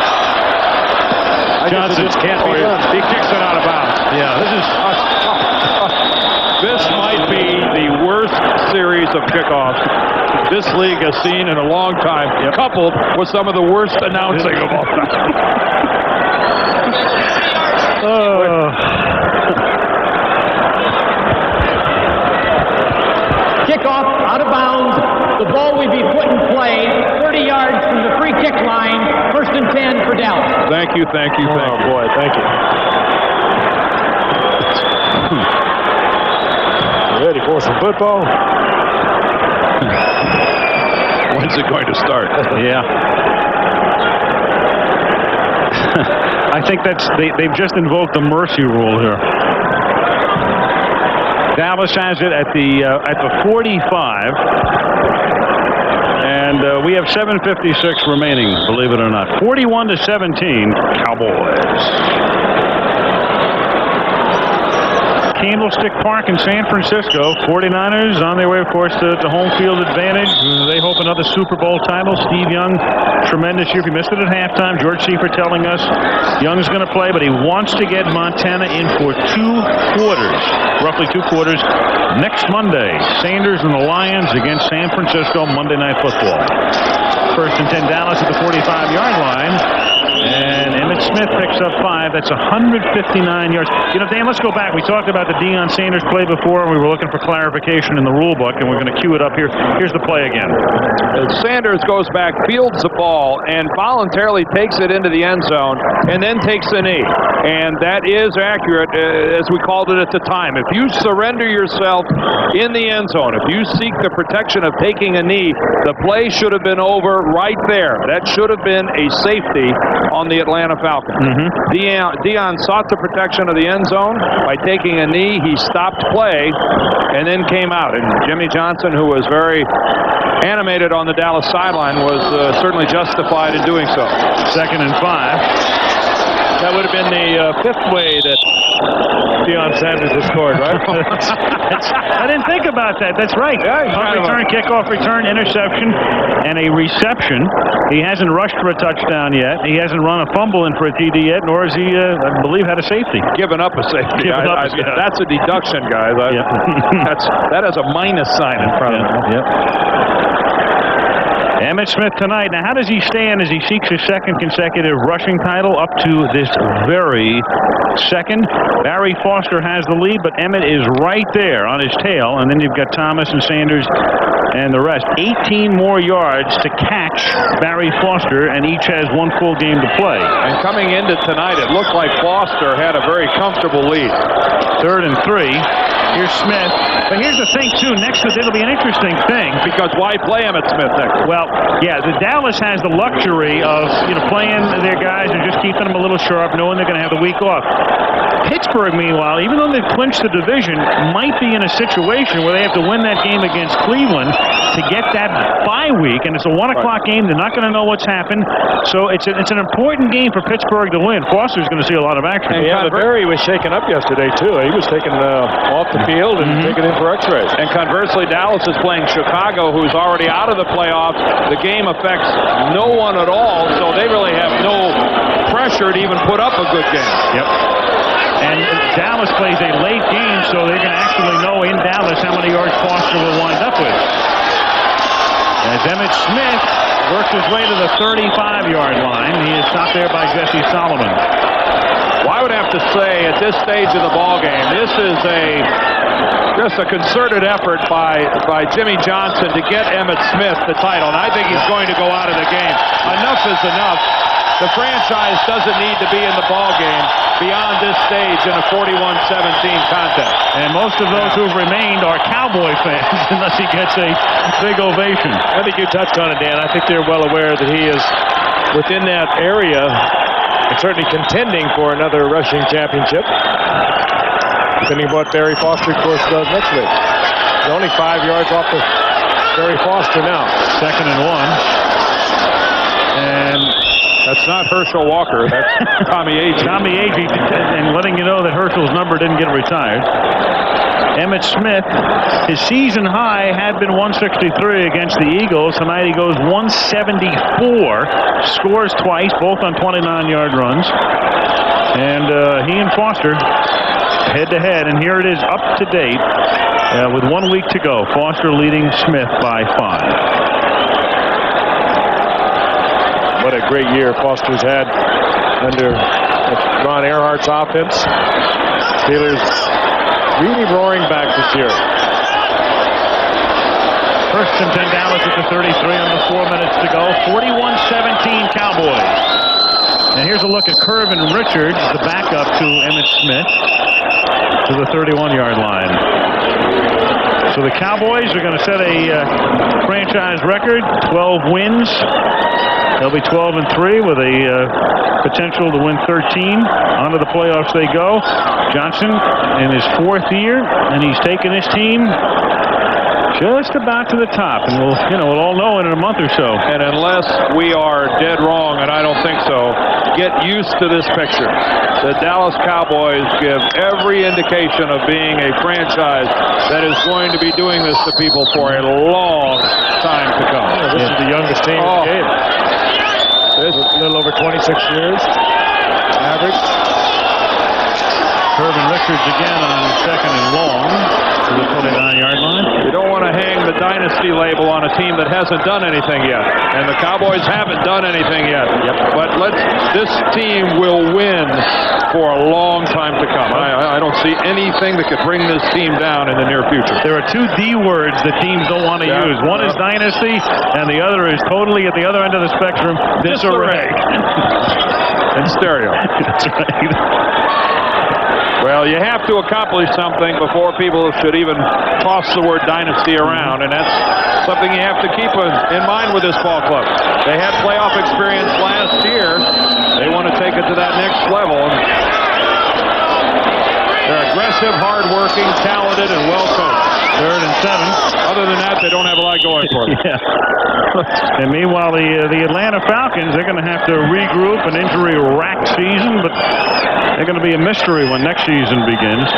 S5: Johnson
S1: just can't be done.
S6: He kicks it out of bounds.
S5: Yeah,
S6: This might be the worst series of kickoffs this league has seen in a long time, coupled with some of the worst announcing of all time.
S7: Kickoff out of bounds. The ball will be put in play 30 yards from the free kick line. 1st and 10 for Dallas.
S6: Thank you.
S1: Oh, boy, thank you. Ready for some football?
S6: When's it going to start?
S5: Yeah. I think they've just invoked the mercy rule here. Dallas has it at the 45, and we have 7:56 remaining. Believe it or not, 41-17, Cowboys. Candlestick Park in San Francisco. 49ers on their way, of course, to home field advantage. They hope another Super Bowl title. Steve Young, tremendous year. If you missed it at halftime, George Seifert telling us Young's going to play, but he wants to get Montana in for 2 quarters, roughly 2 quarters, next Monday. Sanders and the Lions against San Francisco, Monday Night Football. 1st and 10, Dallas at the 45-yard line. And Emmitt Smith picks up 5. That's 159 yards. You know, Dan, let's go back. We talked about the Deion Sanders play before, and we were looking for clarification in the rule book, and we're going to cue it up here. Here's the play again.
S6: Sanders goes back, fields the ball, and voluntarily takes it into the end zone, and then takes the knee. And that is accurate, as we called it at the time. If you surrender yourself in the end zone, if you seek the protection of taking a knee, the play should have been over right there. That should have been a safety on the Atlanta Falcons. Deion sought the protection of the end zone by taking a knee. He stopped play and then came out. And Jimmy Johnson, who was very animated on the Dallas sideline, was certainly justified in doing so.
S5: 2nd and 5.
S1: That would have been the 5th way that Deion Sanders has scored, right?
S5: I didn't think about that. That's right.
S1: Yeah,
S5: Punt return, kickoff return, interception, and a reception. He hasn't rushed for a touchdown yet. He hasn't run a fumble in for a TD yet, nor has he, I believe, had a safety.
S6: Given up a safety. That's a deduction, guys. That has a minus sign in front of it.
S5: Yep. Emmitt Smith tonight. Now, how does he stand as he seeks his second consecutive rushing title up to this very second? Barry Foster has the lead, but Emmitt is right there on his tail, and then you've got Thomas and Sanders and the rest. 18 more yards to catch Barry Foster, and each has one full game to play.
S6: And coming into tonight, it looked like Foster had a very comfortable lead.
S5: 3rd and 3. Here's Smith. But here's the thing, too. Next to it'll be an interesting thing.
S6: Because why play Emmitt Smith next?
S5: Well, yeah, the Dallas has the luxury of playing their guys and just keeping them a little sharp, knowing they're going to have the week off. Pittsburgh, meanwhile, even though they've clinched the division, might be in a situation where they have to win that game against Cleveland to get that bye week, and it's a 1 o'clock game. They're not going to know what's happened, so it's an important game for Pittsburgh to win. Foster's going to see a lot of action.
S1: And yeah, Barry was shaken up yesterday, too. He was taken off the field and taken in for x-rays.
S6: And conversely, Dallas is playing Chicago, who's already out of the playoffs. The game affects no one at all, so they really have no pressure to even put up a good game.
S5: Yep. And Dallas plays a late game, so they're going to actually know in Dallas how many yards Foster will wind up with. As Emmitt Smith works his way to the 35-yard line, he is stopped there by Jesse Solomon.
S6: Well, I would have to say at this stage of the ball game, this is just a concerted effort by Jimmy Johnson to get Emmitt Smith the title, and I think he's going to go out of the game. Enough is enough. The franchise doesn't need to be in the ball game beyond this stage in a 41-17 contest.
S5: And most of those who've remained are Cowboy fans, unless he gets a big ovation.
S1: I think you touched on it, Dan. I think they're well aware that he is within that area and certainly contending for another rushing championship, depending on what Barry Foster, of course, does next week. He's only 5 yards off of Barry Foster now.
S5: 2nd and 1. And
S6: that's not Herschel Walker. That's Tommy Agee.
S5: Tommy Agee, and letting you know that Herschel's number didn't get retired. Emmitt Smith, his season high had been 163 against the Eagles. Tonight he goes 174, scores twice, both on 29-yard runs. And he and Foster head-to-head, and here it is up to date with 1 week to go. Foster leading Smith by 5.
S1: What a great year Foster's had under Ron Earhart's offense. Steelers really roaring back this year.
S5: 1st and 10 Dallas at the 33 under 4 minutes to go. 41-17 Cowboys. And here's a look at Curvin Richards, the backup to Emmitt Smith, to the 31-yard line. So the Cowboys are going to set a franchise record, 12 wins. They'll be 12-3 with a potential to win 13. Onto the playoffs they go. Johnson in his 4th year, and he's taken his team just about to the top, and we'll all know in a month or so.
S6: And unless we are dead wrong, and I don't think so, get used to this picture. The Dallas Cowboys give every indication of being a franchise that is going to be doing this to people for a long time to come.
S1: This is the youngest team in the game. This is a little over 26 years average.
S5: Curvin Richards again on 2nd and long to the 29-yard line.
S6: You don't want to hang the dynasty label on a team that hasn't done anything yet, and the Cowboys haven't done anything yet.
S5: Yep.
S6: But this team will win for a long time to come. I don't see anything that could bring this team down in the near future.
S5: There are 2 D words that teams don't want to use. One is dynasty, and the other is totally at the other end of the spectrum, disarray.
S6: And stereo.
S5: That's right.
S6: Well, you have to accomplish something before people should even toss the word dynasty around, and that's something you have to keep in mind with this ball club. They had playoff experience last year. They want to take it to that next level. They're aggressive, hard-working, talented, and well-coached.
S5: 3rd and 7.
S6: Other than that, they don't have a lot going for them.
S5: Yeah. And meanwhile, the Atlanta Falcons, they're going to have to regroup, an injury-racked season, but they're going to be a mystery when next season begins.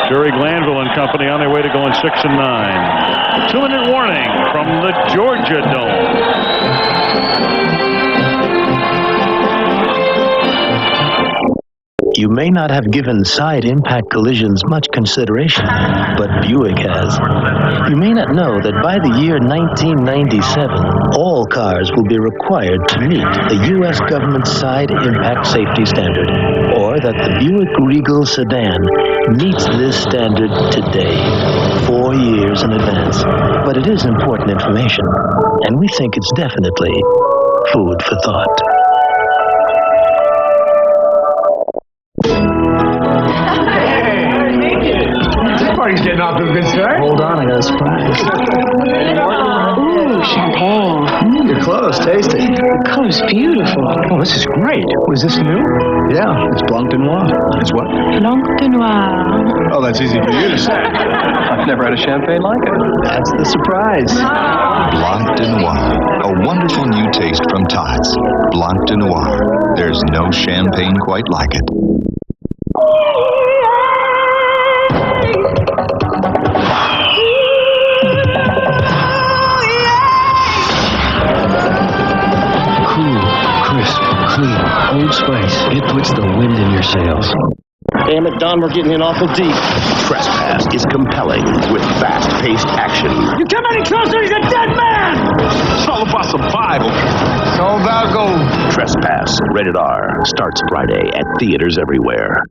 S5: Jerry Glanville and company on their way to going 6-9. 2-minute warning from the Georgia Dome.
S12: You may not have given side impact collisions much consideration, but Buick has. You may not know that by the year 1997, all cars will be required to meet the U.S. government's side impact safety standard, or that the Buick Regal sedan meets this standard today, 4 years in advance. But it is important information, and we think it's definitely food for thought.
S4: Party's getting off to a good start.
S12: Hold on, I got a surprise.
S13: Ooh, champagne.
S12: You're close. Taste it.
S13: The color's beautiful.
S12: Oh, this is great. Was this new? Yeah, it's Blanc de Noir. It's what?
S13: Blanc de Noir.
S12: Oh, that's easy for you to say. I've never had a champagne like it. That's the surprise.
S14: Blanc de Noir, a wonderful new taste from Tots. Blanc de Noir. There's no champagne quite like it.
S12: Clean, Old Spice. It puts the wind in your sails.
S11: Damn it, Don, we're getting in awful deep.
S15: Trespass is compelling with fast-paced action.
S4: You come any closer, he's a dead man!
S15: It's all about survival.
S4: It's all about gold.
S15: Trespass, rated R, starts Friday at theaters everywhere.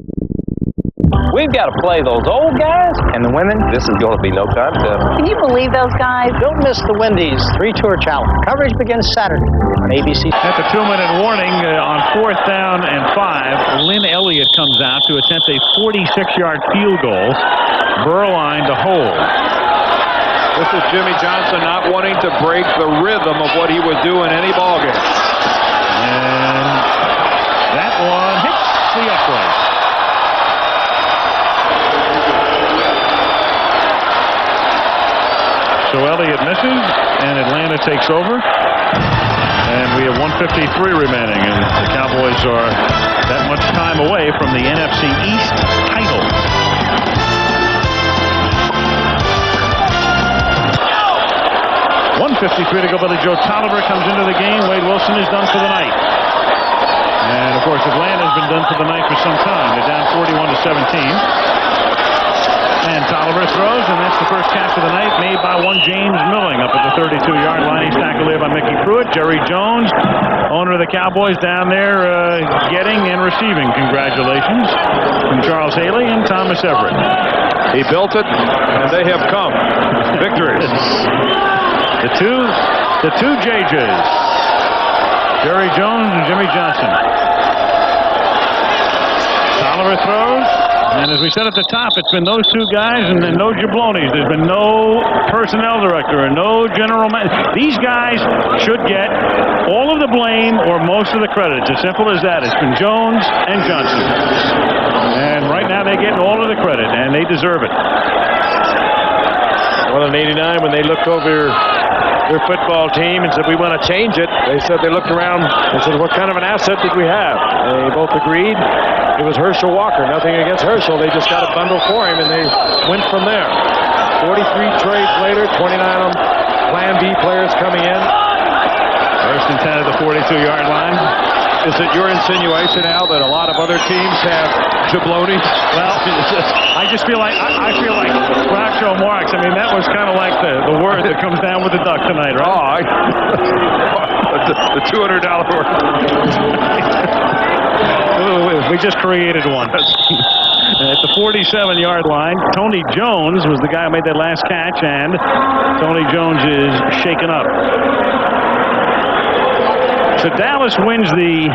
S16: We've got to play those old guys and the women. This is going to be no contest.
S17: Can you believe those guys?
S7: Don't miss the Wendy's 3-Tour Challenge. Coverage begins Saturday on ABC.
S5: At the 2-minute warning on 4th down and 5, Lynn Elliott comes out to attempt a 46-yard field goal. Burline to hold.
S6: This is Jimmy Johnson not wanting to break the rhythm of what he would do in any ballgame.
S5: And that one hits the upright. So Elliott misses, and Atlanta takes over. And we have 1:53 remaining, and the Cowboys are that much time away from the NFC East title. .153 to go. Billy Joe Tolliver comes into the game. Wade Wilson is done for the night. And, of course, Atlanta's been done for the night for some time. They're down 41-17. And Tolliver throws, and that's the first catch of the night made by one James Milling up at the 32-yard line. He's tackled there by Mickey Pruitt. Jerry Jones, owner of the Cowboys, down there getting and receiving congratulations from Charles Haley and Thomas Everett.
S6: He built it, and they have come. Victories.
S5: The two JJs, Jerry Jones and Jimmy Johnson. Tolliver throws. And as we said at the top, it's been those two guys and then no jablonis. There's been no personnel director and no general manager. These guys should get all of the blame or most of the credit. It's as simple as that. It's been Jones and Johnson. And right now they're getting all of the credit, and they deserve it.
S1: Well, in '89, when they looked over their football team and said, we want to change it, they looked around and said, what kind of an asset did we have? They both agreed. It was Herschel Walker. Nothing against Herschel. They just got a bundle for him, and they went from there. 43 trades later, 29 of them Plan B players coming in.
S5: First and 10 at the 42-yard line.
S6: Is it your insinuation, Al, that a lot of other teams have jablonis?
S5: Well, I just feel like Groucho Marx. I mean, that was kind of like the word that comes down with the duck tonight, right?
S6: The $200 word.
S5: We just created one. At the 47-yard line, Tony Jones was the guy who made that last catch, and Tony Jones is shaken up. So Dallas wins the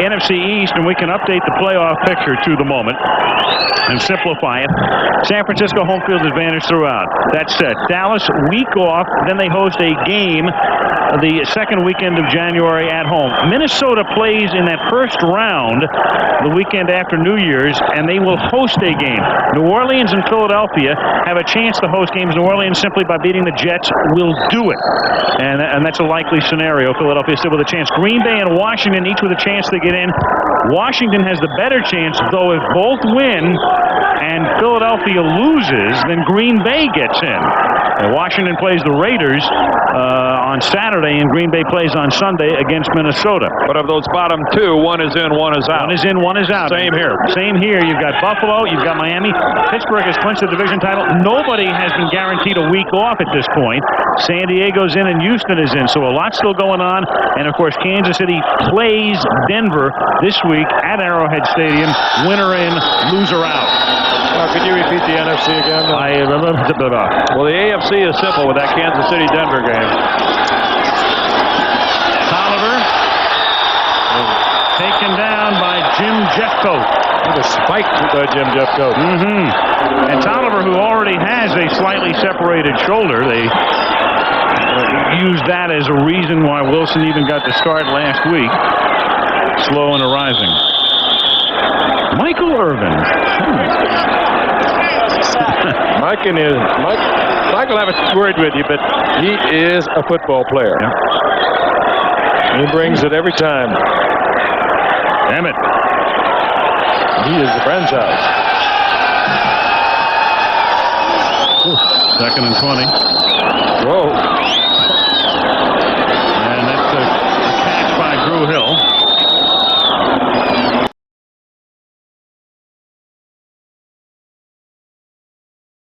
S5: NFC East, and we can update the playoff picture to the moment and simplify it. San Francisco home field advantage throughout. That's Dallas week off, then they host a game the second weekend of January at home. Minnesota plays in that first round the weekend after New Year's, and they will host a game. New Orleans and Philadelphia have a chance to host games. New Orleans, simply by beating the Jets, will do it. And that's a likely scenario. Philadelphia still with a chance. Green Bay and Washington each with a chance to get in. Washington has the better chance, though if both win and Philadelphia loses, then Green Bay gets in. Washington plays the Raiders on Saturday, and Green Bay plays on Sunday against Minnesota.
S6: But of those bottom two, one is in, one is out.
S5: One is in, one is out.
S6: Same here.
S5: Same here. You've got Buffalo, you've got Miami. Pittsburgh has clinched the division title. Nobody has been guaranteed a week off at this point. San Diego's in and Houston is in, so a lot still going on. And, of course, Kansas City plays Denver this week at Arrowhead Stadium. Winner in, loser out.
S1: Could you repeat the NFC again?
S6: Well, the AFC is simple with that Kansas City-Denver game.
S5: Tolliver taken down by Jim Jeffcoat.
S1: With a spike by Jim Jeffcoat.
S5: And Tolliver, who already has a slightly separated shoulder, they used that as a reason why Wilson even got the start last week. Slow and arising. Michael Irvin.
S1: Michael, I haven't worried with you, but he is a football player. He brings it every time.
S5: Damn it.
S1: He is the franchise.
S5: Second and 20.
S1: Whoa.